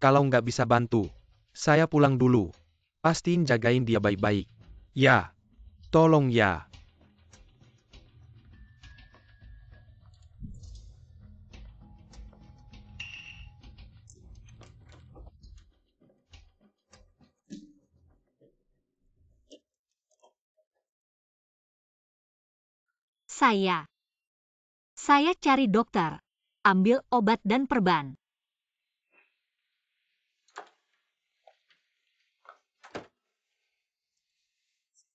Kalau nggak bisa bantu, saya pulang dulu. Pastiin jagain dia baik-baik. Ya. Tolong ya. Saya cari dokter. Ambil obat dan perban.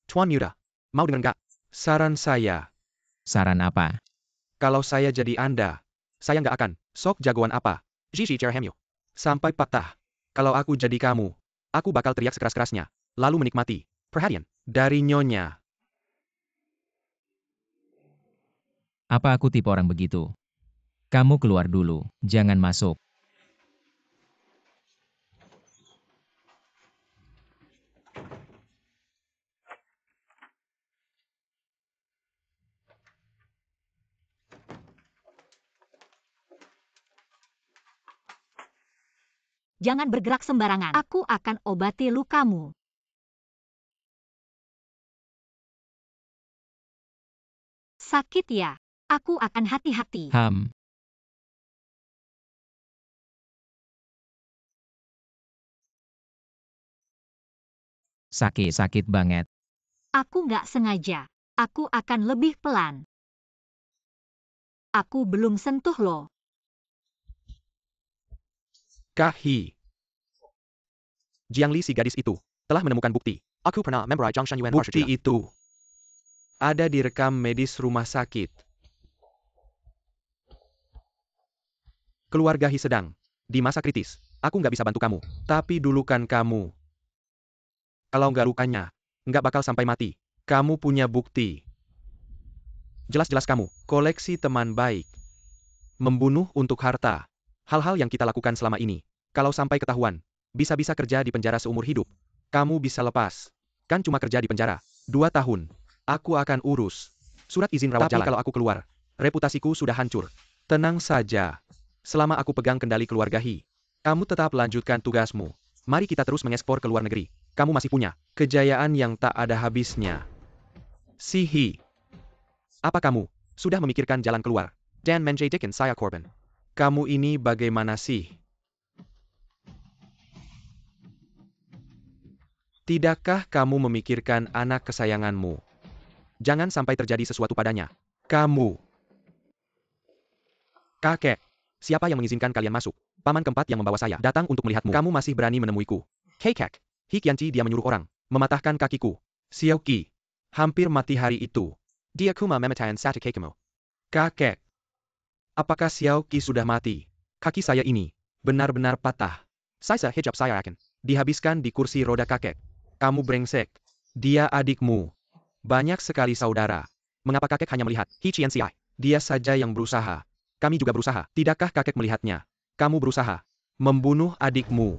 Tuan Muda, mau dengar nggak? Saran saya, Saran apa? kalau saya jadi Anda, saya nggak akan, sok jagoan apa. Gigi Jerhemyo. Sampai patah. Kalau aku jadi kamu, aku bakal teriak sekeras-kerasnya, lalu menikmati perhatian dari nyonya. Apa aku tipe orang begitu? Kamu keluar dulu, jangan masuk. Jangan bergerak sembarangan. Aku akan obati lukamu. Sakit ya? Aku akan hati-hati. Sakit banget. Aku nggak sengaja. Aku akan lebih pelan. Aku belum sentuh lo. Kahi. Jiangli si gadis itu, telah menemukan bukti. Aku pernah memberai Zhang Shunyuan. Bukti itu ada di rekam medis rumah sakit. Keluarga Hi sedang di masa kritis. Aku nggak bisa bantu kamu. Tapi dulu kan kamu. Kalau nggak lukanya, nggak bakal sampai mati. Kamu punya bukti. Jelas-jelas kamu, koleksi teman baik. Membunuh untuk harta. Hal-hal yang kita lakukan selama ini. Kalau sampai ketahuan, bisa-bisa kerja di penjara seumur hidup. Kamu bisa lepas. Kan cuma kerja di penjara. 2 tahun. Aku akan urus surat izin rawat jalan. Tapi kalau aku keluar, reputasiku sudah hancur. Tenang saja. Selama aku pegang kendali keluarga Hi, kamu tetap lanjutkan tugasmu. Mari kita terus mengekspor ke luar negeri. Kamu masih punya kejayaan yang tak ada habisnya. Si Hi. Apa kamu sudah memikirkan jalan keluar? Dan menjadikan saya korban. Kamu ini bagaimana sih? Tidakkah kamu memikirkan anak kesayanganmu? Jangan sampai terjadi sesuatu padanya. Kamu. Kakek. Siapa yang mengizinkan kalian masuk? Paman keempat yang membawa saya datang untuk melihatmu. Kamu masih berani menemuiku. Kakek. Hi Qianqi dia menyuruh orang mematahkan kakiku. Xiao Qi. Hampir mati hari itu. Dia kuma mematakan satu kakimu. Kakek. Apakah Xiao Qi sudah mati? Kaki saya ini benar-benar patah. Sisa hijab saya akan dihabiskan di kursi roda kakek. Kamu brengsek. Dia adikmu. Banyak sekali saudara. Mengapa kakek hanya melihat Hi Qianqi? Dia saja yang berusaha. Kami juga berusaha. Tidakkah kakek melihatnya? Kamu berusaha membunuh adikmu.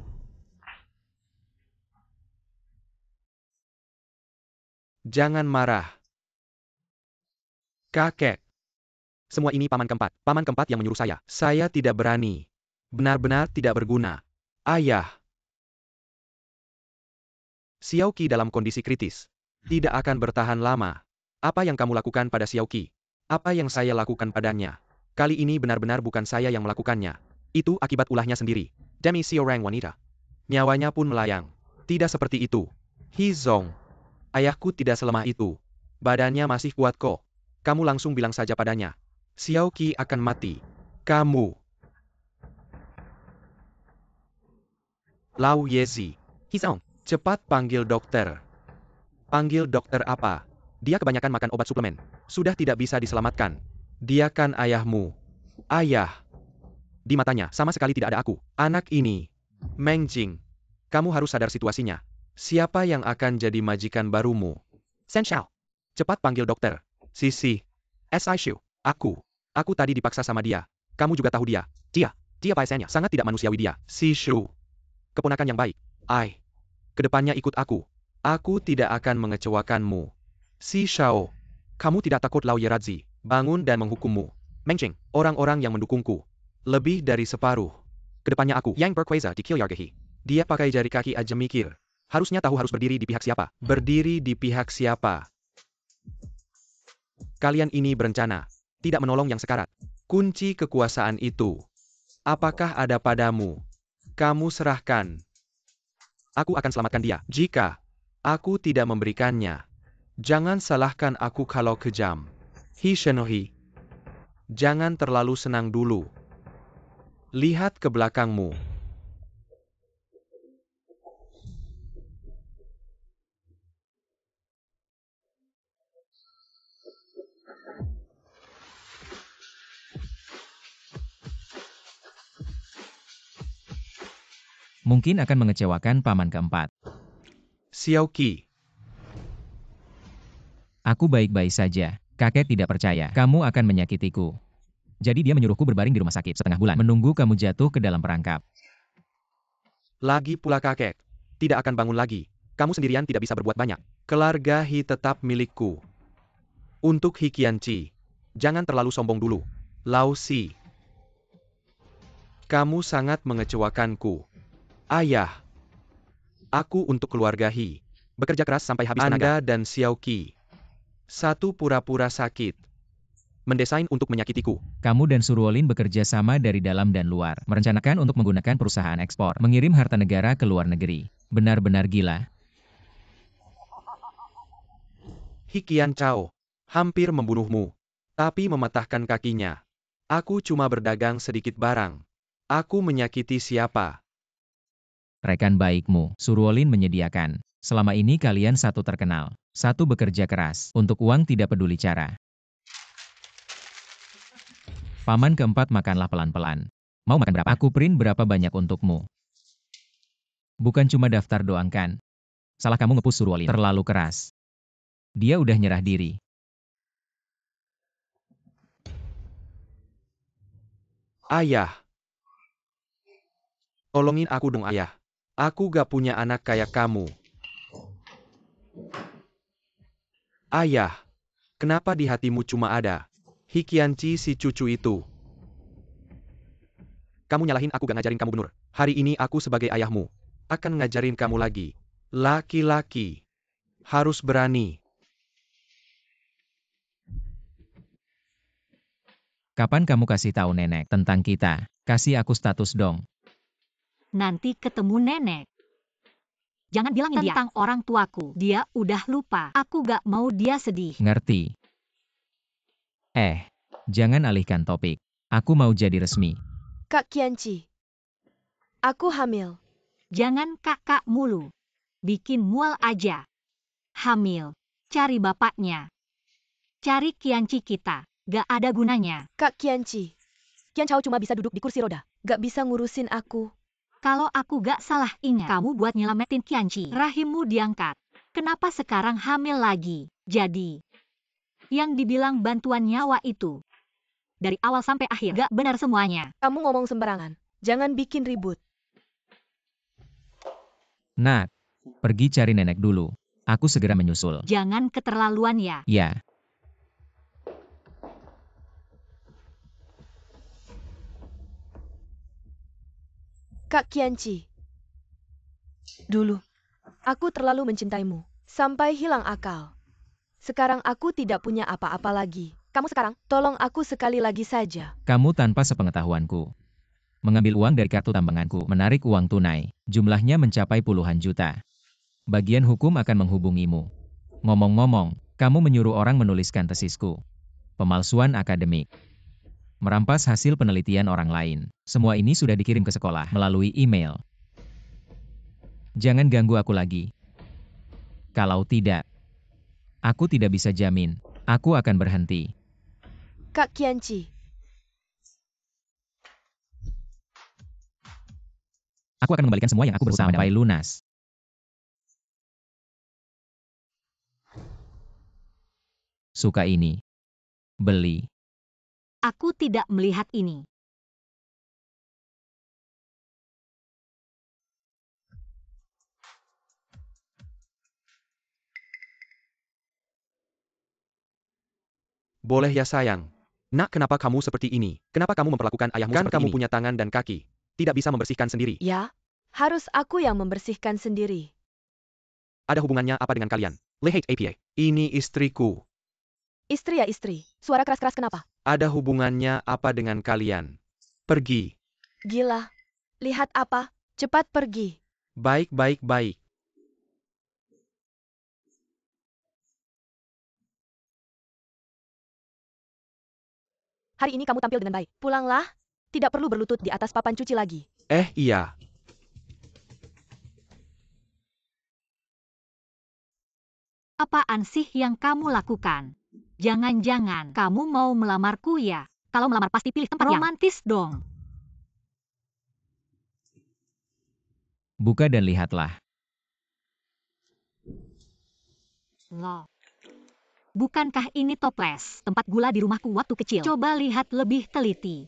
Jangan marah. Kakek. Semua ini paman keempat. Paman keempat yang menyuruh saya. Saya tidak berani. Benar-benar tidak berguna. Ayah. Xiao Qi dalam kondisi kritis. Tidak akan bertahan lama. Apa yang kamu lakukan pada Xiao Qi? Apa yang saya lakukan padanya? Kali ini benar-benar bukan saya yang melakukannya. Itu akibat ulahnya sendiri. Demi seorang wanita. Nyawanya pun melayang. Tidak seperti itu. Hi Zong. Ayahku tidak selemah itu. Badannya masih kuat kok. Kamu langsung bilang saja padanya. Xiao Qi akan mati. Kamu. Lau Yezi. Hi Zong. Cepat panggil dokter. Panggil dokter apa? Dia kebanyakan makan obat suplemen. Sudah tidak bisa diselamatkan. Dia kan ayahmu. Ayah. Di matanya sama sekali tidak ada aku. Anak ini. Meng Jing. Kamu harus sadar situasinya. Siapa yang akan jadi majikan barumu? Sen Xiao. Cepat panggil dokter. Sisi. Si Shu. Aku tadi dipaksa sama dia. Kamu juga tahu dia. Dia paesennya. Sangat tidak manusiawi dia. Si Shu. Keponakan yang baik. Kedepannya ikut aku. Aku tidak akan mengecewakanmu. Si Shao. Kamu tidak takut Lao Yeradzi bangun dan menghukummu. Meng Qing, orang-orang yang mendukungku. Lebih dari separuh. Kedepannya aku. Yang berkuasa di Kilyargehi. Dia pakai jari kaki aja mikir. Harusnya tahu harus berdiri di pihak siapa. Berdiri di pihak siapa. Kalian ini berencana. Tidak menolong yang sekarat. Kunci kekuasaan itu. Apakah ada padamu? Kamu serahkan. Aku akan selamatkan dia. Jika aku tidak memberikannya, jangan salahkan aku kalau kejam. Hi Shenohi. Jangan terlalu senang dulu. Lihat ke belakangmu. Mungkin akan mengecewakan paman keempat. Xiao Qi. Aku baik-baik saja. Kakek tidak percaya. Kamu akan menyakitiku. Jadi dia menyuruhku berbaring di rumah sakit setengah bulan. Menunggu kamu jatuh ke dalam perangkap. Lagi pula kakek. Tidak akan bangun lagi. Kamu sendirian tidak bisa berbuat banyak. Keluarga Hi tetap milikku. Untuk Hi Qianqi. Jangan terlalu sombong dulu. Lao Si. Kamu sangat mengecewakanku. Ayah. Aku untuk keluarga Hi. Bekerja keras sampai habis tenaga. Anda dan Xiao Qi. Satu pura-pura sakit. Mendesain untuk menyakitiku. Kamu dan Surwolin bekerja sama dari dalam dan luar. Merencanakan untuk menggunakan perusahaan ekspor. Mengirim harta negara ke luar negeri. Benar-benar gila. Hi Qian Chao. Hampir membunuhmu. Tapi mematahkan kakinya. Aku cuma berdagang sedikit barang. Aku menyakiti siapa? Rekan baikmu, Surwolin menyediakan. Selama ini kalian satu terkenal. Satu bekerja keras. Untuk uang tidak peduli cara. Paman keempat makanlah pelan-pelan. Mau makan berapa? Aku print berapa banyak untukmu. Bukan cuma daftar doang kan. Salah kamu ngepush Surwolin. Terlalu keras. Dia udah nyerah diri. Ayah. Tolongin aku dong ayah. Aku gak punya anak kayak kamu. Ayah. Kenapa di hatimu cuma ada Hi Qianqi si cucu itu? Kamu nyalahin aku gak ngajarin kamu benur. Hari ini aku sebagai ayahmu. Akan ngajarin kamu lagi. Laki-laki. Harus berani. Kapan kamu kasih tahu nenek tentang kita? Kasih aku status dong. Nanti ketemu nenek. Jangan bilangin dia tentang orang tuaku. Dia udah lupa. Aku gak mau dia sedih. Ngerti? Jangan alihkan topik. Aku mau jadi resmi. Kak Qianqi. Aku hamil. Jangan kakak mulu. Bikin mual aja. Hamil. Cari bapaknya. Cari Qianqi kita. Gak ada gunanya. Kak Qianqi. Qian Chao cuma bisa duduk di kursi roda. Gak bisa ngurusin aku. Kalau aku gak salah ingat, kamu buat nyelamatin Qianqi. Rahimmu diangkat. Kenapa sekarang hamil lagi? Jadi, yang dibilang bantuan nyawa itu, dari awal sampai akhir gak benar semuanya. Kamu ngomong sembarangan. Jangan bikin ribut. Nak, pergi cari nenek dulu. Aku segera menyusul. Jangan keterlaluan ya. Ya. Kak Qianqi. Dulu, aku terlalu mencintaimu. Sampai hilang akal. Sekarang aku tidak punya apa-apa lagi. Kamu sekarang, tolong aku sekali lagi saja. Kamu tanpa sepengetahuanku. Mengambil uang dari kartu tambanganku, menarik uang tunai. Jumlahnya mencapai puluhan juta. Bagian hukum akan menghubungimu. Ngomong-ngomong, kamu menyuruh orang menuliskan tesisku. Pemalsuan akademik. Merampas hasil penelitian orang lain. Semua ini sudah dikirim ke sekolah melalui email. Jangan ganggu aku lagi. Kalau tidak, aku tidak bisa jamin. Aku akan berhenti. Kak Qianqi. Aku akan mengembalikan semua yang aku berusaha sampai lunas. Suka ini. Beli. Aku tidak melihat ini. Boleh ya sayang. Nak, kenapa kamu seperti ini? Kenapa kamu memperlakukan ayahmu seperti ini? Kan kamu punya tangan dan kaki. Tidak bisa membersihkan sendiri. Ya, harus aku yang membersihkan sendiri. Ada hubungannya apa dengan kalian? Lihat APA. Ini istriku. Istri ya istri. Suara keras-keras kenapa? Ada hubungannya apa dengan kalian? Pergi. Gila. Lihat apa? Cepat pergi. Baik, baik, baik. Hari ini kamu tampil dengan baik. Pulanglah. Tidak perlu berlutut di atas papan cuci lagi. Iya. Apaan sih yang kamu lakukan? Jangan-jangan kamu mau melamarku ya? Kalau melamar pasti pilih tempat yang romantis dong. Buka dan lihatlah. Loh. Bukankah ini toples, tempat gula di rumahku waktu kecil? Coba lihat lebih teliti.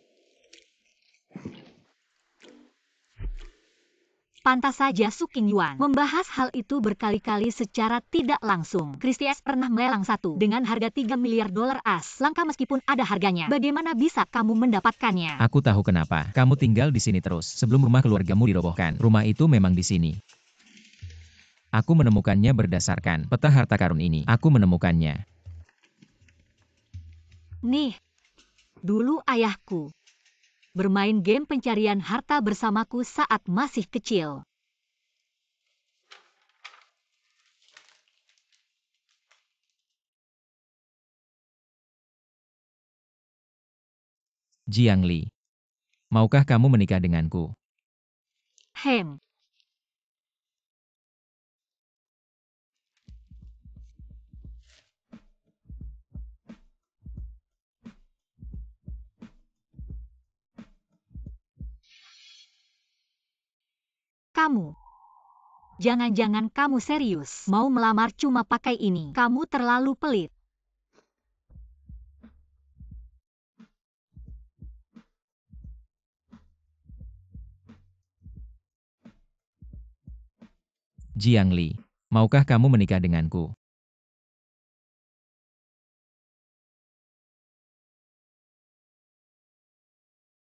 Pantas saja Su Qingyuan membahas hal itu berkali-kali secara tidak langsung. Christie S pernah melelang satu dengan harga 3 miliar dolar AS. Langka meskipun ada harganya. Bagaimana bisa kamu mendapatkannya? Aku tahu kenapa. Kamu tinggal di sini terus. Sebelum rumah keluargamu dirobohkan. Rumah itu memang di sini. Aku menemukannya berdasarkan peta harta karun ini. Aku menemukannya. Nih, dulu ayahku bermain game pencarian harta bersamaku saat masih kecil. Jiang Li. Maukah kamu menikah denganku? Hem. Kamu. Jangan-jangan kamu serius mau melamar cuma pakai ini. Kamu terlalu pelit. Jiang Li. Maukah kamu menikah denganku?